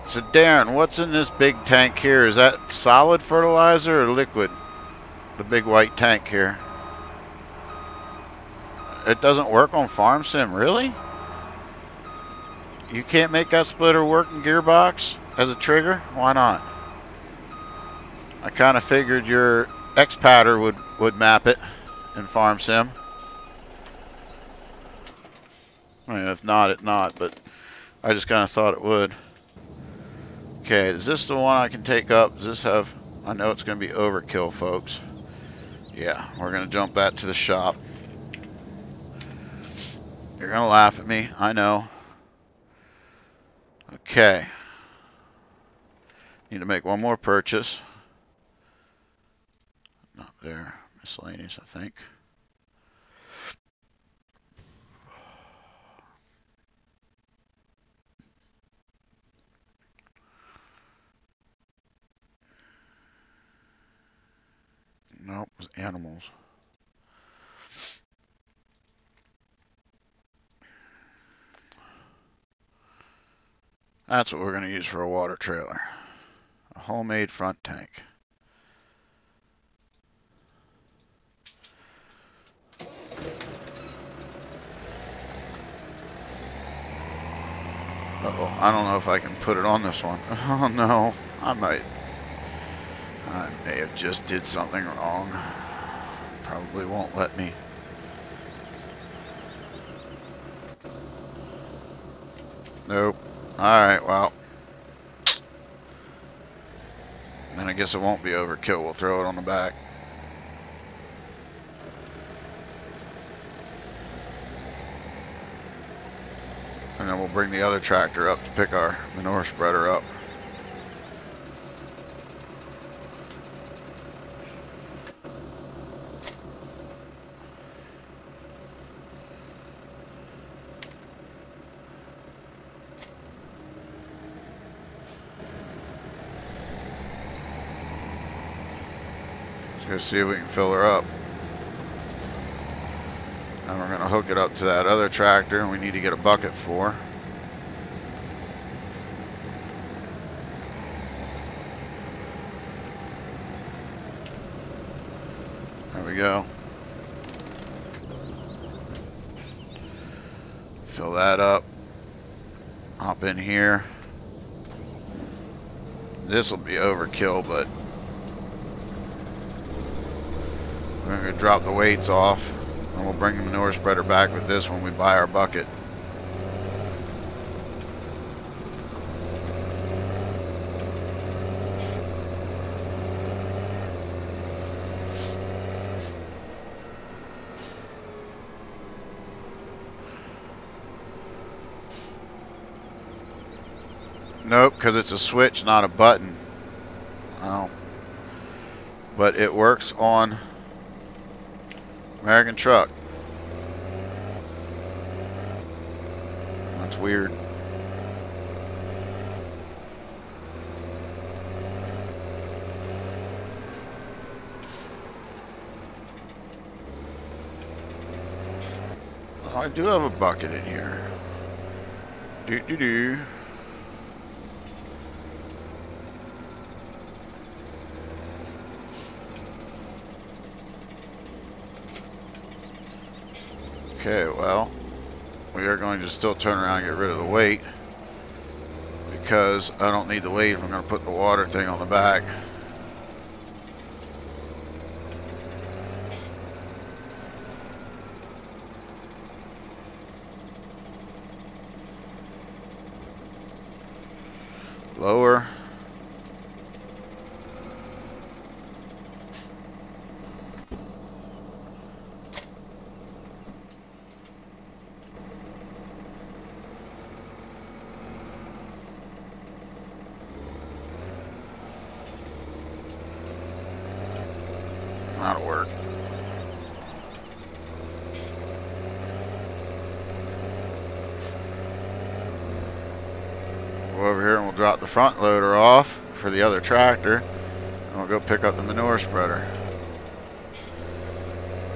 So Darren, what's in this big tank here? Is that solid fertilizer or liquid? The big white tank here. It doesn't work on Farm Sim, really? You can't make that splitter work in Gearbox as a trigger? Why not? I kind of figured your X-Patter would map it in Farm Sim. I mean, if not, it not, but I just kind of thought it would. Okay, is this the one I can take up? Does this have... I know it's going to be overkill, folks. Yeah, we're going to jump that to the shop. You're going to laugh at me, I know. Okay. Need to make one more purchase. Not there. Miscellaneous, I think. Nope, it was animals. That's what we're going to use for a water trailer. A homemade front tank. Uh-oh, I don't know if I can put it on this one. Oh no, I might. I may have just did something wrong. Probably won't let me. Nope. Alright, well. Then I guess it won't be overkill. We'll throw it on the back. And then we'll bring the other tractor up to pick our manure spreader up. Let's go see if we can fill her up. And we're going to hook it up to that other tractor, and we need to get a bucket for. There we go. Fill that up. Hop in here. This will be overkill, but we're going to drop the weights off. And we'll bring the manure spreader back with this when we buy our bucket. Nope, because it's a switch, not a button. Oh. But it works on American truck. That's weird. Oh, I do have a bucket in here. Do. Okay, well, we are going to still turn around and get rid of the weight because I don't need the weight if I'm going to put the water thing on the back. Lower. That'll work. Go over here and we'll drop the front loader off for the other tractor, and we'll go pick up the manure spreader.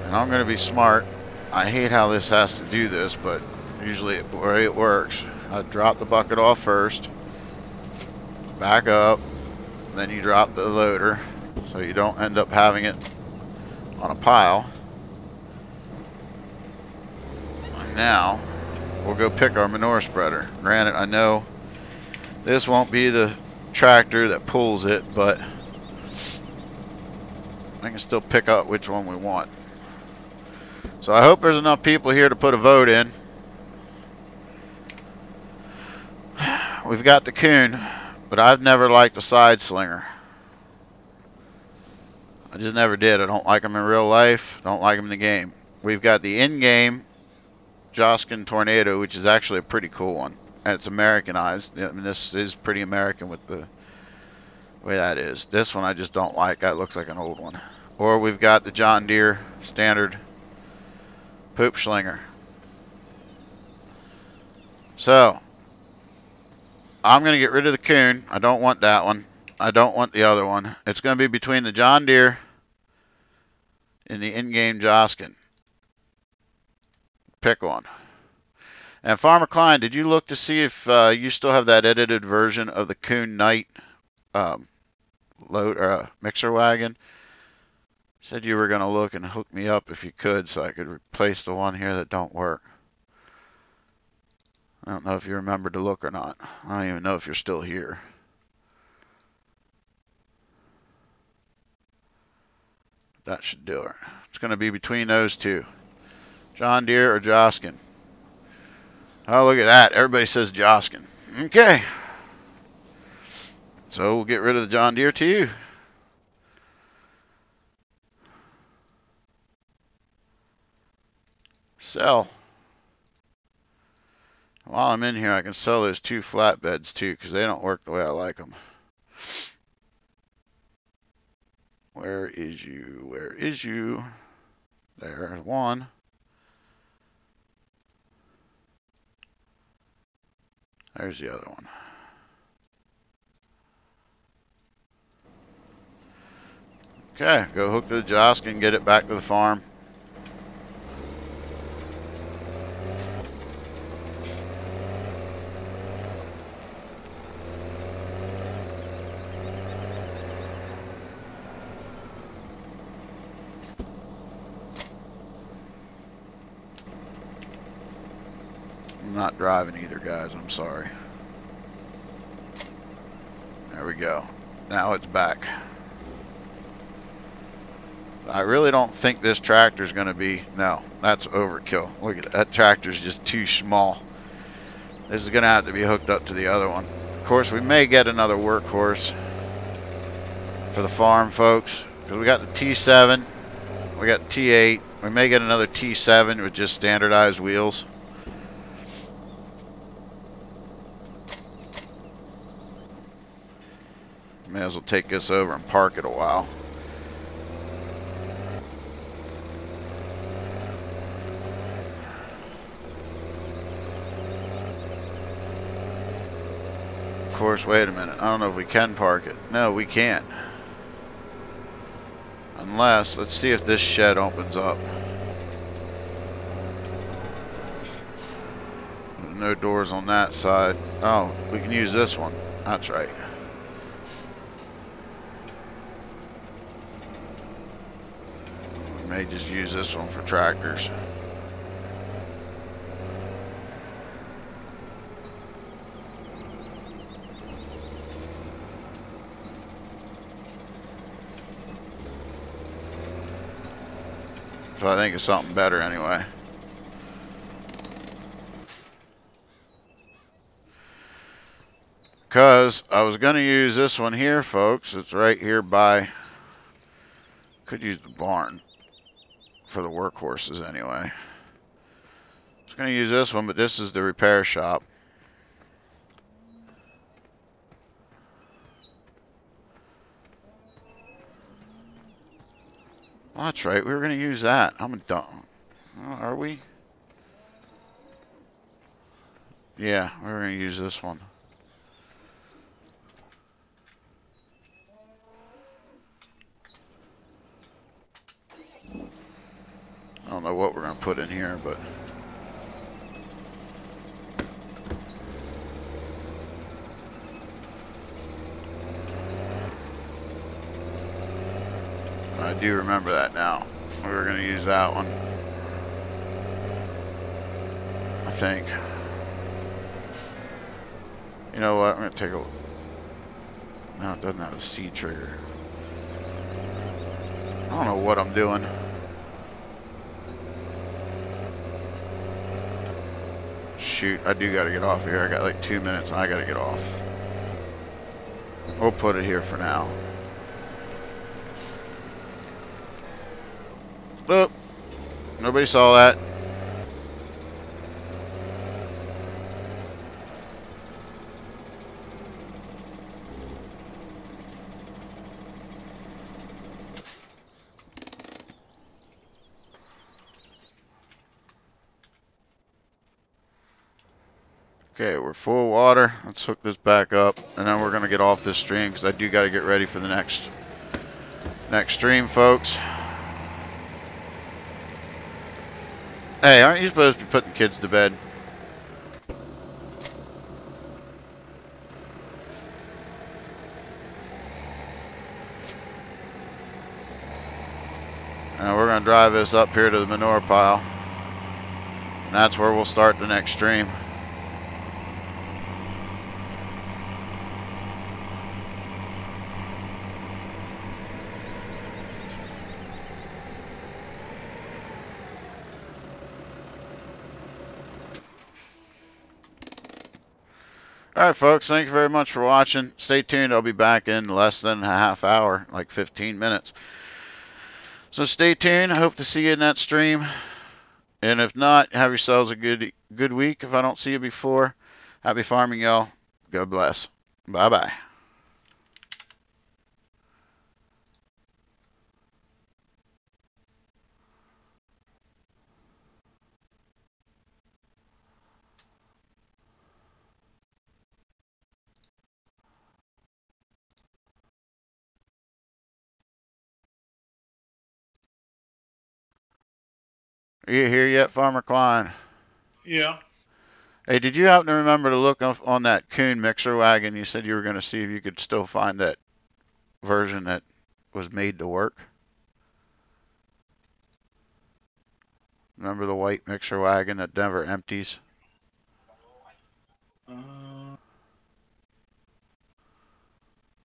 And I'm going to be smart. I hate how this has to do this, but usually the way it works, I drop the bucket off first, back up, then you drop the loader so you don't end up having it on a pile. And now we'll go pick our manure spreader. Granted, I know this won't be the tractor that pulls it, but I can still pick up which one we want. So I hope there's enough people here to put a vote in. We've got the Coon, but I've never liked the side slinger. I just never did. I don't like them in real life. Don't like them in the game. We've got the in-game Joskin Tornado, which is actually a pretty cool one. And it's Americanized. I mean, this is pretty American with the way that is. This one I just don't like. That looks like an old one. Or we've got the John Deere standard poop slinger. So, I'm going to get rid of the Coon. I don't want that one. I don't want the other one. It's going to be between the John Deere and the in-game Joskin. Pick one. And Farmer Klein, did you look to see if you still have that edited version of the Coon Knight load or mixer wagon? Said you were going to look and hook me up if you could so I could replace the one here that don't work. I don't know if you remember to look or not. I don't even know if you're still here. That should do it. It's going to be between those two. John Deere or Joskin. Oh, look at that. Everybody says Joskin. Okay. So we'll get rid of the John Deere to you. Sell. While I'm in here, I can sell those 2 flatbeds too, because they don't work the way I like them. Where is you? Where is you? There's one. There's the other one. Okay, go hook to the Joskin and get it back to the farm. I'm not driving either, guys. I'm sorry. There we go. Now it's back. I really don't think this tractor's going to be... No, that's overkill. Look at that. That tractor's just too small. This is going to have to be hooked up to the other one. Of course, we may get another workhorse for the farm, folks. Because we got the T7. We got the T8. We may get another T7 with just standardized wheels. May as well take this over and park it a while. Of course, wait a minute. I don't know if we can park it. No, we can't. Unless, let's see if this shed opens up. There's no doors on that side. Oh, we can use this one. That's right. We may just use this one for tractors. So I think it's something better anyway. Because I was going to use this one here, folks. It's right here by... Could use the barn for the workhorses anyway. I was going to use this one, but this is the repair shop. Well, that's right. We were going to use that. I'm a dumb. Are we? Yeah, we were going to use this one. I don't know what we're going to put in here, but... I do remember that now. We were going to use that one. I think. You know what? I'm going to take a look. No, it doesn't have a C trigger. I don't know what I'm doing. Shoot, I do got to get off here. I got like 2 minutes and I got to get off. We'll put it here for now. Look, nobody saw that. Okay, we're full of water. Let's hook this back up, and then we're gonna get off this stream because I do got to get ready for the next stream, folks. Hey, aren't you supposed to be putting kids to bed? And we're going to drive this up here to the manure pile. And that's where we'll start the next stream. Alright folks, thank you very much for watching. Stay tuned, I'll be back in less than a half hour, like 15 minutes. So stay tuned, I hope to see you in that stream. And if not, have yourselves a good week. If I don't see you before, happy farming y'all. God bless. Bye-bye. Are you here yet, Farmer Klein? Yeah. Hey, did you happen to remember to look on that Kuhn mixer wagon? You said you were going to see if you could still find that version that was made to work. Remember the white mixer wagon that never empties?